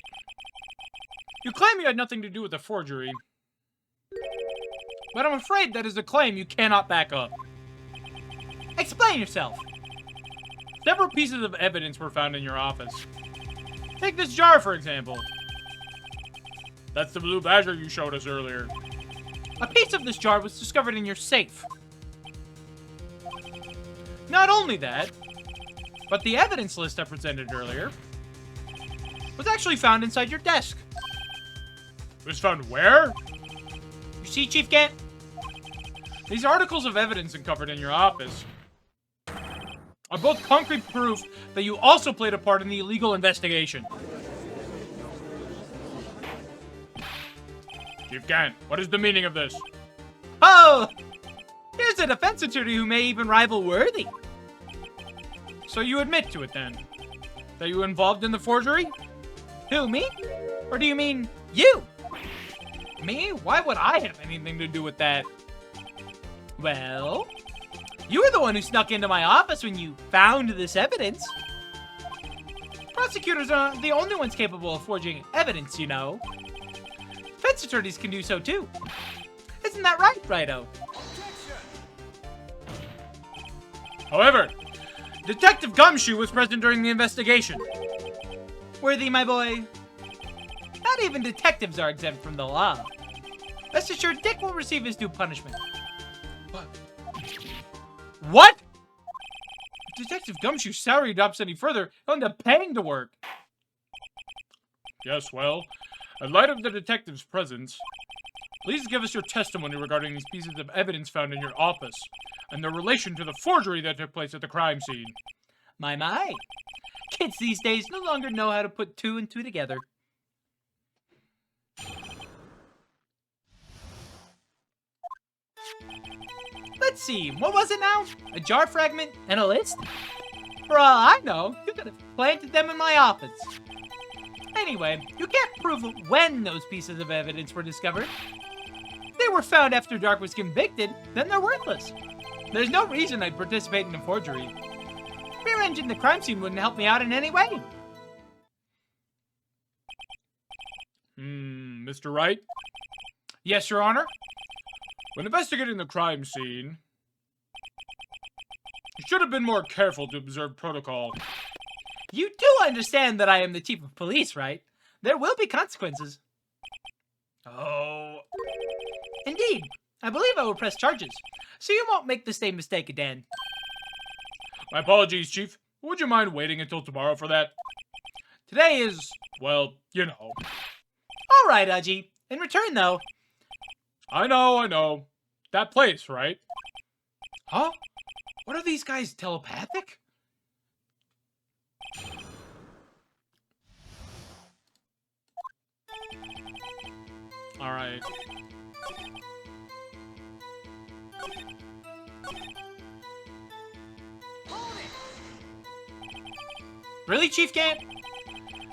Speaker 2: You claim you had nothing to do with the forgery. But I'm afraid that is a claim you cannot back up.
Speaker 1: Explain yourself.
Speaker 2: Several pieces of evidence were found in your office. Take this jar, for example. That's the blue badger you showed us earlier.
Speaker 1: A piece of this jar was discovered in your safe. Not only that, but the evidence list I presented earlier was actually found inside your desk.
Speaker 2: It was found where?
Speaker 1: You see, Chief Gant?
Speaker 2: These articles of evidence uncovered in your office are both concrete proof that you also played a part in the illegal investigation. Chief Gant, what is the meaning of this?
Speaker 1: Oh! Here's a defense attorney who may even rival Worthy.
Speaker 2: So you admit to it, then? That you were involved in the forgery?
Speaker 1: Who, me? Or do you mean you?
Speaker 2: Me? Why would I have anything to do with that?
Speaker 1: Well, you were the one who snuck into my office when you found this evidence. Prosecutors aren't the only ones capable of forging evidence, you know. Defense attorneys can do so too. Isn't that right, Righto?
Speaker 2: However, Detective Gumshoe was present during the investigation.
Speaker 1: Worthy, my boy. Not even detectives are exempt from the law. Rest assured, Dick will receive his due punishment.
Speaker 2: What? If Detective Gumshoe's salary drops any further, he'll end up paying to work. Yes, well, in light of the detective's presence, please give us your testimony regarding these pieces of evidence found in your office and their relation to the forgery that took place at the crime scene.
Speaker 1: My. Kids these days no longer know how to put two and two together. Let's see, what was it now? A jar fragment and a list? For all I know, you could have planted them in my office. Anyway, you can't prove when those pieces of evidence were discovered. If they were found after Dark was convicted, then they're worthless. There's no reason I'd participate in a forgery. Rearranging the crime scene wouldn't help me out in any way.
Speaker 2: Mr. Wright? Yes, Your Honor? When investigating the crime scene, you should have been more careful to observe protocol.
Speaker 1: You do understand that I am the chief of police, right? There will be consequences.
Speaker 2: Oh.
Speaker 1: Indeed. I believe I will press charges, so you won't make the same mistake again.
Speaker 2: My apologies, Chief. Would you mind waiting until tomorrow for that? Today is, well, you know.
Speaker 1: All right, Udgy. In return, though...
Speaker 2: I know. That place, right? Huh? What are these guys, telepathic? All right.
Speaker 1: Really, Chief Gant?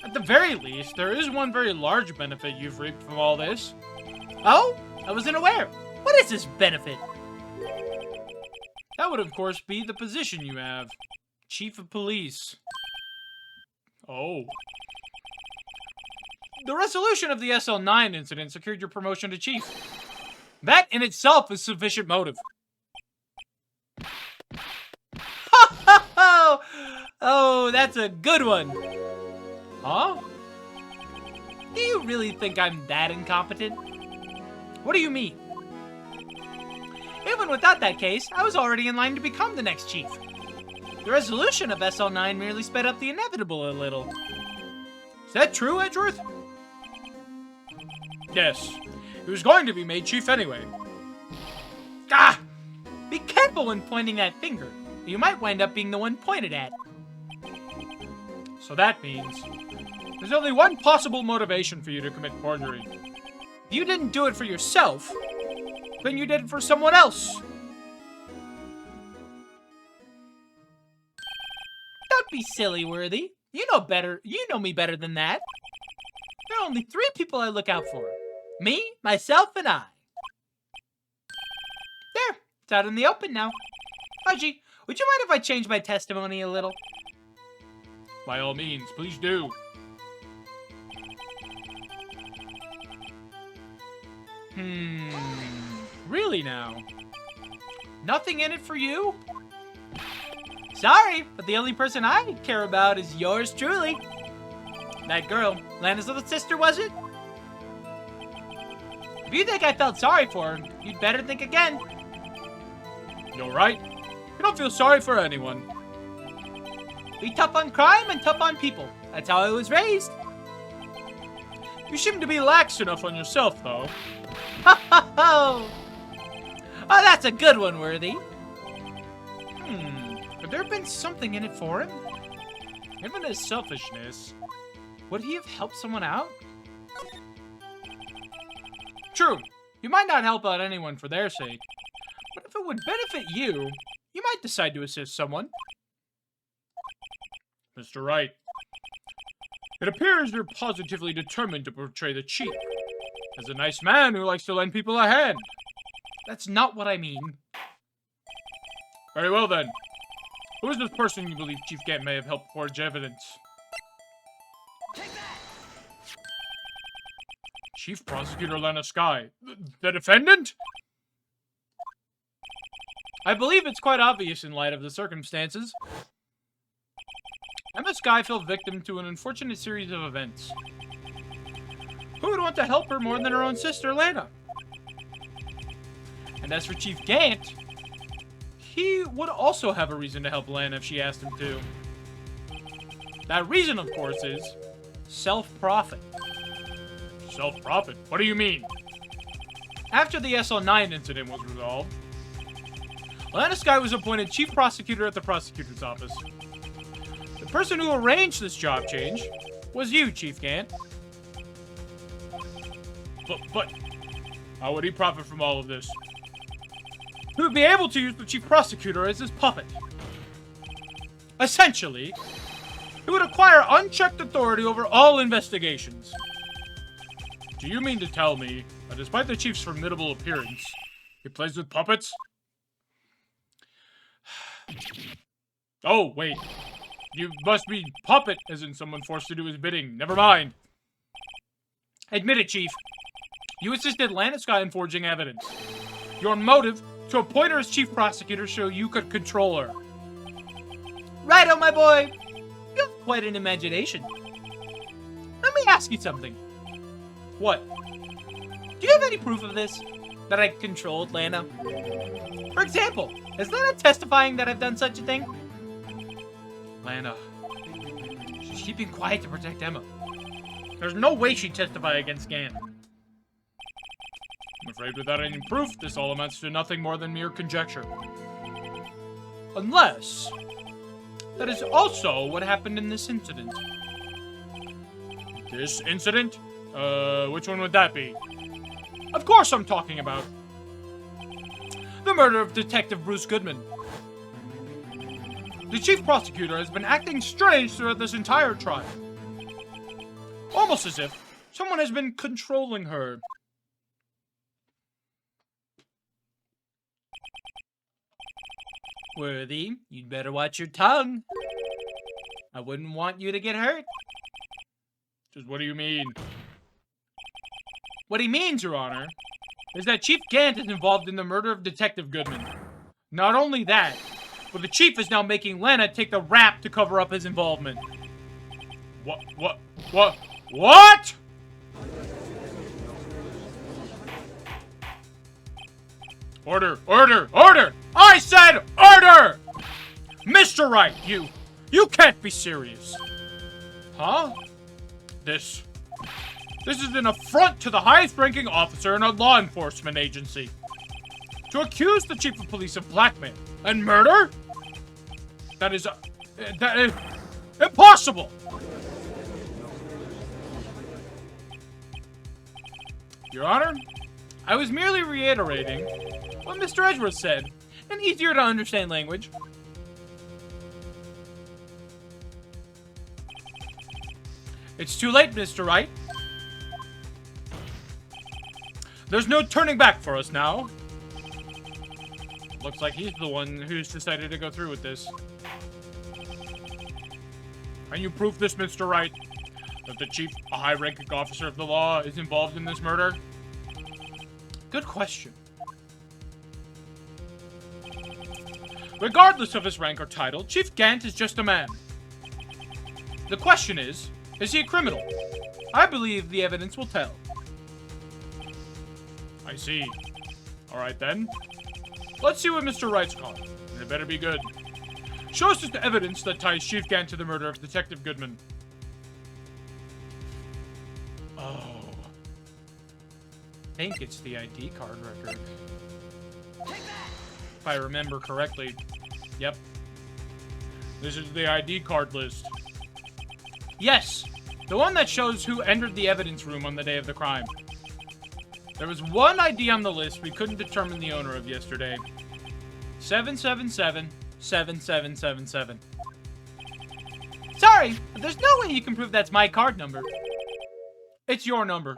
Speaker 2: At the very least, there is one very large benefit you've reaped from all this.
Speaker 1: Oh? I wasn't aware. What is this benefit?
Speaker 2: That would, of course, be the position you have. Chief of Police. Oh. The resolution of the SL9 incident secured your promotion to Chief. That in itself is sufficient motive.
Speaker 1: Oh, that's a good one.
Speaker 2: Huh?
Speaker 1: Do you really think I'm that incompetent?
Speaker 2: What do you mean?
Speaker 1: Even without that case, I was already in line to become the next chief. The resolution of SL9 merely sped up the inevitable a little.
Speaker 2: Is that true, Edgeworth? Yes. He was going to be made chief anyway.
Speaker 1: Ah! Be careful when pointing that finger. You might wind up being the one pointed at.
Speaker 2: So that means there's only one possible motivation for you to commit forgery.
Speaker 1: If you didn't do it for yourself, then you did it for someone else. Don't be silly, Worthy. You know better. You know me better than that. There are only 3 people I look out for. Me, myself, and I. There. It's out in the open now. Haji, would you mind if I change my testimony a little?
Speaker 2: By all means, please do. Really now?
Speaker 1: Nothing in it for you? Sorry, but the only person I care about is yours truly. That girl, Lana's little sister, was it? If you think I felt sorry for her, you'd better think again.
Speaker 2: You're right. You don't feel sorry for anyone.
Speaker 1: Be tough on crime and tough on people. That's how I was raised.
Speaker 2: You seem to be lax enough on yourself, though.
Speaker 1: Ha ha ho! Oh, that's a good one, Worthy.
Speaker 2: Could there have been something in it for him? Given his selfishness, would he have helped someone out? True, you might not help out anyone for their sake, but if it would benefit you, you might decide to assist someone. Mr. Wright, it appears you're positively determined to portray the chief as a nice man who likes to lend people a hand.
Speaker 1: That's not what I mean.
Speaker 2: Very well then. Who is this person you believe Chief Gant may have helped forge evidence?
Speaker 3: Take that!
Speaker 2: Chief Prosecutor Lana Sky. The defendant? I believe it's quite obvious in light of the circumstances. Emma Skye fell victim to an unfortunate series of events. Who would want to help her more than her own sister, Leona? And as for Chief Gant, he would also have a reason to help Leona if she asked him to. That reason, of course, is self-profit. Self-profit? What do you mean? After the SL9 incident was resolved, Leona Skye was appointed chief prosecutor at the prosecutor's office. The person who arranged this job change was you, Chief Gant. But how would he profit from all of this? He would be able to use the chief prosecutor as his puppet. Essentially, he would acquire unchecked authority over all investigations. Do you mean to tell me that despite the chief's formidable appearance, he plays with puppets? Oh, wait. You must be puppet, as in someone forced to do his bidding. Never mind. Admit it, Chief. You assisted Leona Skye in forging evidence. Your motive to appoint her as chief prosecutor so you could control her.
Speaker 1: Right on, my boy. You have quite an imagination. Let me ask you something.
Speaker 2: What?
Speaker 1: Do you have any proof of this? That I controlled Leona? For example, is Leona testifying that I've done such a thing?
Speaker 2: Leona. She's keeping quiet to protect Emma. There's no way she'd testify against Gant. I'm afraid without any proof, this all amounts to nothing more than mere conjecture. Unless that is also what happened in this incident. This incident? Which one would that be? Of course I'm talking about the murder of Detective Bruce Goodman. The chief prosecutor has been acting strange throughout this entire trial. Almost as if someone has been controlling her.
Speaker 1: Worthy, you'd better watch your tongue. I wouldn't want you to get hurt.
Speaker 2: Just what do you mean?
Speaker 1: What he means, Your Honor, is that Chief Gant is involved in the murder of Detective Goodman.
Speaker 2: Not only that, but the chief is now making Leona take the rap to cover up his involvement. What? Order! I said order! Mr. Wright, you can't be serious. Huh? This is an affront to the highest-ranking officer in a law enforcement agency. To accuse the chief of police of blackmail and murder? That is impossible! Your Honor, I was merely reiterating what Mr. Edgeworth said in easier to understand language. It's too late, Mr. Wright. There's no turning back for us now. Looks like he's the one who's decided to go through with this. Can you prove this, Mr. Wright? That the chief, a high-ranking officer of the law, is involved in this murder? Good question. Regardless of his rank or title, Chief Gant is just a man. The question is he a criminal? I believe the evidence will tell. I see. Alright then. Let's see what Mr. Wright's caught. And it better be good. Show us the evidence that ties Chief Gant to the murder of Detective Goodman. Oh. I think it's the ID card record. If I remember correctly. Yep. This is the ID card list. Yes! The one that shows who entered the evidence room on the day of the crime. There was one ID on the list we couldn't determine the owner of yesterday. 777-7777.
Speaker 1: Sorry, but there's no way you can prove that's my card number.
Speaker 2: It's your number.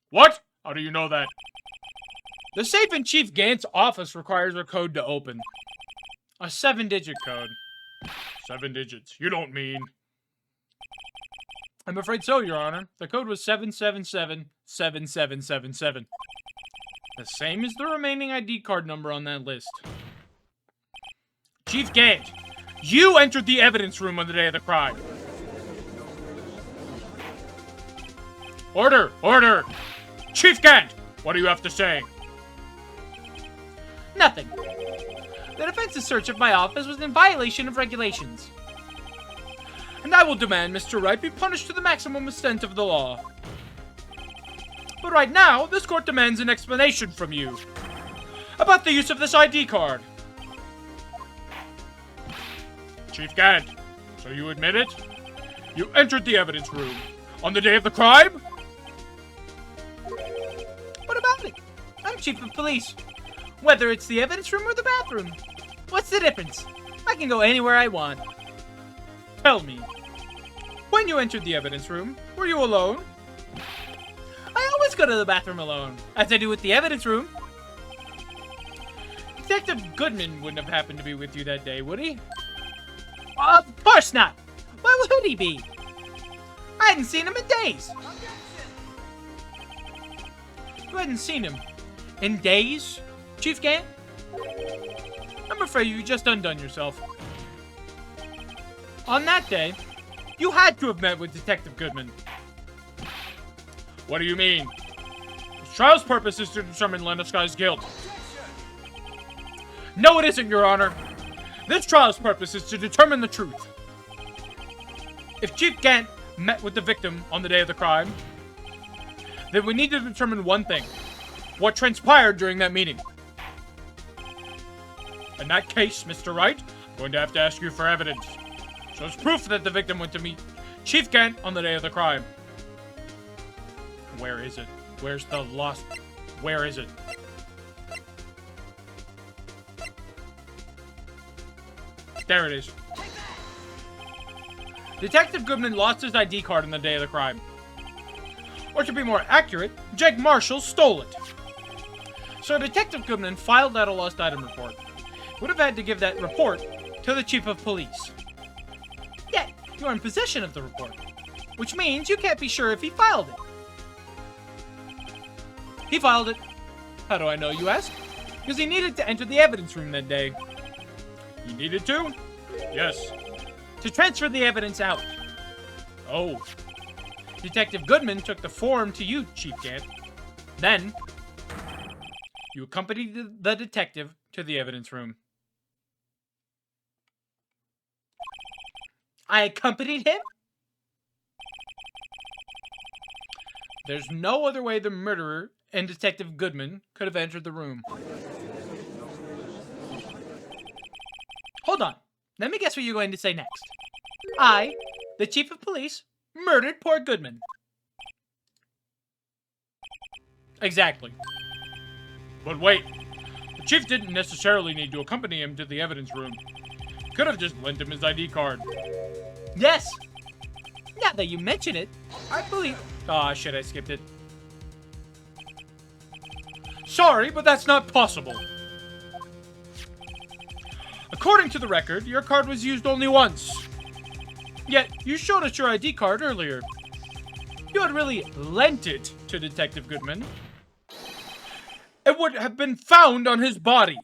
Speaker 2: What? How do you know that? The safe in Chief Gant's office requires a code to open. A 7-digit code. 7 digits. You don't mean... I'm afraid so, Your Honor. The code was 777-7777. The same as the remaining ID card number on that list. Chief Gant, You entered the evidence room on the day of the crime. Order! Order! Chief Gant, what do you have to say?
Speaker 1: Nothing. The defense's search of my office was in violation of regulations.
Speaker 2: And I will demand Mr. Wright be punished to the maximum extent of the law. But right now, this court demands an explanation from you about the use of this ID card. Chief Gant, so you admit it? You entered the evidence room on the day of the crime?
Speaker 1: What about it? I'm chief of police. Whether it's the evidence room or the bathroom. What's the difference? I can go anywhere I want.
Speaker 2: Tell me, when you entered the evidence room, were you alone?
Speaker 1: I always go to the bathroom alone, as I do with the evidence room.
Speaker 2: Detective Goodman wouldn't have happened to be with you that day, would he?
Speaker 1: Of course not. Why would he be? I hadn't seen him in days.
Speaker 2: You hadn't seen him in days, Chief Gant? I'm afraid you just undone yourself. On that day, you had to have met with Detective Goodman. What do you mean? This trial's purpose is to determine Lena Sky's guilt. No, it isn't, Your Honor. This trial's purpose is to determine the truth. If Chief Gant met with the victim on the day of the crime, then we need to determine one thing. What transpired during that meeting. In that case, Mr. Wright, I'm going to have to ask you for evidence. So it's proof that the victim went to meet Chief Gant on the day of the crime. Where is it? Where's the lost? Where is it? There it is. Detective Goodman lost his ID card on the day of the crime. Or to be more accurate, Jake Marshall stole it. So Detective Goodman filed out a lost item report. Would have had to give that report to the chief of police.
Speaker 1: Yet, you're in possession of the report, which means you can't be sure if he filed it.
Speaker 2: He filed it. How do I know, you ask? Because he needed to enter the evidence room that day. He needed to? Yes.
Speaker 1: To transfer the evidence out.
Speaker 2: Oh. Detective Goodman took the form to you, Chief Gant. Then, you accompanied the detective to the evidence room.
Speaker 1: I accompanied him?
Speaker 2: There's no other way the murderer and Detective Goodman could have entered the room.
Speaker 1: Hold on. Let me guess what you're going to say next. I, the chief of police, murdered poor Goodman.
Speaker 2: Exactly. But wait. The chief didn't necessarily need to accompany him to the evidence room. Could have just lent him his ID card.
Speaker 1: Yes. Now that you mention it, I believe...
Speaker 2: Ah, shit, I skipped it. Sorry, but that's not possible. According to the record, your card was used only once. Yet, you showed us your ID card earlier. You had really lent it to Detective Goodman. It would have been found on his body.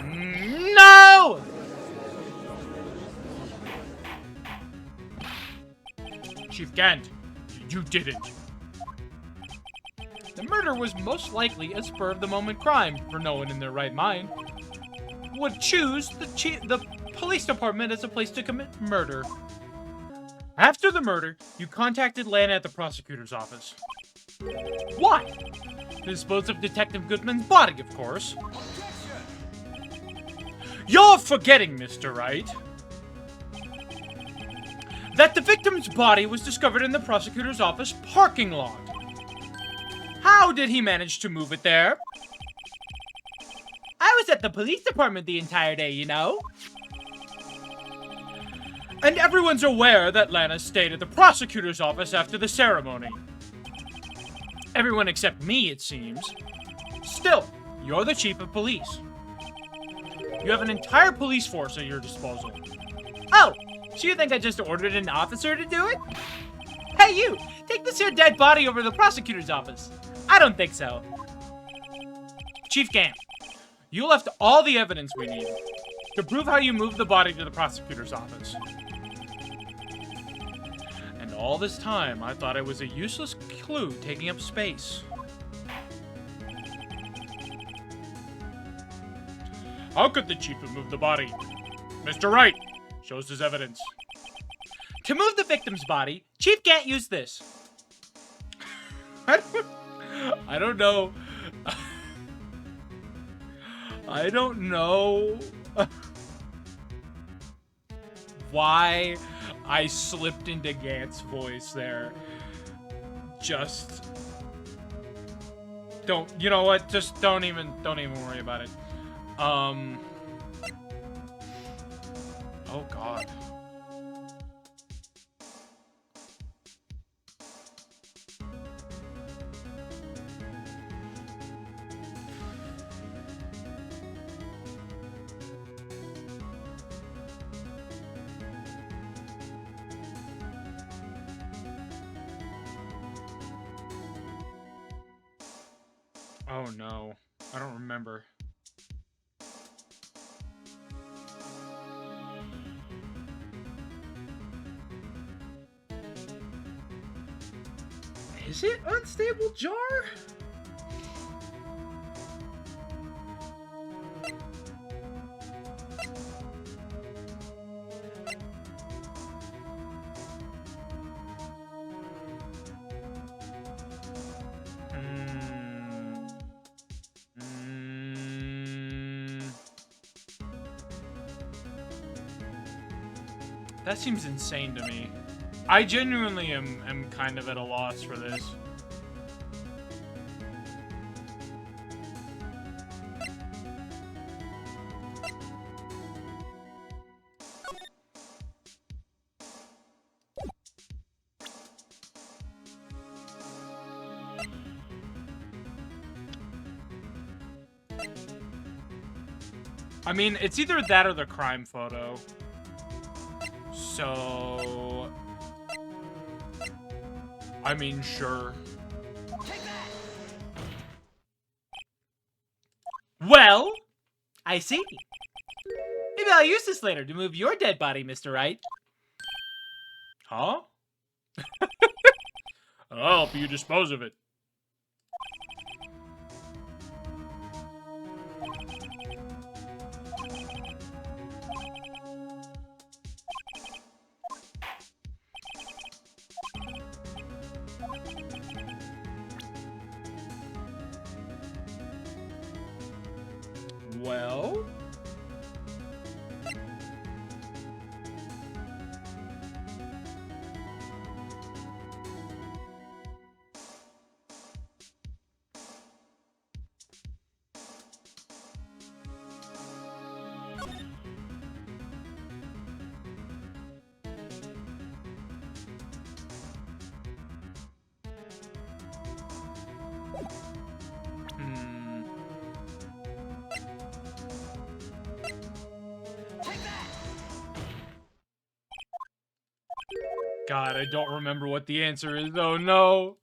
Speaker 1: No!
Speaker 2: Chief Gant, you did it.
Speaker 1: The murder was most likely a spur-of-the-moment crime, for no one in their right mind would choose the police department as a place to commit murder.
Speaker 2: After the murder, you contacted Lana at the prosecutor's office.
Speaker 1: Why?
Speaker 2: To dispose of Detective Goodman's body, of course. You're forgetting, Mr. Wright, that the victim's body was discovered in the prosecutor's office parking lot. How did he manage to move it there?
Speaker 1: I was at the police department the entire day, you know?
Speaker 2: And everyone's aware that Lana stayed at the prosecutor's office after the ceremony. Everyone except me, it seems. Still, you're the chief of police. You have an entire police force at your disposal.
Speaker 1: Oh, so you think I just ordered an officer to do it? Hey, you! Take this here dead body over to the prosecutor's office. I don't think so.
Speaker 2: Chief Gant, you left all the evidence we need. To prove how you moved the body to the prosecutor's office. And all this time, I thought it was a useless clue taking up space. How could the chief have moved the body? Mr. Wright shows his evidence.
Speaker 1: To move the victim's body, Chief can't use this.
Speaker 2: I don't know. I don't know why I slipped into Gant's voice there. Just don't, you know what? Just don't even worry about it. Oh God. Oh no, I don't remember. Is it unstable jar? That seems insane to me. I genuinely am kind of at a loss for this. I mean, it's either that or the crime photo. So, I mean, sure.
Speaker 3: Take that!
Speaker 1: Well, I see. Maybe I'll use this later to move your dead body, Mr. Wright.
Speaker 2: Huh? I'll help you dispose of it. Well...
Speaker 3: Take that!
Speaker 2: God, I don't remember what the answer is. Oh no.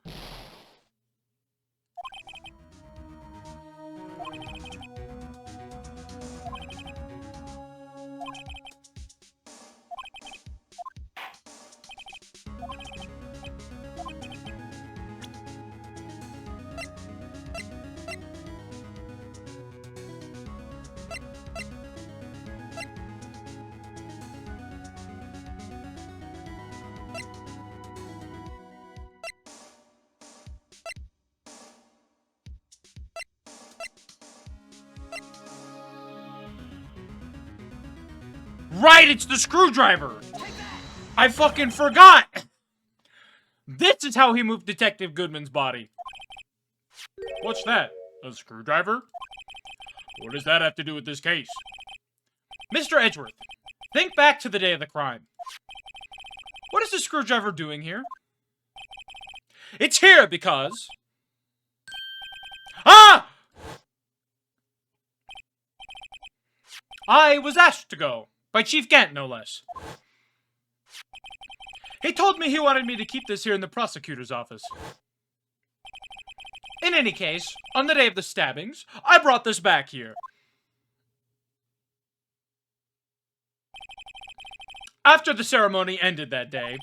Speaker 2: Right, it's the screwdriver! I fucking forgot! This is how he moved Detective Goodman's body. What's that? A screwdriver? What does that have to do with this case?
Speaker 1: Mr. Edgeworth, think back to the day of the crime. What is the screwdriver doing here? It's here because... Ah! I was asked to go. By Chief Gant, no less. He told me he wanted me to keep this here in the prosecutor's office. In any case, on the day of the stabbings, I brought this back here.
Speaker 2: After the ceremony ended that day,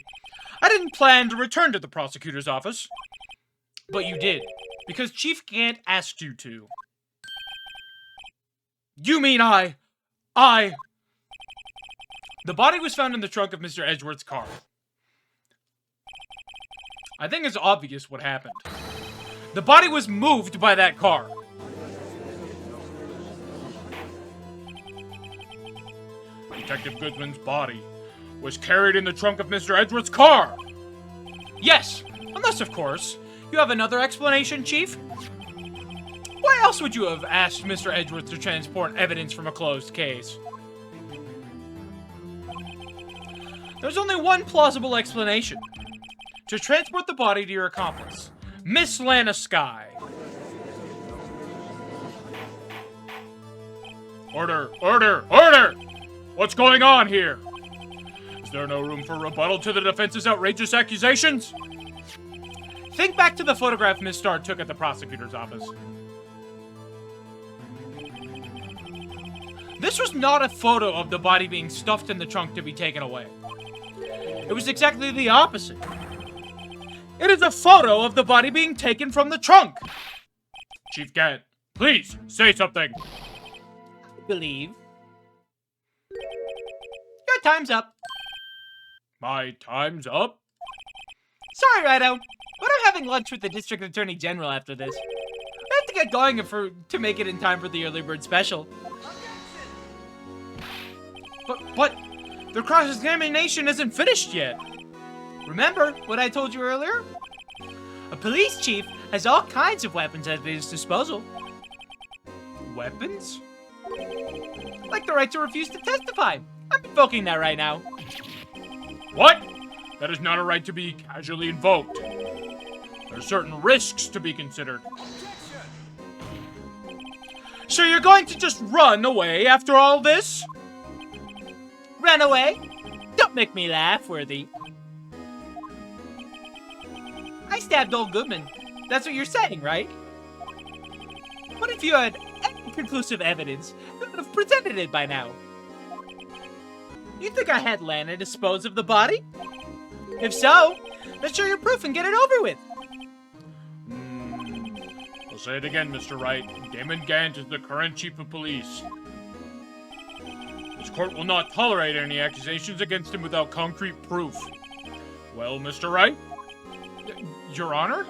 Speaker 2: I didn't plan to return to the prosecutor's office. But you did, because Chief Gant asked you to. You mean I... The body was found in the trunk of Mr. Edgeworth's car. I think it's obvious what happened. The body was moved by that car. Detective Goodman's body was carried in the trunk of Mr. Edgeworth's car. Yes, unless, of course, you have another explanation, Chief? Why else would you have asked Mr. Edgeworth to transport evidence from a closed case? There's only one plausible explanation. To transport the body to your accomplice, Miss Lana Skye. Order! Order! Order! What's going on here? Is there no room for rebuttal to the defense's outrageous accusations? Think back to the photograph Miss Starr took at the prosecutor's office. This was not a photo of the body being stuffed in the trunk to be taken away. It was exactly the opposite. It is a photo of the body being taken from the trunk. Chief Gant, please say something.
Speaker 1: I believe. Your time's up.
Speaker 2: My time's up?
Speaker 1: Sorry, Rhino, but I'm having lunch with the District Attorney General after this. I have to get going to make it in time for the early bird special.
Speaker 2: But the cross-examination isn't finished yet.
Speaker 1: Remember what I told you earlier? A police chief has all kinds of weapons at his disposal.
Speaker 2: Weapons?
Speaker 1: Like the right to refuse to testify. I'm invoking that right now.
Speaker 2: What? That is not a right to be casually invoked. There are certain risks to be considered. So you're going to just run away after all this?
Speaker 1: Run away? Don't make me laugh, Worthy. I stabbed old Goodman. That's what you're saying, right? What if you had any conclusive evidence? You would have presented it by now. You think I had Lana dispose of the body? If so, let's show your proof and get it over with.
Speaker 2: I'll say it again, Mr. Wright. Damon Gant is the current chief of police. This court will not tolerate any accusations against him without concrete proof. Well, Mr. Wright?
Speaker 1: Your Honor?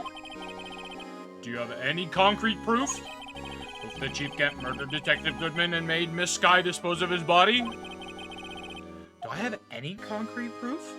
Speaker 2: Do you have any concrete proof? Proof that Chief Gant murdered Detective Goodman and made Miss Skye dispose of his body?
Speaker 1: Do I have any concrete proof?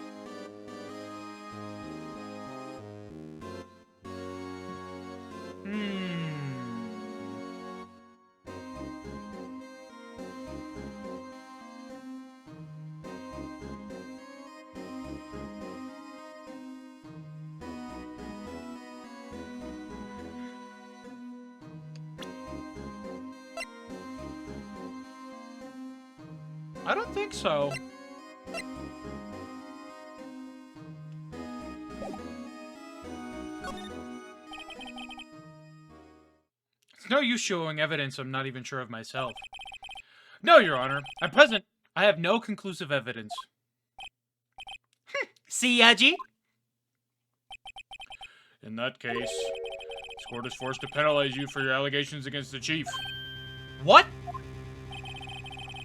Speaker 2: I don't think so. It's no use showing evidence I'm not even sure of myself. No, Your Honor. At present, I have no conclusive evidence.
Speaker 1: See, Yaji?
Speaker 2: In that case, this court is forced to penalize you for your allegations against the chief.
Speaker 1: What?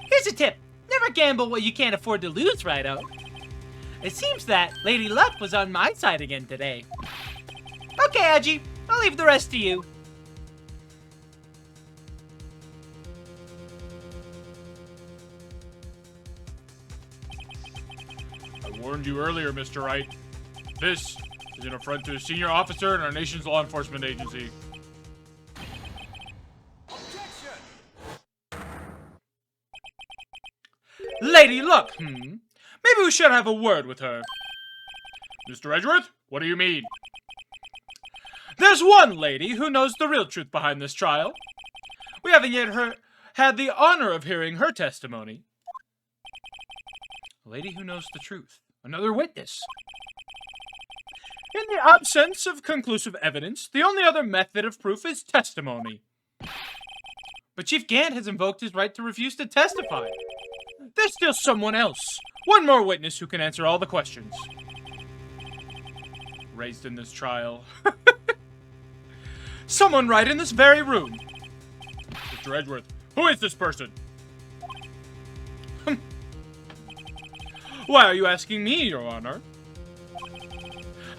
Speaker 1: Here's a tip. Never gamble what you can't afford to lose, Rido. It seems that Lady Luck was on my side again today. Okay, Aji. I'll leave the rest to you.
Speaker 2: I warned you earlier, Mr. Wright. This is an affront to a senior officer in our nation's law enforcement agency. Lady Luck, Maybe we should have a word with her. Mr. Edgeworth, what do you mean? There's one lady who knows the real truth behind this trial. We haven't yet had the honor of hearing her testimony. A lady who knows the truth. Another witness. In the absence of conclusive evidence, the only other method of proof is testimony. But Chief Gant has invoked his right to refuse to testify. There's still someone else. One more witness who can answer all the questions raised in this trial. Someone right in this very room. Mr. Edgeworth, who is this person? Why are you asking me, Your Honor?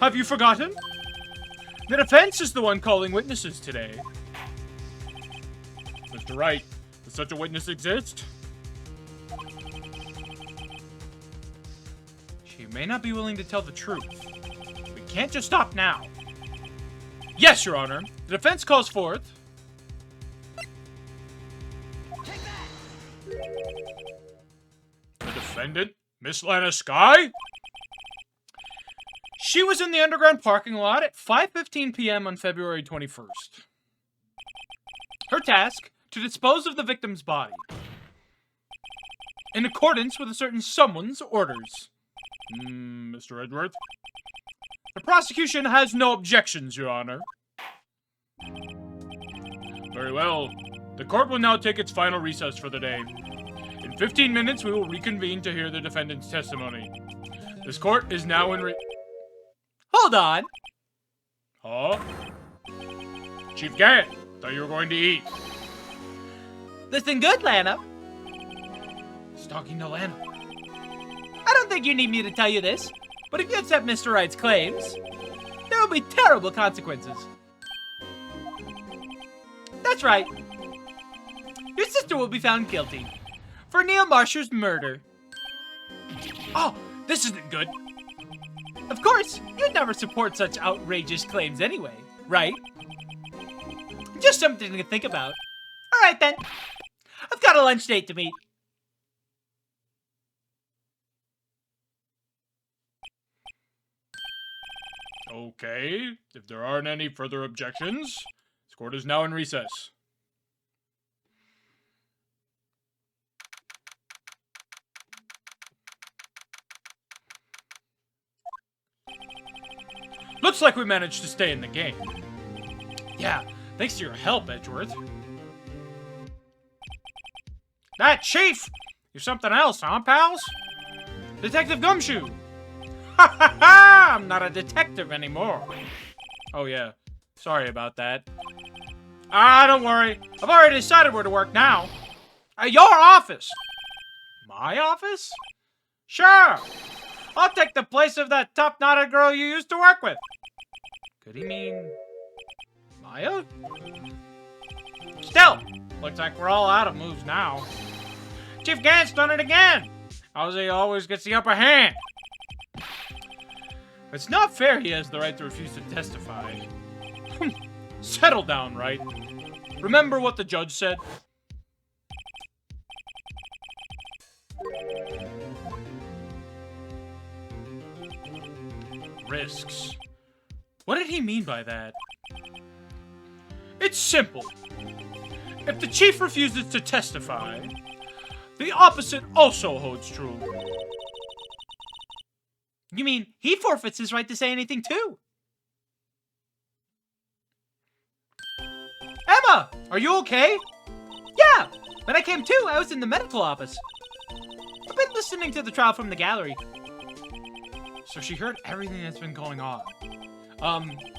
Speaker 2: Have you forgotten? The defense is the one calling witnesses today. Mr. Wright, does such a witness exist?
Speaker 1: She may not be willing to tell the truth. We can't just stop now.
Speaker 2: Yes, Your Honor. The defense calls forth.
Speaker 3: Take that!
Speaker 2: The defendant, Miss Lana Skye? She was in the underground parking lot at 5:15 p.m. on February 21st. Her task, to dispose of the victim's body. In accordance with a certain someone's orders. Mr. Edgeworth? The prosecution has no objections, Your Honor. Very well. The court will now take its final recess for the day. In 15 minutes, we will reconvene to hear the defendant's testimony. This court is now in
Speaker 1: Hold on.
Speaker 2: Huh? Chief Garrett, thought you were going to eat.
Speaker 1: Listen good, Lana.
Speaker 2: He's talking to Lana.
Speaker 1: I don't think you need me to tell you this, but if you accept Mr. Wright's claims, there will be terrible consequences. That's right. Your sister will be found guilty for Neil Marsher's murder.
Speaker 2: Oh, this isn't good.
Speaker 1: Of course, you'd never support such outrageous claims anyway, right? Just something to think about. All right, then. I've got a lunch date to meet.
Speaker 2: Okay, if there aren't any further objections, this court is now in recess. Looks like we managed to stay in the game. Yeah, thanks to your help, Edgeworth. That Chief! You're something else, huh, pals? Detective Gumshoe! Ha ha ha! I'm not a detective anymore. Oh yeah, sorry about that. Don't worry. I've already decided where to work now. At your office. My office? Sure. I'll take the place of that tough-knotted girl you used to work with. Could he mean Maya? Still, looks like we're all out of moves now. Chief Gant's done it again. Ozzy always gets the upper hand. It's not fair he has the right to refuse to testify. Settle down, right? Remember what the judge said? Risks. What did he mean by that? It's simple. If the chief refuses to testify, the opposite also holds true.
Speaker 1: You mean he forfeits his right to say anything too? Emma, are you okay? Yeah, when I came to, I was in the medical office. I've been listening to the trial from the gallery.
Speaker 2: So she heard everything that's been going on.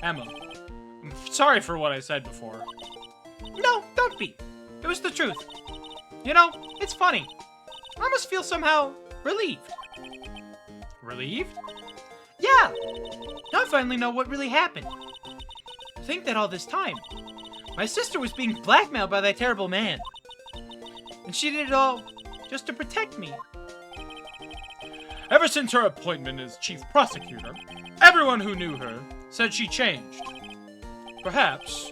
Speaker 2: Emma, I'm sorry for what I said before.
Speaker 1: No, don't be. It was the truth. You know, it's funny. I almost feel somehow relieved.
Speaker 2: Relieved?
Speaker 1: Yeah. Now I finally know what really happened. Think that all this time, my sister was being blackmailed by that terrible man. And she did it all just to protect me.
Speaker 2: Ever since her appointment as chief prosecutor, everyone who knew her said she changed. Perhaps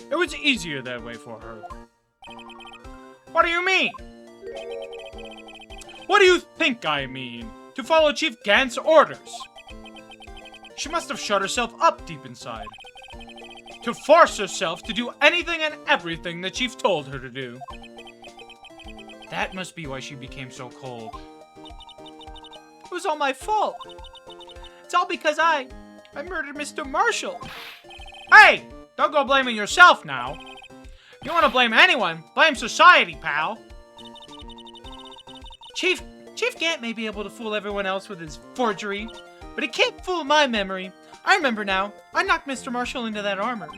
Speaker 2: it was easier that way for her. What do you mean? What do you think I mean? To follow Chief Gant's orders. She must have shut herself up deep inside. To force herself to do anything and everything the Chief told her to do. That must be why she became so cold.
Speaker 1: It was all my fault. It's all because I murdered Mr. Marshall.
Speaker 2: Hey! Don't go blaming yourself now. You want to blame anyone, blame society, pal.
Speaker 1: Chief, Chief Gant may be able to fool everyone else with his forgery, but he can't fool my memory. I remember now. I knocked Mr. Marshall into that armor.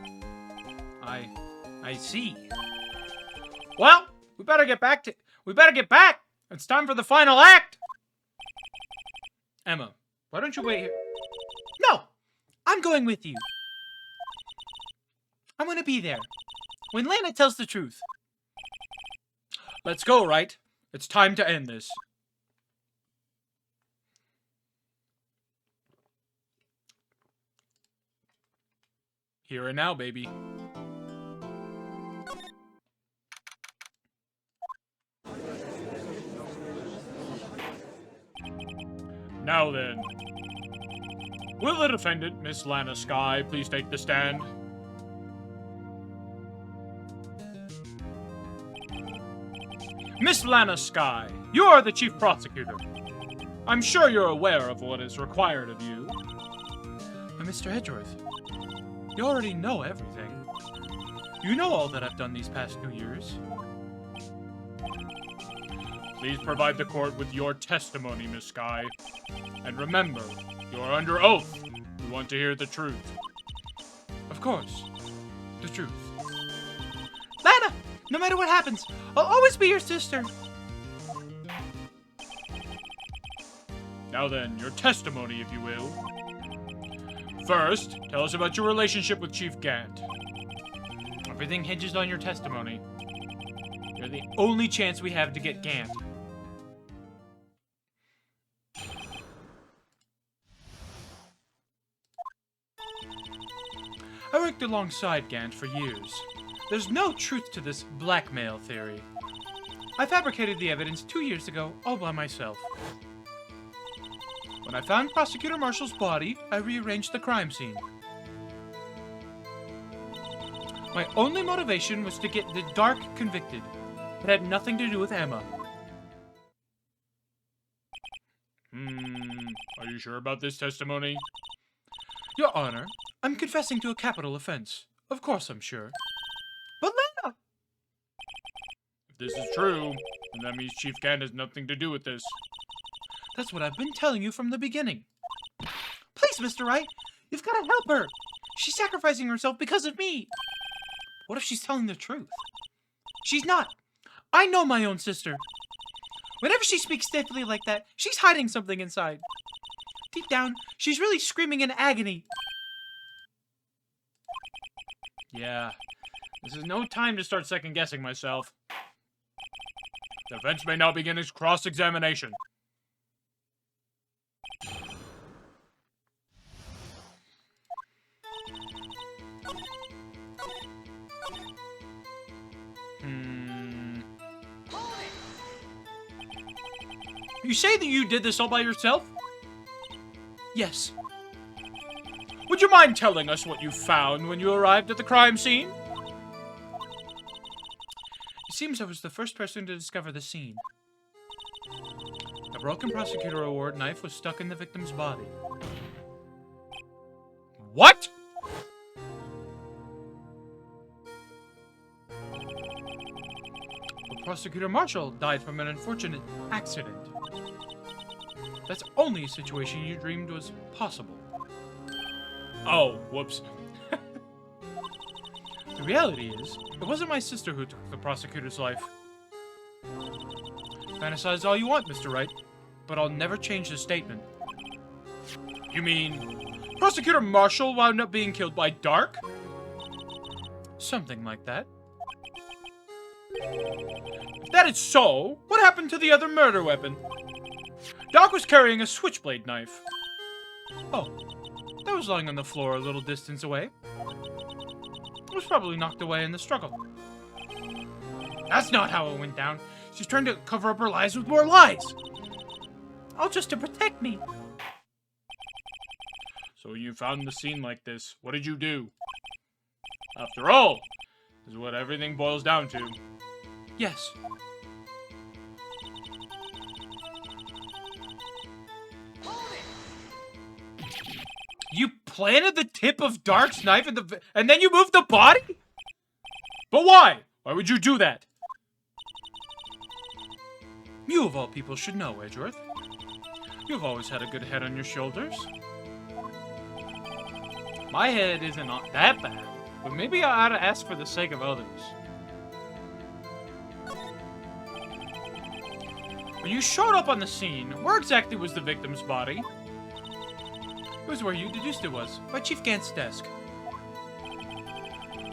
Speaker 2: I see. Well, we better get back. It's time for the final act. Emma, why don't you wait here?
Speaker 1: No! I'm going with you. I'm gonna be there. When Lana tells the truth.
Speaker 2: Let's go, right? It's time to end this. Here and now, baby. Now then. Will the defendant, Miss Lana Skye, please take the stand? Miss Lana Skye, you are the chief prosecutor. I'm sure you're aware of what is required of you.
Speaker 1: But Mr. Edgeworth, you already know everything. You know all that I've done these past 2 years.
Speaker 2: Please provide the court with your testimony, Miss Skye. And remember, you are under oath. We want to hear the truth.
Speaker 1: Of course. The truth. Lana! No matter what happens, I'll always be your sister.
Speaker 2: Now then, your testimony, if you will. First, tell us about your relationship with Chief Gant.
Speaker 1: Everything hinges on your testimony. You're the only chance we have to get Gant. I worked alongside Gant for years. There's no truth to this blackmail theory. I fabricated the evidence 2 years ago, all by myself. When I found Prosecutor Marshall's body, I rearranged the crime scene. My only motivation was to get the Dark convicted. It had nothing to do with Emma.
Speaker 2: Are you sure about this testimony?
Speaker 1: Your Honor, I'm confessing to a capital offense. Of course I'm sure. But Lana!
Speaker 2: If this is true, then that means Chief Gant has nothing to do with this.
Speaker 1: That's what I've been telling you from the beginning. Please, Mr. Wright, you've got to help her. She's sacrificing herself because of me. What if she's telling the truth? She's not. I know my own sister. Whenever she speaks stiffly like that, she's hiding something inside. Deep down, she's really screaming in agony.
Speaker 2: Yeah, this is no time to start second-guessing myself. The defense may now begin its cross-examination.
Speaker 1: You say that you did this all by yourself? Yes.
Speaker 2: Would you mind telling us what you found when you arrived at the crime scene?
Speaker 1: It seems I was the first person to discover the scene. A broken Prosecutor Award knife was stuck in the victim's body.
Speaker 2: What?
Speaker 1: But Prosecutor Marshall died from an unfortunate accident. That's only a situation you dreamed was possible.
Speaker 2: Oh, whoops.
Speaker 1: The reality is, it wasn't my sister who took the prosecutor's life. Fantasize all you want, Mr. Wright, but I'll never change the statement.
Speaker 2: You mean Prosecutor Marshall wound up being killed by Dark?
Speaker 1: Something like that.
Speaker 2: If that is so, what happened to the other murder weapon? Dark was carrying a switchblade knife.
Speaker 1: Oh, that was lying on the floor a little distance away. It was probably knocked away in the struggle. That's not how it went down. She's trying to cover up her lies with more lies. All just to protect me.
Speaker 2: So when you found the scene like this, what did you do? After all, this is what everything boils down to.
Speaker 1: Yes. You planted the tip of Dark's knife in and then you moved the body?
Speaker 2: But why? Why would you do that? You of all people should know, Edgeworth. You've always had a good head on your shoulders. My head isn't that bad, but maybe I ought to ask for the sake of others. When you showed up on the scene, where exactly was the victim's body? It was where you deduced it was, by Chief Gant's desk.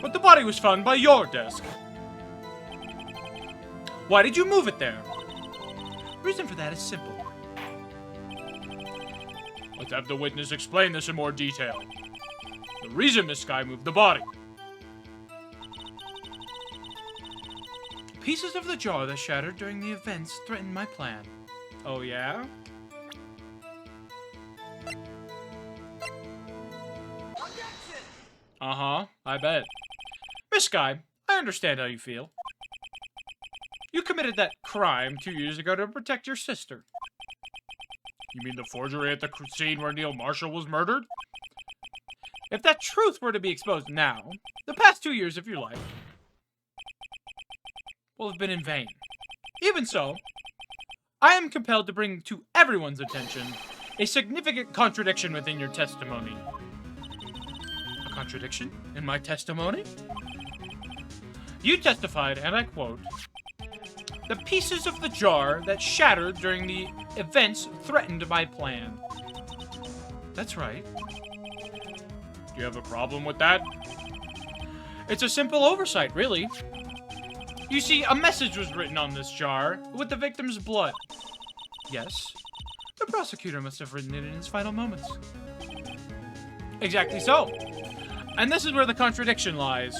Speaker 2: But the body was found by your desk. Why did you move it there?
Speaker 1: The reason for that is simple.
Speaker 2: Let's have the witness explain this in more detail. The reason this guy moved the body.
Speaker 1: Pieces of the jar that shattered during the events threatened my plan.
Speaker 2: Oh, yeah?
Speaker 3: Objection!
Speaker 2: Uh-huh, I bet. Miss Guy, I understand how you feel. You committed that crime 2 years ago to protect your sister. You mean the forgery at the scene where Neil Marshall was murdered? If that truth were to be exposed now, the past 2 years of your life will have been in vain. Even so, I am compelled to bring to everyone's attention a significant contradiction within your testimony.
Speaker 1: A contradiction in my testimony?
Speaker 2: You testified, and I quote, "The pieces of the jar that shattered during the events threatened my plan."
Speaker 1: That's right.
Speaker 2: Do you have a problem with that?
Speaker 1: It's a simple oversight, really.
Speaker 2: You see, a message was written on this jar with the victim's blood.
Speaker 1: Yes. The prosecutor must have written it in his final moments.
Speaker 2: Exactly so. And this is where the contradiction lies.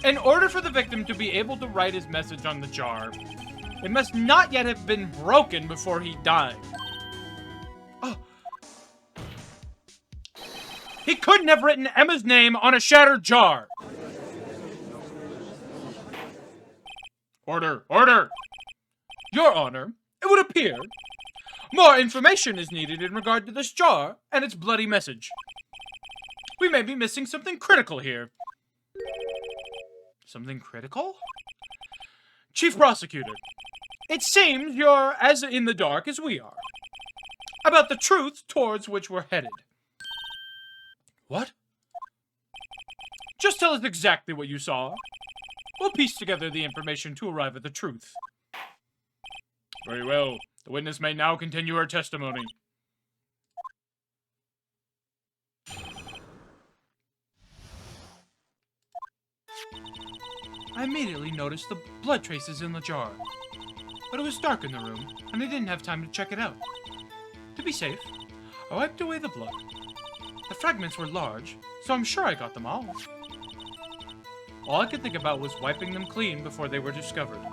Speaker 2: In order for the victim to be able to write his message on the jar, it must not yet have been broken before he died.
Speaker 1: Oh.
Speaker 2: He couldn't have written Emma's name on a shattered jar. Order, order! Your Honor, it would appear more information is needed in regard to this jar and its bloody message. We may be missing something critical here.
Speaker 1: Something critical?
Speaker 2: Chief Prosecutor, it seems you're as in the dark as we are about the truth towards which we're headed.
Speaker 1: What?
Speaker 2: Just tell us exactly what you saw. We'll piece together the information to arrive at the truth. Very well. The witness may now continue her testimony.
Speaker 1: I immediately noticed the blood traces in the jar. But it was dark in the room, and I didn't have time to check it out. To be safe, I wiped away the blood. The fragments were large, so I'm sure I got them all. All I could think about was wiping them clean before they were discovered.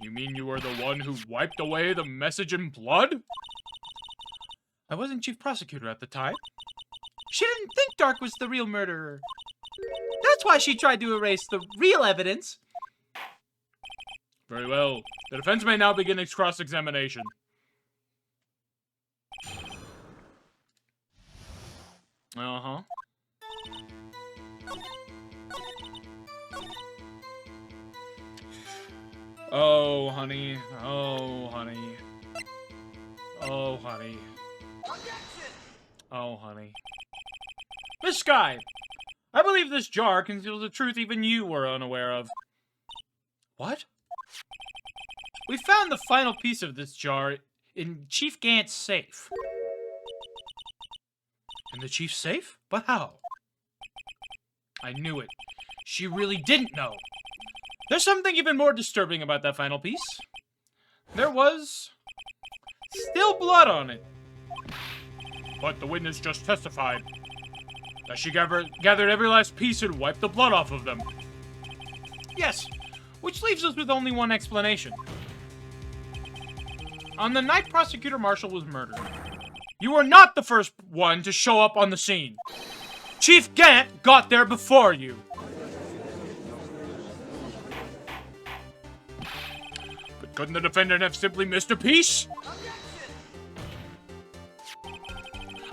Speaker 2: You mean you were the one who wiped away the message in blood?
Speaker 1: I wasn't chief prosecutor at the time. She didn't think Dark was the real murderer. That's why she tried to erase the real evidence.
Speaker 2: Very well. The defense may now begin its cross-examination. Uh-huh. Oh, honey. Oh, honey. Oh, honey.
Speaker 3: Objection!
Speaker 2: Oh, honey. Miss Sky, I believe this jar conceals a truth even you were unaware of.
Speaker 1: What?
Speaker 2: We found the final piece of this jar in Chief Gant's safe.
Speaker 1: In the chief's safe? But how?
Speaker 2: I knew it. She really didn't know. There's something even more disturbing about that final piece. There was still blood on it. But the witness just testified that she gathered every last piece and wiped the blood off of them. Yes, which leaves us with only one explanation. On the night Prosecutor Marshall was murdered, you were not the first one to show up on the scene. Chief Gant got there before you. But couldn't the defendant have simply missed a piece?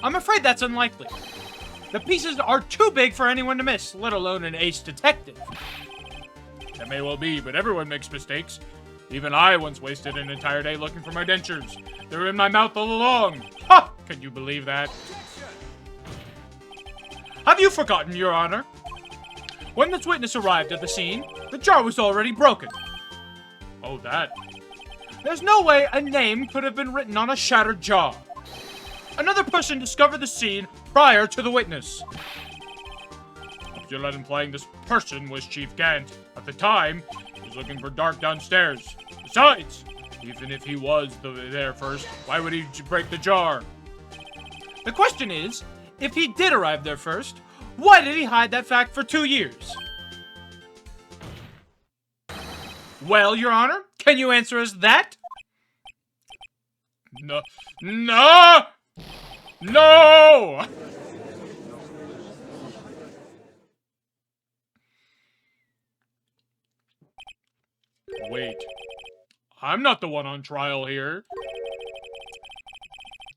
Speaker 2: I'm afraid that's unlikely. The pieces are too big for anyone to miss, let alone an ace detective. That may well be, but everyone makes mistakes. Even I once wasted an entire day looking for my dentures. They were in my mouth all along. Ha! Can you believe that? Have you forgotten, Your Honor? When this witness arrived at the scene, the jar was already broken. Oh, that. There's no way a name could have been written on a shattered jar. Another person discovered the scene prior to the witness. You're implying this person was Chief Gant. At the time, he was looking for Dark downstairs. Besides, even if he was there first, why would he break the jar? The question is, if he did arrive there first, why did he hide that fact for 2 years? Well, Your Honor, can you answer us that? No. No! No! Wait. I'm not the one on trial here.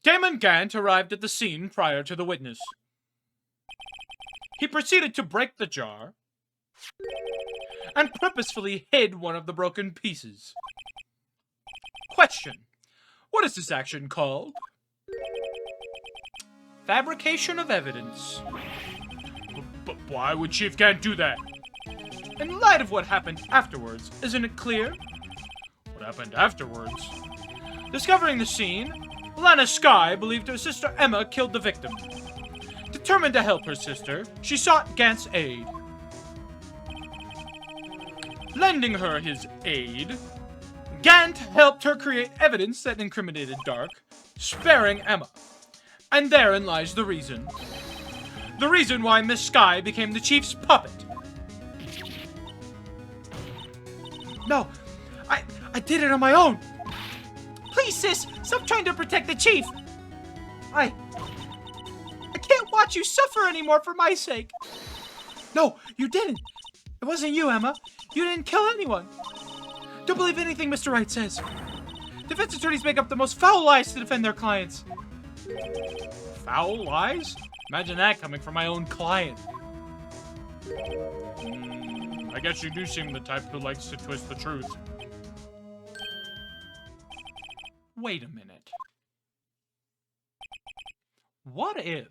Speaker 2: Damon Gant arrived at the scene prior to the witness. He proceeded to break the jar and purposefully hid one of the broken pieces. Question. What is this action called? Fabrication of evidence. But why would Chief Gant do that? In light of what happened afterwards, isn't it clear? What happened afterwards? Discovering the scene, Lana Skye believed her sister Emma killed the victim. Determined to help her sister, she sought Gant's aid. Lending her his aid, Gant helped her create evidence that incriminated Dark, sparing Emma. And therein lies the reason. The reason why Miss Skye became the Chief's puppet. No, I did it on my own. Please, sis, stop trying to protect the Chief. I can't watch you suffer anymore for my sake. No, you didn't. It wasn't you, Emma. You didn't kill anyone. Don't believe anything Mr. Wright says. Defense attorneys make up the most foul lies to defend their clients. Foul lies? Imagine that coming from my own client. I guess you do seem the type who likes to twist the truth. Wait a minute. What if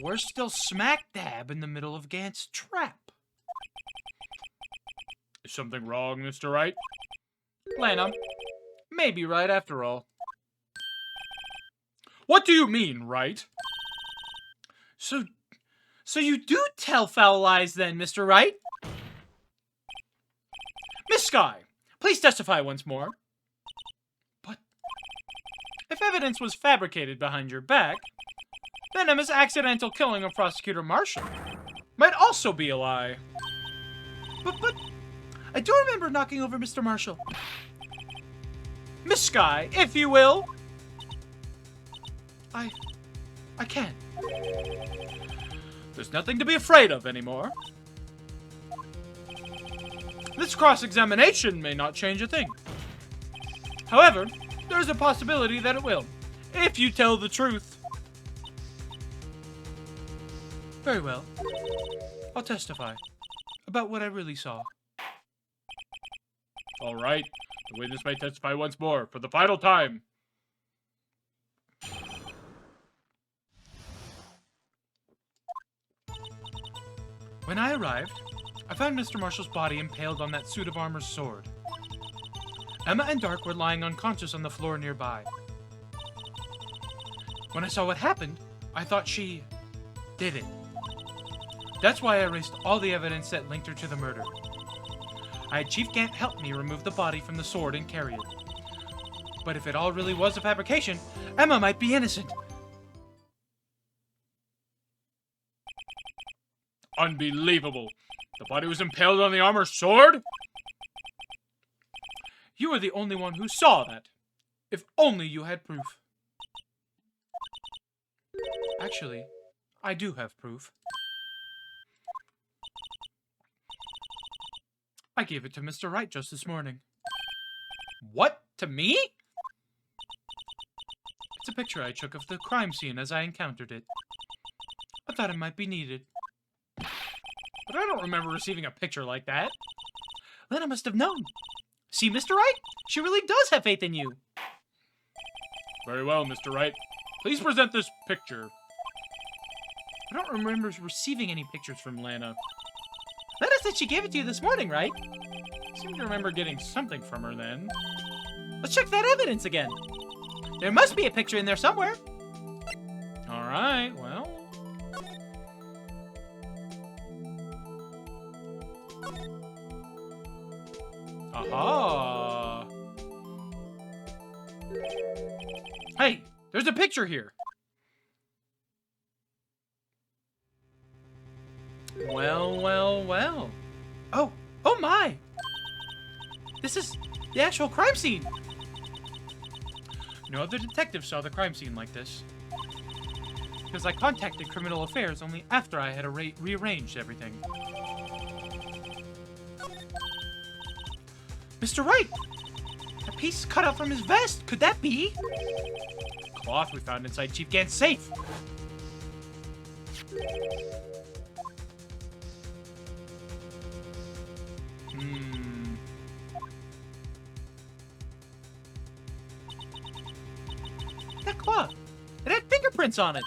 Speaker 2: we're still smack dab in the middle of Gant's trap? Is something wrong, Mr. Wright? Lana, maybe right after all. What do you mean, Wright? So you do tell foul lies then, Mr. Wright? Miss Skye, please testify once more. But if evidence was fabricated behind your back, then Emma's accidental killing of Prosecutor Marshall might also be a lie. But I do remember knocking over Mr. Marshall. Miss Skye, if you will. I can. There's nothing to be afraid of anymore. This cross-examination may not change a thing. However, there's a possibility that it will, if you tell the truth. Very well. I'll testify about what I really saw. All right. The witness may testify once more for the final time. When I arrived, I found Mr. Marshall's body impaled on that suit of armor's sword. Emma and Dark were lying unconscious on the floor nearby. When I saw what happened, I thought she did it. That's why I erased all the evidence that linked her to the murder. I had Chief Gant help me remove the body from the sword and carry it. But if it all really was a fabrication, Emma might be innocent. Unbelievable. The body was impaled on the armor's sword? You were the only one who saw that. If only you had proof. Actually, I do have proof. I gave it to Mr. Wright just this morning. What? To me? It's a picture I took of the crime scene as I encountered it. I thought it might be needed. But I don't remember receiving a picture like that.
Speaker 1: Lena must have known. See, Mr. Wright? She really does have faith in you.
Speaker 2: Very well, Mr. Wright. Please present this picture.
Speaker 1: I don't remember receiving any pictures from Lena. Lena said she gave it to you this morning, right?
Speaker 2: I seem to remember getting something from her then.
Speaker 1: Let's check that evidence again. There must be a picture in there somewhere.
Speaker 2: Alright, well. Aha! Hey, there's a picture here.
Speaker 1: Well, well, well. Oh my! This is the actual crime scene.
Speaker 2: No other detective saw the crime scene like this.
Speaker 1: Because I contacted Criminal Affairs only after I had rearranged everything. Mr. Wright! A piece cut out from his vest! Could that be?
Speaker 2: Cloth we found inside Chief Gant's safe.
Speaker 1: That cloth! It had fingerprints on it!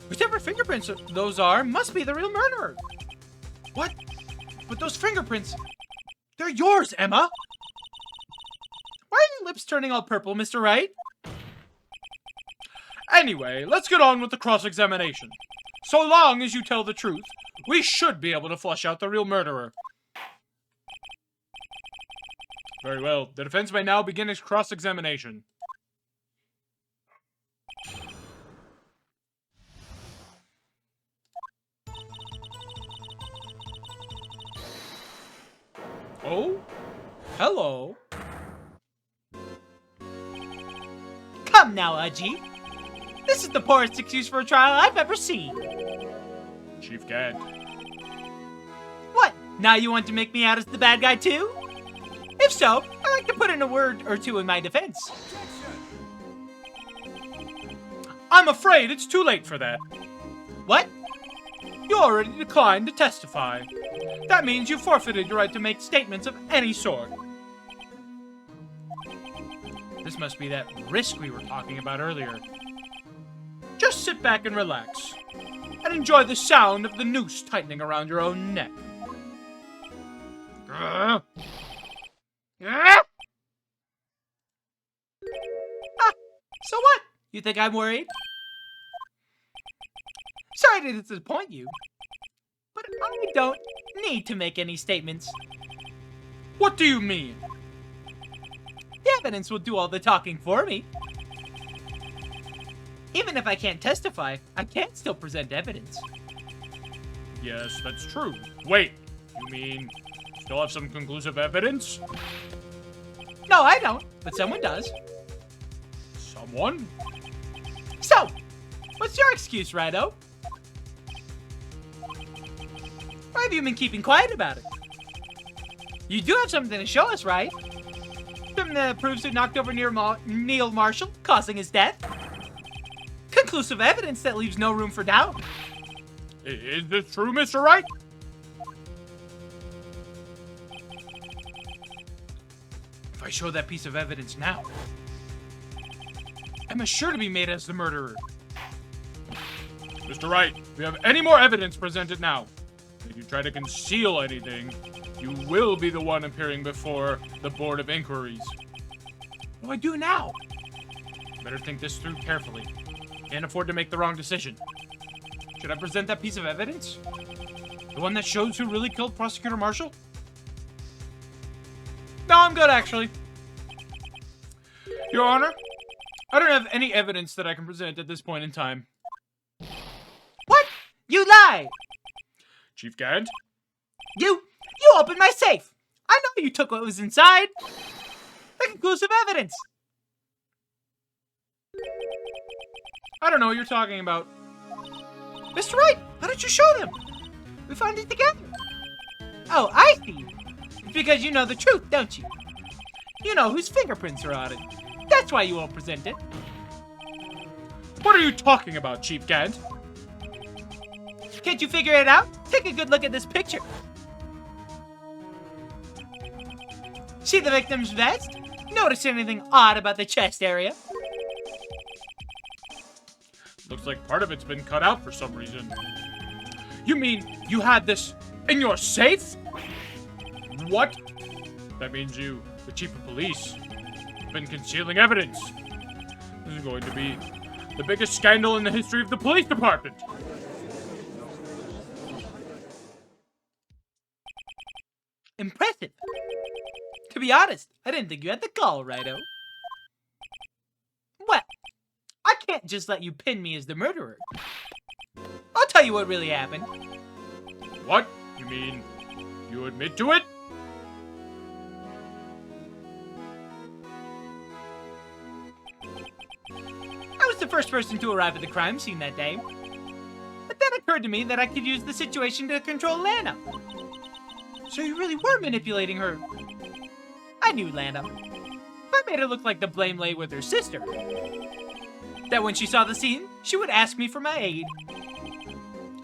Speaker 1: Whichever fingerprints those are must be the real murderer! What? But those fingerprints... They're yours, Emma! Why are your lips turning all purple, Mr. Wright?
Speaker 2: Anyway, let's get on with the cross-examination. So long as you tell the truth, we should be able to flush out the real murderer. Very well. The defense may now begin its cross-examination. Oh? Hello.
Speaker 1: Come now, Udgy. This is the poorest excuse for a trial I've ever seen.
Speaker 2: Chief Gant.
Speaker 1: What? Now you want to make me out as the bad guy too? If so, I'd like to put in a word or two in my defense.
Speaker 2: I'm afraid it's too late for that.
Speaker 1: What?
Speaker 2: You already declined to testify. That means you forfeited your right to make statements of any sort. This must be that risk we were talking about earlier. Just sit back and relax, and enjoy the sound of the noose tightening around your own neck.
Speaker 1: Ah, so what? You think I'm worried? Sorry to disappoint you, but I don't need to make any statements.
Speaker 2: What do you mean?
Speaker 1: The evidence will do all the talking for me. Even if I can't testify, I can still present evidence.
Speaker 2: Yes, that's true. Wait, you mean still have some conclusive evidence?
Speaker 1: No, I don't, but someone does.
Speaker 2: Someone?
Speaker 1: So, what's your excuse, Rido? Why have you been keeping quiet about it? You do have something to show us, right? Something that proves who knocked over Neil Marshall, causing his death. Conclusive evidence that leaves no room for doubt.
Speaker 2: Is this true, Mr. Wright?
Speaker 1: If I show that piece of evidence now, Emma's sure to be made as the murderer.
Speaker 2: Mr. Wright, if you have any more evidence, present it now. If you try to conceal anything, you will be the one appearing before the Board of Inquiries.
Speaker 1: What do I do now?
Speaker 2: Better think this through carefully. Can't afford to make the wrong decision. Should I present that piece of evidence? The one that shows who really killed Prosecutor Marshall? No, I'm good, actually. Your Honor, I don't have any evidence that I can present at this point in time.
Speaker 1: What? You lie!
Speaker 2: Chief Gant?
Speaker 1: You opened my safe! I know you took what was inside! The conclusive evidence!
Speaker 2: I don't know what you're talking about.
Speaker 1: Mr. Wright, why don't you show them? We found it together. Oh, I see. It's because you know the truth, don't you? You know whose fingerprints are on it. That's why you won't present it.
Speaker 2: What are you talking about, Chief Gant?
Speaker 1: Can't you figure it out? Take a good look at this picture. See the victim's vest? Notice anything odd about the chest area?
Speaker 2: Looks like part of it's been cut out for some reason. You mean you had this in your safe? What? That means you, the chief of police, have been concealing evidence. This is going to be the biggest scandal in the history of the police department.
Speaker 1: Impressive. To be honest, I didn't think you had the gall, Righto. Well, I can't just let you pin me as the murderer. I'll tell you what really happened.
Speaker 2: What? You mean you admit to it?
Speaker 1: I was the first person to arrive at the crime scene that day. But then it occurred to me that I could use the situation to control Lana. So you really were manipulating her. I knew Lana. I made it look like the blame lay with her sister. That when she saw the scene, she would ask me for my aid.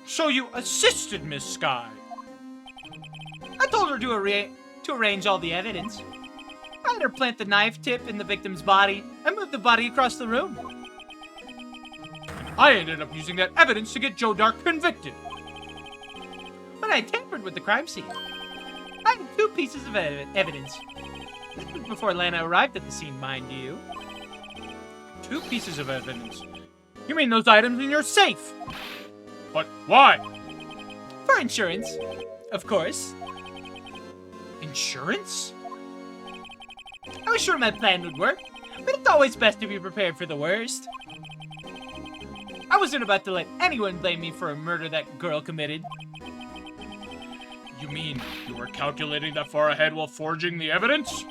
Speaker 2: So you assisted Miss Sky.
Speaker 1: I told her to arrange all the evidence. I had her plant the knife tip in the victim's body and move the body across the room.
Speaker 2: I ended up using that evidence to get Joe Dark convicted.
Speaker 1: When I tampered with the crime scene, I had 2 pieces of evidence. This was before Lana arrived at the scene, mind you.
Speaker 2: 2 pieces of evidence? You mean those items in your safe? But why?
Speaker 1: For insurance, of course.
Speaker 2: Insurance?
Speaker 1: I was sure my plan would work, but it's always best to be prepared for the worst. I wasn't about to let anyone blame me for a murder that girl committed.
Speaker 2: You mean you were calculating that far ahead while forging the evidence?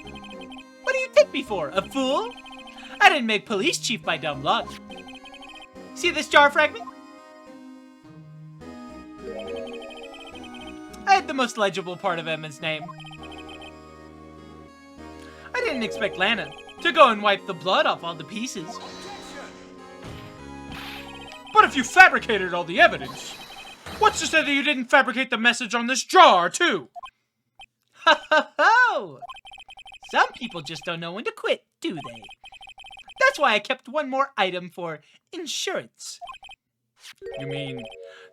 Speaker 1: What do you take me for, a fool? I didn't make police chief by dumb luck. See this jar fragment? I had the most legible part of Emma's name. I didn't expect Lana to go and wipe the blood off all the pieces.
Speaker 2: But if you fabricated all the evidence, what's to say that you didn't fabricate the message on this jar, too?
Speaker 1: Ho ho ho! Some people just don't know when to quit, do they? That's why I kept one more item for insurance.
Speaker 2: You mean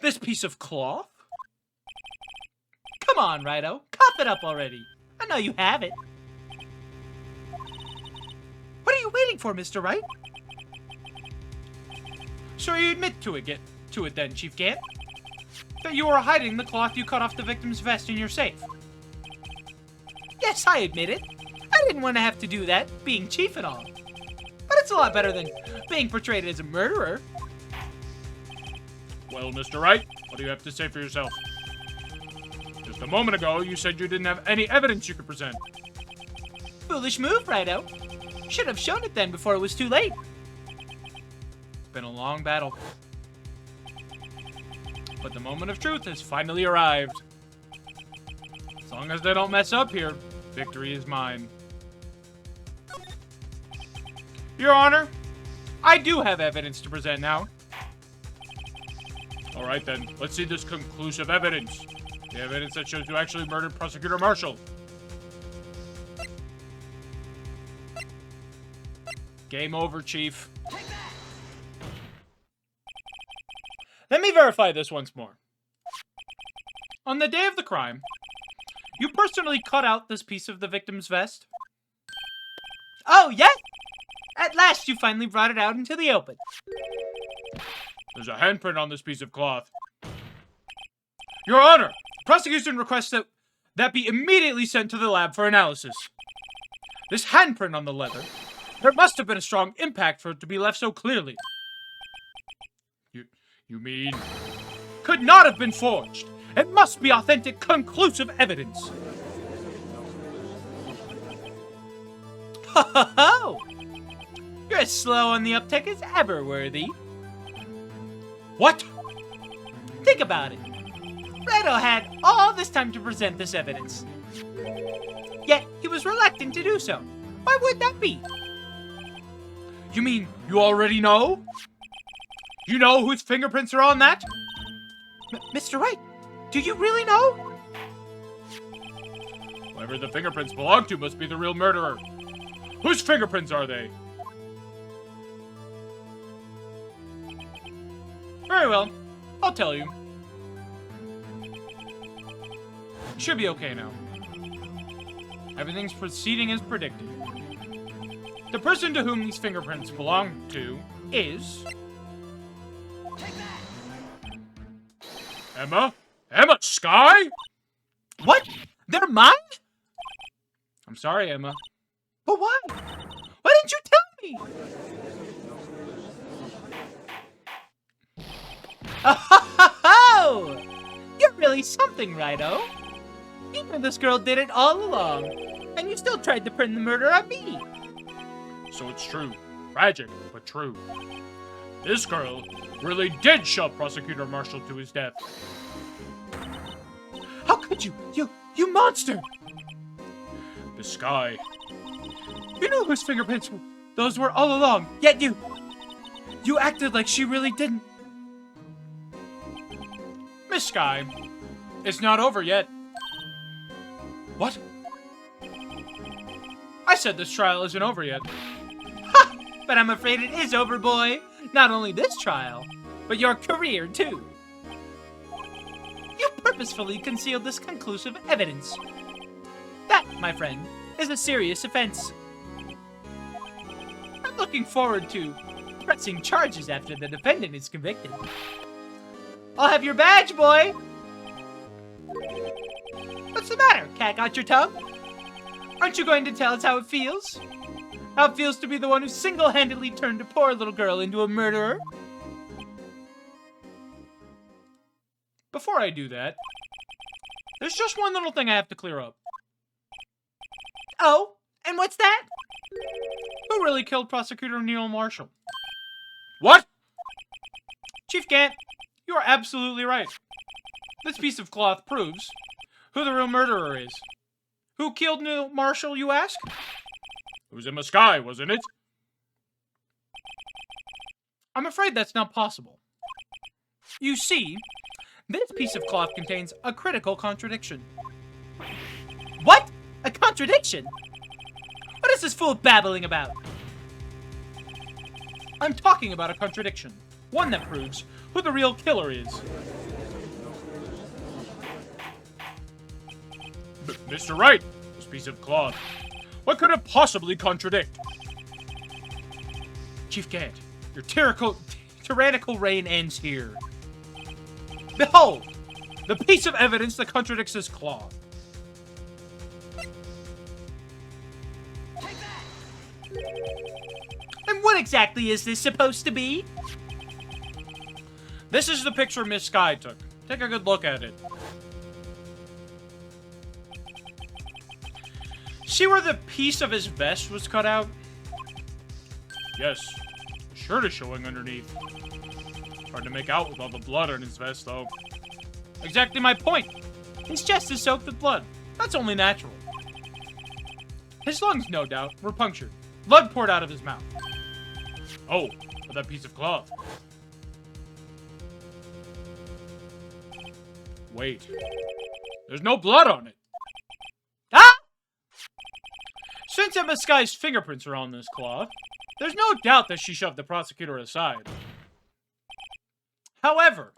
Speaker 2: this piece of cloth?
Speaker 1: Come on, Righto. Cough it up already. I know you have it. What are you waiting for, Mr. Wright?
Speaker 2: So you admit to it then, Chief Gant? That you were hiding the cloth you cut off the victim's vest in your safe?
Speaker 1: Yes, I admit it. I didn't want to have to do that, being chief and all. But it's a lot better than being portrayed as a murderer.
Speaker 2: Well, Mr. Wright, what do you have to say for yourself? Just a moment ago, you said you didn't have any evidence you could present.
Speaker 1: Foolish move, Righto. Should have shown it then before it was too late.
Speaker 2: It's been a long battle. But the moment of truth has finally arrived. As long as they don't mess up here, victory is mine. Your Honor, I do have evidence to present now. All right then, let's see this conclusive evidence. The evidence that shows you actually murdered Prosecutor Marshall. Game over, Chief. Let me verify this once more. On the day of the crime, you personally cut out this piece of the victim's vest?
Speaker 1: Oh, yes? At last you finally brought it out into the open.
Speaker 2: There's a handprint on this piece of cloth. Your Honor, prosecution requests that be immediately sent to the lab for analysis. This handprint on the leather, there must have been a strong impact for it to be left so clearly. You mean, could not have been forged. It must be authentic, conclusive evidence.
Speaker 1: Ho ho ho! You're as slow on the uptake as ever, Worthy.
Speaker 2: What?
Speaker 1: Think about it. Redo had all this time to present this evidence. Yet, he was reluctant to do so. Why would that be?
Speaker 2: You mean you already know? You know whose fingerprints are on that?
Speaker 1: Mr. Wright, do you really know?
Speaker 2: Whoever the fingerprints belong to must be the real murderer. Whose fingerprints are they?
Speaker 1: Very well. I'll tell you. Should be okay now. Everything's proceeding as predicted. The person to whom these fingerprints belong to is...
Speaker 2: Emma? Emma Sky?
Speaker 1: What? They're mine?
Speaker 2: I'm sorry, Emma.
Speaker 1: But why? Why didn't you tell me? Oh! You're really something, Righto. You knew this girl did it all along, and you still tried to pin the murder on me.
Speaker 2: So it's true. Tragic, but true. This girl really did shove Prosecutor Marshall to his death.
Speaker 1: How could you? You monster!
Speaker 2: The Sky.
Speaker 1: You knew whose fingerprints those were all along, yet you acted like she really didn't.
Speaker 2: Miss Sky, it's not over yet.
Speaker 1: What?
Speaker 2: I said this trial isn't over yet.
Speaker 1: Ha! But I'm afraid it is over, boy. Not only this trial, but your career, too. You purposefully concealed this conclusive evidence. That, my friend, is a serious offense. I'm looking forward to pressing charges after the defendant is convicted. I'll have your badge, boy! What's the matter? Cat got your tongue? Aren't you going to tell us how it feels? How it feels to be the one who single-handedly turned a poor little girl into a murderer?
Speaker 2: Before I do that, there's just one little thing I have to clear up.
Speaker 1: Oh, and what's that?
Speaker 2: Who really killed Prosecutor Neil Marshall? What? Chief Gant, you are absolutely right. This piece of cloth proves who the real murderer is. Who killed Neil Marshall, you ask? It was Emma Sky, wasn't it?
Speaker 1: I'm afraid that's not possible. You see, this piece of cloth contains a critical contradiction. What? A contradiction? What is this fool babbling about?
Speaker 2: I'm talking about a contradiction. One that proves who the real killer is. Mr. Wright, this piece of cloth. What could it possibly contradict? Chief Gant, your tyrannical reign ends here. Behold, the piece of evidence that contradicts this cloth.
Speaker 1: And what exactly is this supposed to be?
Speaker 2: This is the picture Miss Sky took. Take a good look at it. See where the piece of his vest was cut out? Yes. The shirt is showing underneath. Hard to make out with all the blood on his vest, though. Exactly my point. His chest is soaked with blood. That's only natural. His lungs, no doubt, were punctured. Blood poured out of his mouth. Oh, but that piece of cloth. Wait. There's no blood on it.
Speaker 1: Ah!
Speaker 2: Since Emma Sky's fingerprints are on this cloth, there's no doubt that she shoved the prosecutor aside. However,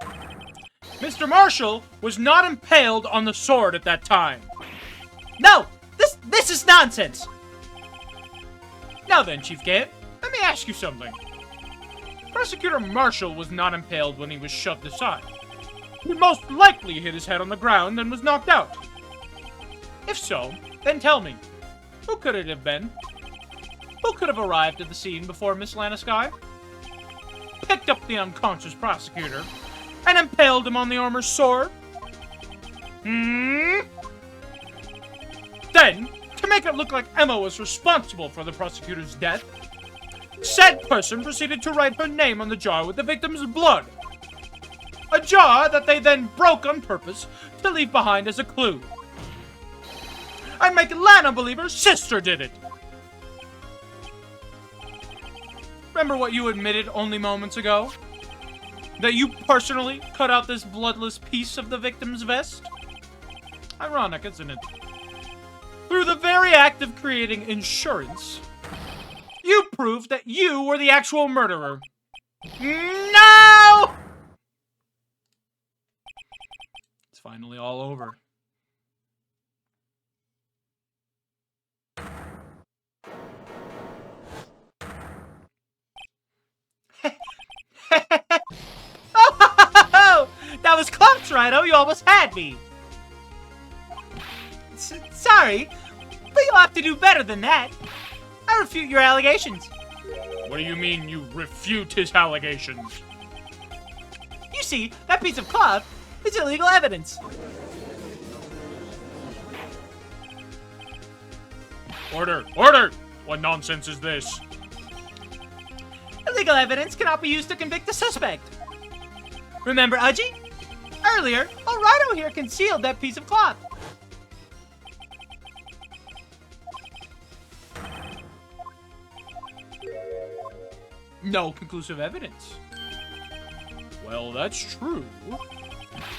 Speaker 2: Mr. Marshall was not impaled on the sword at that time.
Speaker 1: No! This is nonsense!
Speaker 2: Now then, Chief Gant, let me ask you something. Prosecutor Marshall was not impaled when he was shoved aside. He most likely hit his head on the ground and was knocked out. If so, then tell me, who could it have been? Who could have arrived at the scene before Miss Lana Sky? Picked up the unconscious prosecutor and impaled him on the armor's sword? Then, to make it look like Emma was responsible for the prosecutor's death, said person proceeded to write her name on the jar with the victim's blood. A jar that they then broke on purpose to leave behind as a clue. And make Lana believe her sister did it. Remember what you admitted only moments ago? that you personally cut out this bloodless piece of the victim's vest? Ironic, isn't it? Through the very act of creating insurance, you proved that you were the actual murderer. No! It's finally all over. Oh, that was close, Rhino. You almost had me. Sorry, but you'll have to do better than that. I refute your allegations. What do you mean you refute his allegations? You see, that piece of cloth is illegal evidence. Order! Order! What nonsense is this? Illegal evidence cannot be used to convict a suspect. Remember Udgy? Earlier, a Rhino here concealed that piece of cloth. No conclusive evidence. Well, that's true.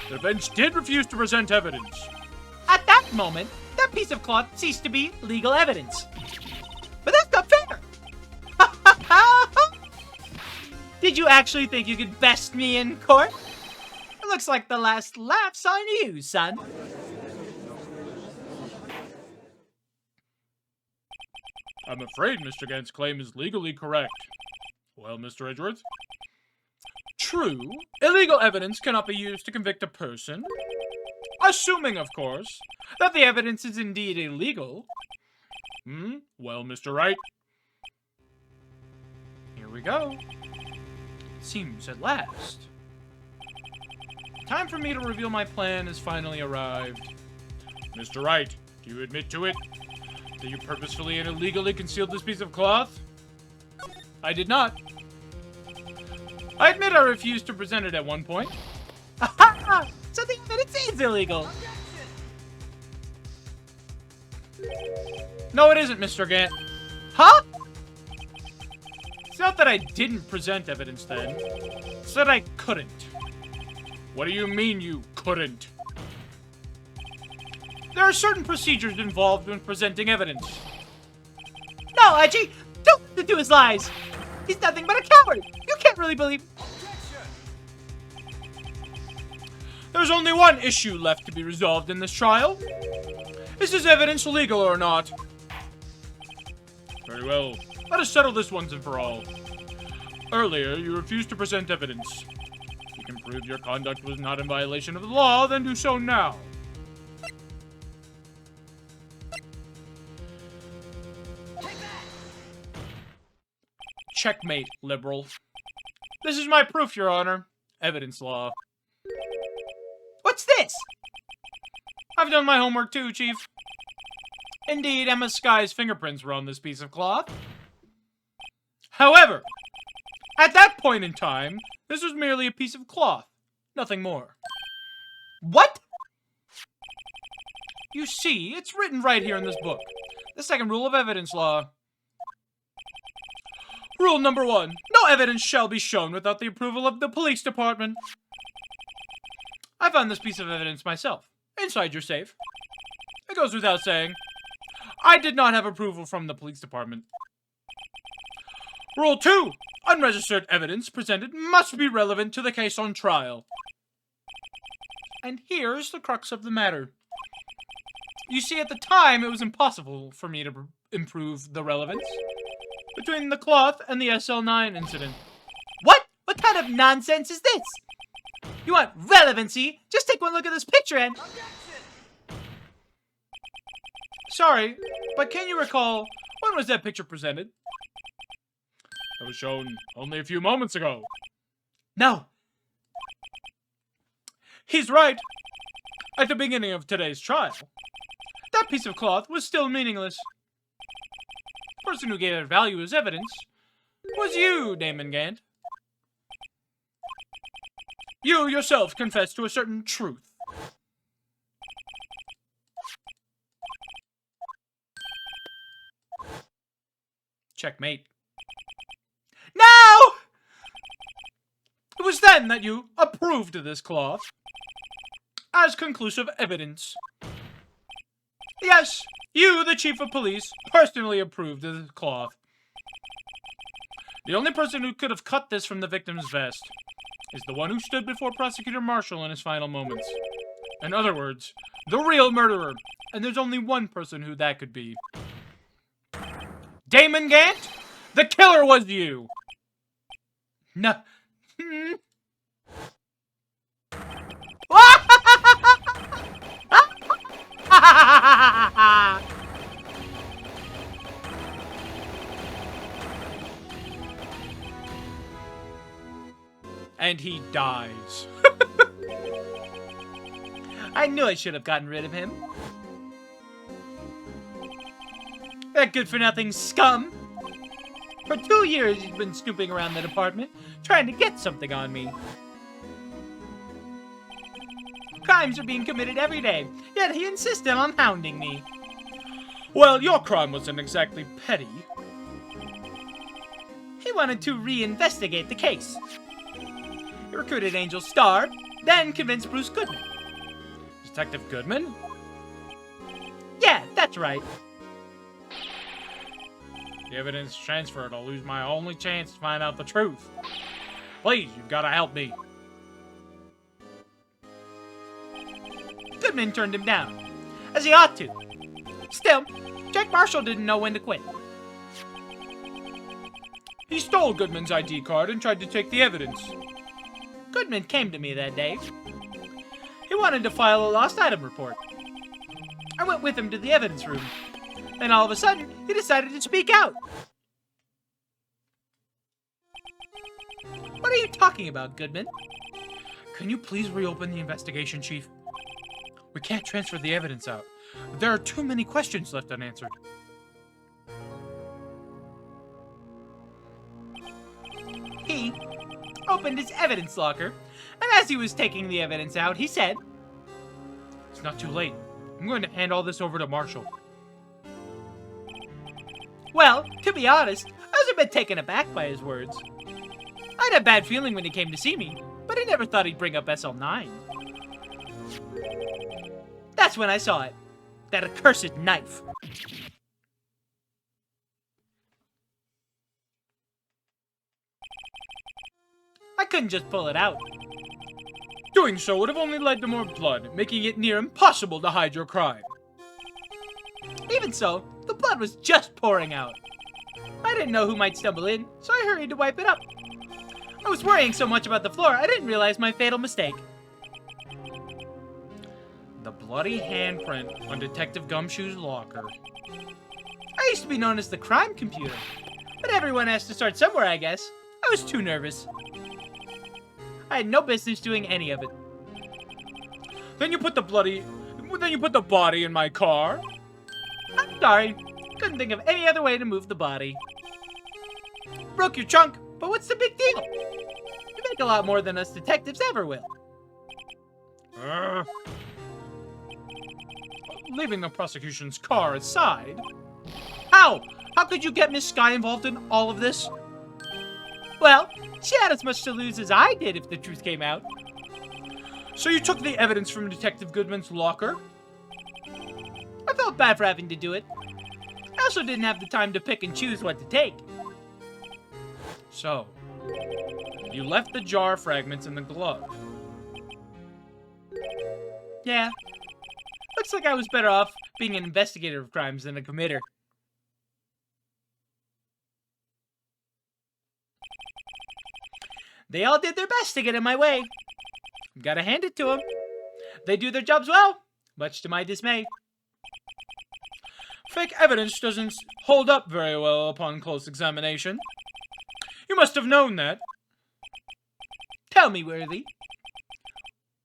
Speaker 2: The bench did refuse to present evidence. At that moment, that piece of cloth ceased to be legal evidence. But that's not fair! Did you actually think you could best me in court? It looks like the last laugh's on you, son. I'm afraid Mr. Gant's claim is legally correct. Well, Mr. Edgeworth? True, illegal evidence cannot be used to convict a person. Assuming, of course, that the evidence is indeed illegal. Well, Mr. Wright? Here we go. Seems at last. Time for me to reveal my plan has finally arrived. Mr. Wright, do you admit to it? That you purposefully and illegally concealed this piece of cloth? I did not. I admit I refused to present it at one point. Aha! So the evidence is illegal. No, it isn't, Mr. Gant. Huh? It's not that I didn't present evidence then. It's that I couldn't. What do you mean you couldn't? There are certain procedures involved when presenting evidence. No, Edgy! Don't listen to his lies! He's nothing but a coward! You can't really believe... There's only one issue left to be resolved in this trial. Is this evidence legal or not? Very well. Let us settle this once and for all. Earlier, you refused to present evidence. If you can prove your conduct was not in violation of the law, then do so now. Checkmate, liberal. This is my proof, Your Honor. Evidence law. What's this? I've done my homework too, Chief. Indeed, Emma Sky's fingerprints were on this piece of cloth. However, at that point in time, this was merely a piece of cloth. Nothing more. What? You see, it's written right here in this book. The second rule of evidence law. Rule number 1. No evidence shall be shown without the approval of the police department. I found this piece of evidence myself, inside your safe. It goes without saying, I did not have approval from the police department. Rule 2. Unregistered evidence presented must be relevant to the case on trial. And here's the crux of the matter. You see, at the time, it was impossible for me to improve the relevance between the cloth and the SL9 incident. What? What kind of nonsense is this? You want relevancy? Just take one look at this picture and... Sorry, but can you recall, when was that picture presented? It was shown only a few moments ago. No. He's right. At the beginning of today's trial, that piece of cloth was still meaningless. The person who gave it value as evidence was you, Damon Gant. You yourself confessed to a certain truth. Checkmate. No! It It was then that you approved this cloth as conclusive evidence. Yes, you, the chief of police, personally approved of this cloth. The only person who could have cut this from the victim's vest is the one who stood before Prosecutor Marshall in his final moments. In other words, the real murderer. And there's only one person who that could be. Damon Gant? The killer was you! No. And he dies. I knew I should have gotten rid of him. That good-for-nothing scum. For 2 years, he's been snooping around the department, trying to get something on me. Crimes are being committed every day, yet he insisted on hounding me. Well, your crime wasn't exactly petty. He wanted to reinvestigate the case. He recruited Angel Starr, then convinced Bruce Goodman. Detective Goodman? Yeah, that's right. The evidence transferred. I'll lose my only chance to find out the truth. Please, you've got to help me. Goodman turned him down, as he ought to. Still, Jack Marshall didn't know when to quit. He stole Goodman's ID card and tried to take the evidence. Goodman came to me that day. He wanted to file a lost item report. I went with him to the evidence room. Then all of a sudden, he decided to speak out. What are you talking about, Goodman? Can you please reopen the investigation, Chief? We can't transfer the evidence out. There are too many questions left unanswered. He opened his evidence locker, and as he was taking the evidence out, he said, "It's not too late. I'm going to hand all this over to Marshall." Well, to be honest, I was a bit taken aback by his words. I had a bad feeling when he came to see me, but I never thought he'd bring up SL9. That's when I saw it. That accursed knife. I couldn't just pull it out. Doing so would have only led to more blood, making it near impossible to hide your crime. Even so, the blood was just pouring out. I didn't know who might stumble in, so I hurried to wipe it up. I was worrying so much about the floor, I didn't realize my fatal mistake. The bloody handprint on Detective Gumshoe's locker. I used to be known as the crime computer, but everyone has to start somewhere, I guess. I was too nervous. I had no business doing any of it. Then you put the body in my car? I'm sorry. Couldn't think of any other way to move the body. Broke your trunk, but what's the big deal? You make a lot more than us detectives ever will. Leaving the prosecution's car aside. How? How could you get Miss Sky involved in all of this? Well, she had as much to lose as I did if the truth came out. So you took the evidence from Detective Goodman's locker? I felt bad for having to do it. I also didn't have the time to pick and choose what to take. So, you left the jar fragments in the glove. Yeah. Looks like I was better off being an investigator of crimes than a committer. They all did their best to get in my way. Gotta hand it to them. They do their jobs well, much to my dismay. Fake evidence doesn't hold up very well upon close examination. You must have known that. Tell me, Worthy.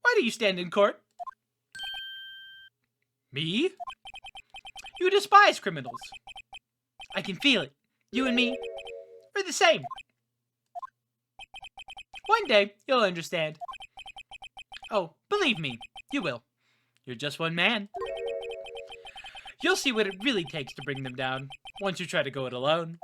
Speaker 2: Why do you stand in court? Me? You despise criminals. I can feel it. You and me, we're the same. One day, you'll understand. Oh, believe me, you will. You're just one man. You'll see what it really takes to bring them down, once you try to go it alone.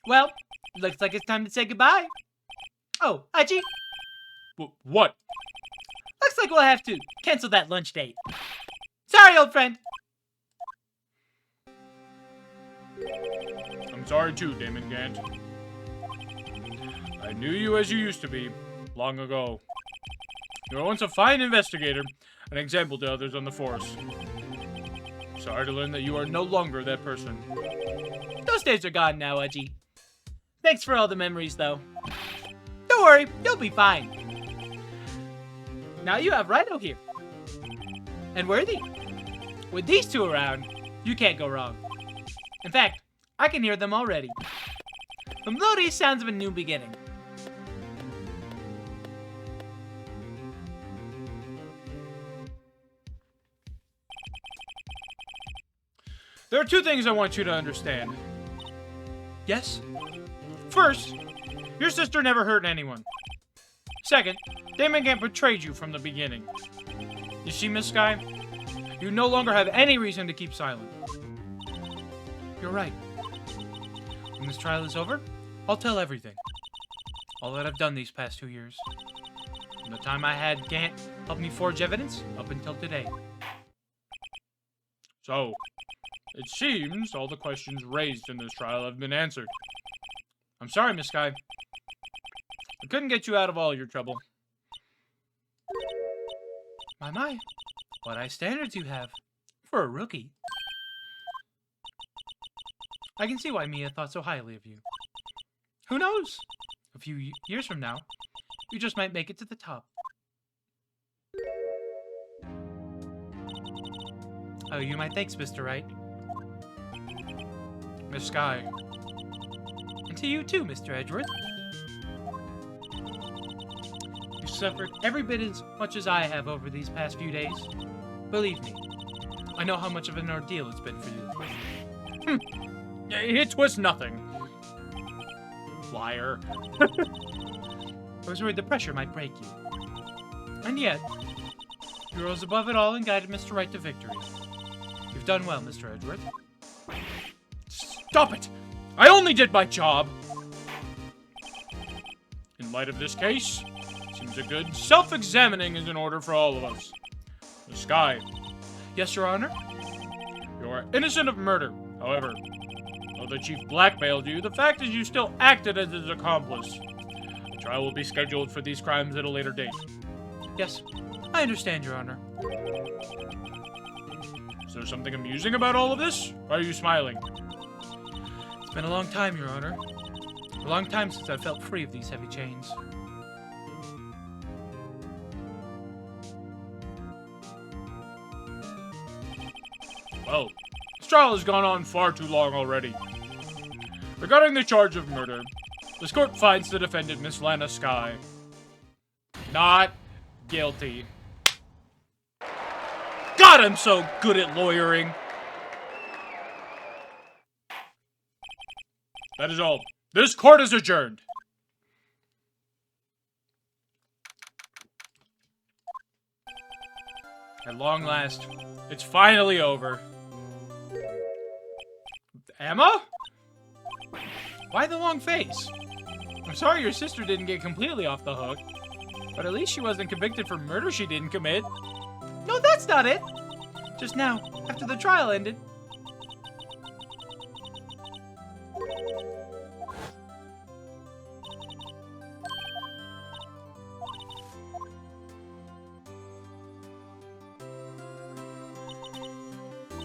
Speaker 1: Well, looks like it's time to say goodbye. Oh, Aji,
Speaker 2: What?
Speaker 1: looks like we'll have to cancel that lunch date. Sorry, old friend.
Speaker 2: I'm sorry too, Damon Gant. I knew you as you used to be, long ago. You were once a fine investigator, an example to others on the force. Sorry to learn that you are no longer that person.
Speaker 1: Those days are gone now, Aji. Thanks for all the memories, though. Don't worry, you'll be fine. Now you have Rhino here. And Worthy. With these two around, you can't go wrong. In fact, I can hear them already. The melodious sounds of a new beginning.
Speaker 2: There are two things I want you to understand.
Speaker 1: Yes?
Speaker 2: First, your sister never hurt anyone. Second, Damon Gant betrayed you from the beginning. You see, Miss Sky? You no longer have any reason to keep silent.
Speaker 1: You're right. When this trial is over, I'll tell everything. All that I've done these past 2 years. From the time I had Gant help me forge evidence, up until today.
Speaker 2: So, it seems all the questions raised in this trial have been answered. I'm sorry, Miss Sky. I couldn't get you out of all your trouble.
Speaker 1: My. What high standards you have. For a rookie. I can see why Mia thought so highly of you. Who knows? A few years from now, you just might make it to the top. I owe you my thanks, Mr. Wright.
Speaker 2: Miss Sky.
Speaker 1: And to you too, Mr. Edgeworth. You suffered every bit as much as I have over these past few days. Believe me, I know how much of an ordeal it's been for you.
Speaker 2: It was nothing. Liar.
Speaker 1: I was worried the pressure might break you. And yet, you rose above it all and guided Mr. Wright to victory. You've done well, Mr. Edgeworth.
Speaker 2: Stop it! I only did my job! In light of this case, seems a good self-examining is in order for all of us. The Sky.
Speaker 1: Yes, Your Honor?
Speaker 2: You are innocent of murder. However, though the chief blackmailed you, the fact is you still acted as his accomplice. A trial will be scheduled for these crimes at a later date.
Speaker 1: Yes, I understand, Your Honor.
Speaker 2: Is there something amusing about all of this? Why are you smiling?
Speaker 1: It's been a long time, Your Honor. A long time since I felt free of these heavy chains.
Speaker 2: Well, this trial has gone on far too long already. Regarding the charge of murder, this court finds the defendant, Miss Lana Sky, not guilty. God, I'm so good at lawyering. That is all. This court is adjourned. At long last, it's finally over. Emma?
Speaker 1: Why the long face?
Speaker 2: I'm sorry your sister didn't get completely off the hook, but at least she wasn't convicted for murder she didn't commit.
Speaker 1: No, that's not it. Just now, after the trial ended.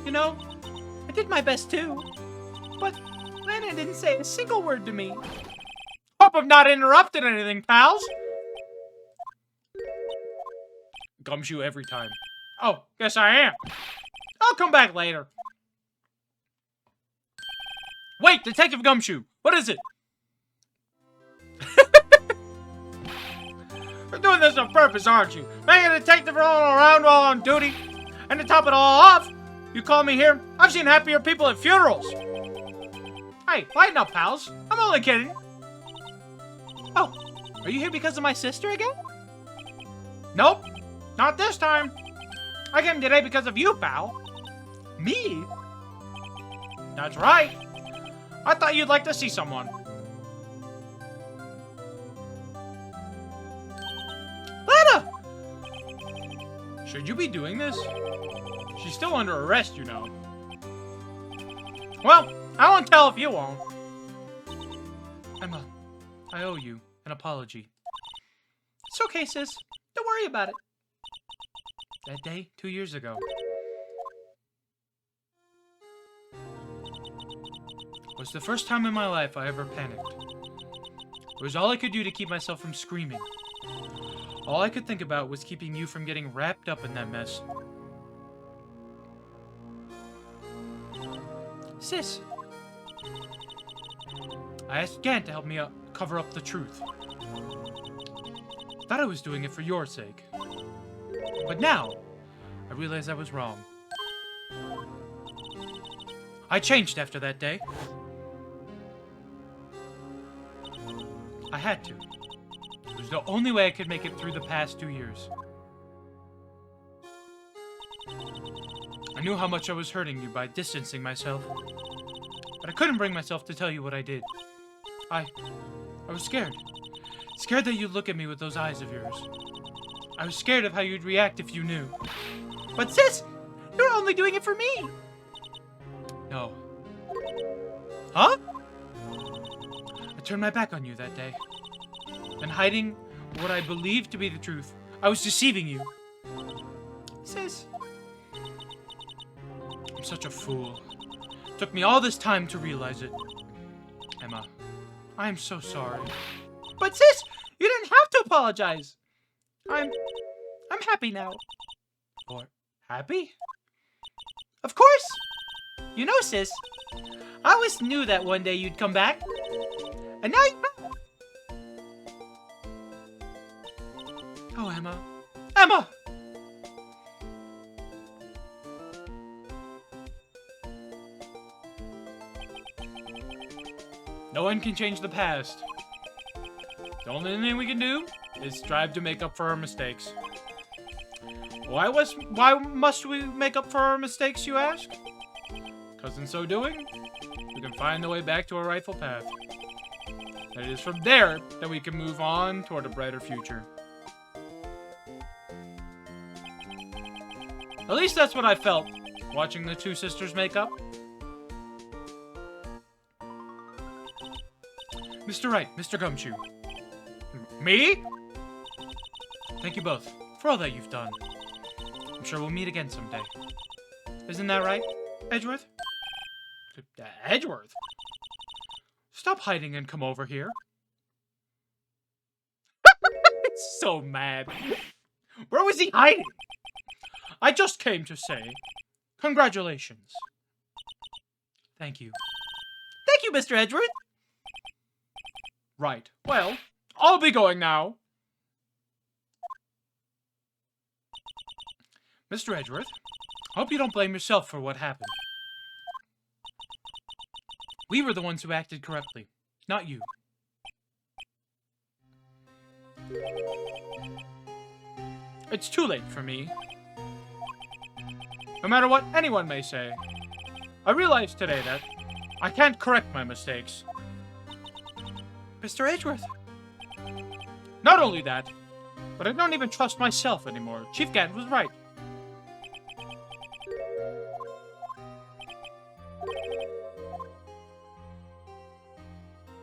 Speaker 1: You know, I did my best too. But Lana didn't say a single word to me.
Speaker 2: Hope I've not interrupted anything, pals. Gumshoe every time. Oh, guess I am. I'll come back later. Wait, Detective Gumshoe, what is it? You're doing this on purpose, aren't you? Making a detective rolling around while on duty? And to top it all off, you call me here? I've seen happier people at funerals. Hey, lighten up, pals. I'm only kidding.
Speaker 1: Oh, are you here because of my sister again?
Speaker 2: Nope, not this time. I came today because of you, pal.
Speaker 1: Me?
Speaker 2: That's right. I thought you'd like to see someone. Should you be doing this? She's still under arrest, you know. Well, I won't tell if you won't.
Speaker 1: Emma, I owe you an apology. It's okay, sis. Don't worry about it. That day, 2 years ago, was the first time in my life I ever panicked. It was all I could do to keep myself from screaming. All I could think about was keeping you from getting wrapped up in that mess. Sis, I asked Gant to help me cover up the truth. Thought I was doing it for your sake. But now, I realize I was wrong. I changed after that day. I had to. It was the only way I could make it through the past 2 years. I knew how much I was hurting you by distancing myself. But I couldn't bring myself to tell you what I did. I was scared. Scared that you'd look at me with those eyes of yours. I was scared of how you'd react if you knew. But sis, you're only doing it for me. No. Huh? I turned my back on you that day. And hiding what I believed to be the truth, I was deceiving you. Sis. I'm such a fool. It took me all this time to realize it. Emma, I'm so sorry. But sis, you didn't have to apologize. I'm happy now. Or happy? Of course. You know, sis, I always knew that one day you'd come back. And now you... Oh, Emma. Emma! No one can change the past. The only thing we can do is strive to make up for our mistakes. Why must we make up for our mistakes, you ask? Because in so doing, we can find the way back to our rightful path. And it is from there that we can move on toward a brighter future. At least that's what I felt, watching the two sisters make up. Mr. Wright, Mr. Gumshoe. Me? Thank you both for all that you've done. I'm sure we'll meet again someday. Isn't that right, Edgeworth? Edgeworth? Stop hiding and come over here. It's so mad. Where was he hiding? I just came to say, congratulations. Thank you. Thank you, Mr. Edgeworth. Right. Well, I'll be going now. Mr. Edgeworth, I hope you don't blame yourself for what happened. We were the ones who acted correctly, not you. It's too late for me. No matter what anyone may say, I realize today that I can't correct my mistakes. Mr. Edgeworth. Not only that, but I don't even trust myself anymore. Chief Gant was right.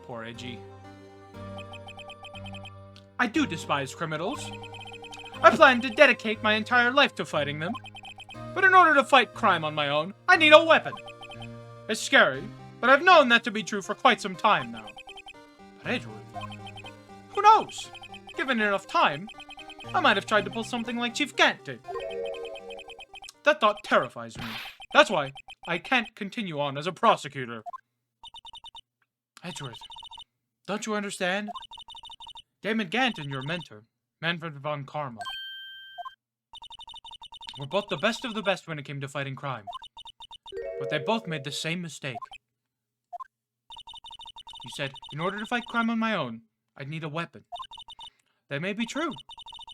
Speaker 1: Poor Edgy. I do despise criminals. I plan to dedicate my entire life to fighting them. But in order to fight crime on my own, I need a weapon. It's scary, but I've known that to be true for quite some time now. But Edgeworth, who knows? Given enough time, I might have tried to pull something like Chief Gant did. That thought terrifies me. That's why I can't continue on as a prosecutor. Edgeworth, don't you understand? Damon Gant and your mentor, Manfred von Karma, were both the best of the best when it came to fighting crime. But they both made the same mistake. You said, in order to fight crime on my own, I'd need a weapon. That may be true,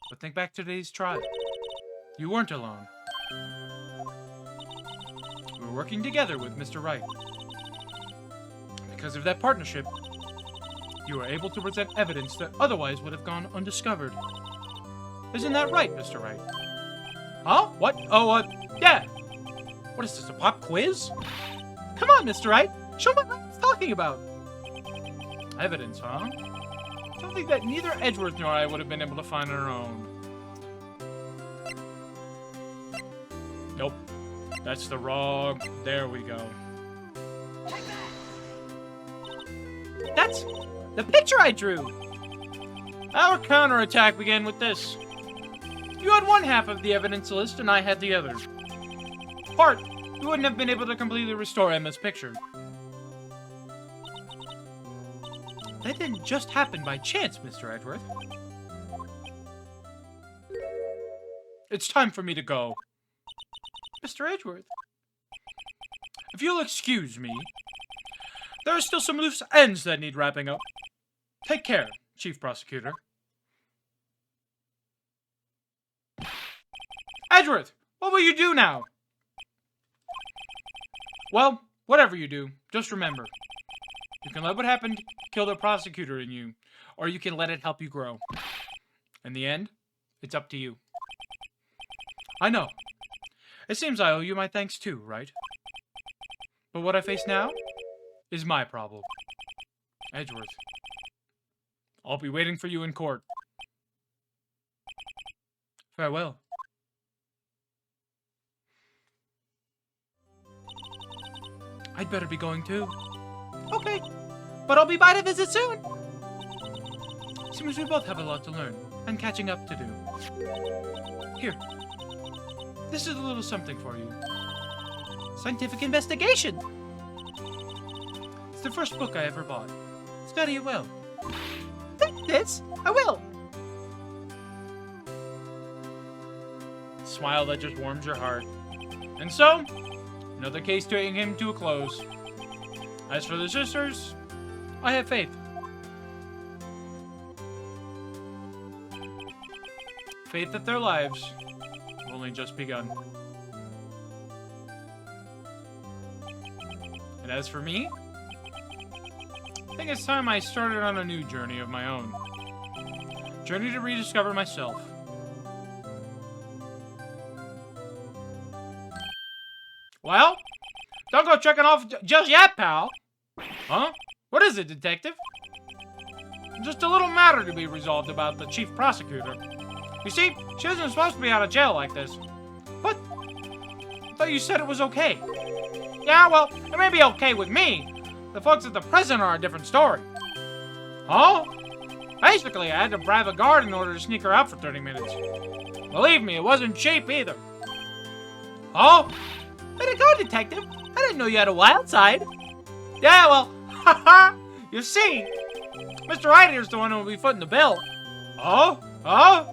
Speaker 1: but think back to today's trial. You weren't alone. We were working together with Mr. Wright. Because of that partnership, you were able to present evidence that otherwise would have gone undiscovered. Isn't that right, Mr. Wright?
Speaker 2: Huh? What? Oh, yeah. What is this, a pop quiz? Come on, Mr. Wright. Show me what he's talking about. Evidence, huh? Something that neither Edgeworth nor I would have been able to find on our own. Nope. That's the wrong... There we go. That's the picture I drew! Our counterattack began with this. You had one half of the evidence list, and I had the other. Part, you wouldn't have been able to completely restore Emma's picture. That didn't just happen by chance, Mr. Edgeworth. It's time for me to go. Mr. Edgeworth, if you'll excuse me, there are still some loose ends that need wrapping up. Take care, Chief Prosecutor. Edgeworth, what will you do now? Well, whatever you do, just remember. You can let what happened kill the prosecutor in you, or you can let it help you grow. In the end, it's up to you. I know. It seems I owe you my thanks too, right? But what I face now is my problem. Edgeworth. I'll be waiting for you in court. Farewell. I'd better be going too. Okay, but I'll be by to visit soon. Seems we both have a lot to learn and catching up to do. Here. This is a little something for you. Scientific investigation! It's the first book I ever bought. Study it well. Take this! I will! Smile that just warms your heart. And so, another case came to a close. As for the sisters, I have faith. Faith that their lives have only just begun. And as for me, I think it's time I started on a new journey of my own. Journey to rediscover myself. Well, don't go checking off just yet, pal. Huh? What is it, detective? Just a little matter to be resolved about the chief prosecutor. You see, she isn't supposed to be out of jail like this. But I thought you said it was okay. Yeah, well, it may be okay with me. The folks at the prison are a different story. Huh? Basically, I had to bribe a guard in order to sneak her out for 30 minutes. Believe me, it wasn't cheap either. Huh? Way to go, detective. I didn't know you had a wild side. Yeah, well, haha. You see, Mr. Wright here's the one who will be footing the bill. Oh? Huh?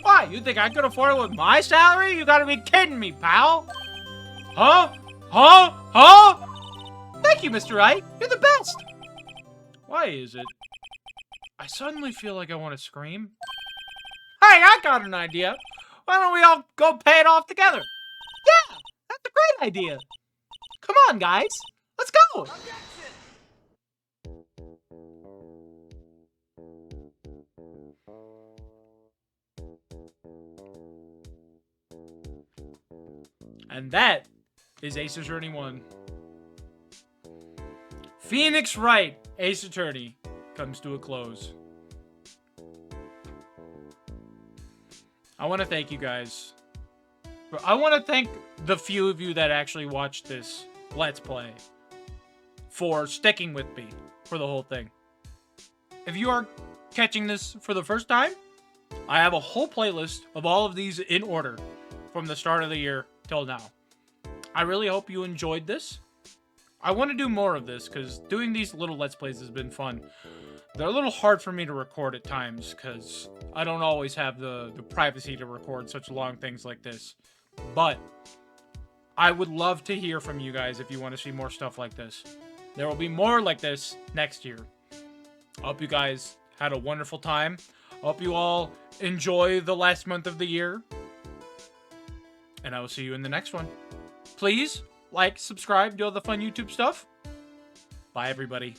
Speaker 2: Why, you think I could afford it with my salary? You gotta be kidding me, pal. Huh? Huh? Huh? Thank you, Mr. Wright. You're the best. Why is it? I suddenly feel like I want to scream. Hey, I got an idea. Why don't we all go pay it off together? Yeah, that's a great idea. Come on, guys. Let's go.
Speaker 3: Objection!
Speaker 2: And that is Ace Attorney 1. Phoenix Wright, Ace Attorney, comes to a close. I want to thank you guys. I want to thank the few of you that actually watched this Let's Play for sticking with me for the whole thing. If you are catching this for the first time, I have a whole playlist of all of these in order from the start of the year till now. I really hope you enjoyed this. I want to do more of this because doing these little Let's Plays has been fun. They're a little hard for me to record at times because I don't always have the privacy to record such long things like this. But I would love to hear from you guys if you want to see more stuff like this. There will be more like this next year. I hope you guys had a wonderful time. I hope you all enjoy the last month of the year. And I will see you in the next one. Please like, subscribe, do all the fun YouTube stuff. Bye, everybody.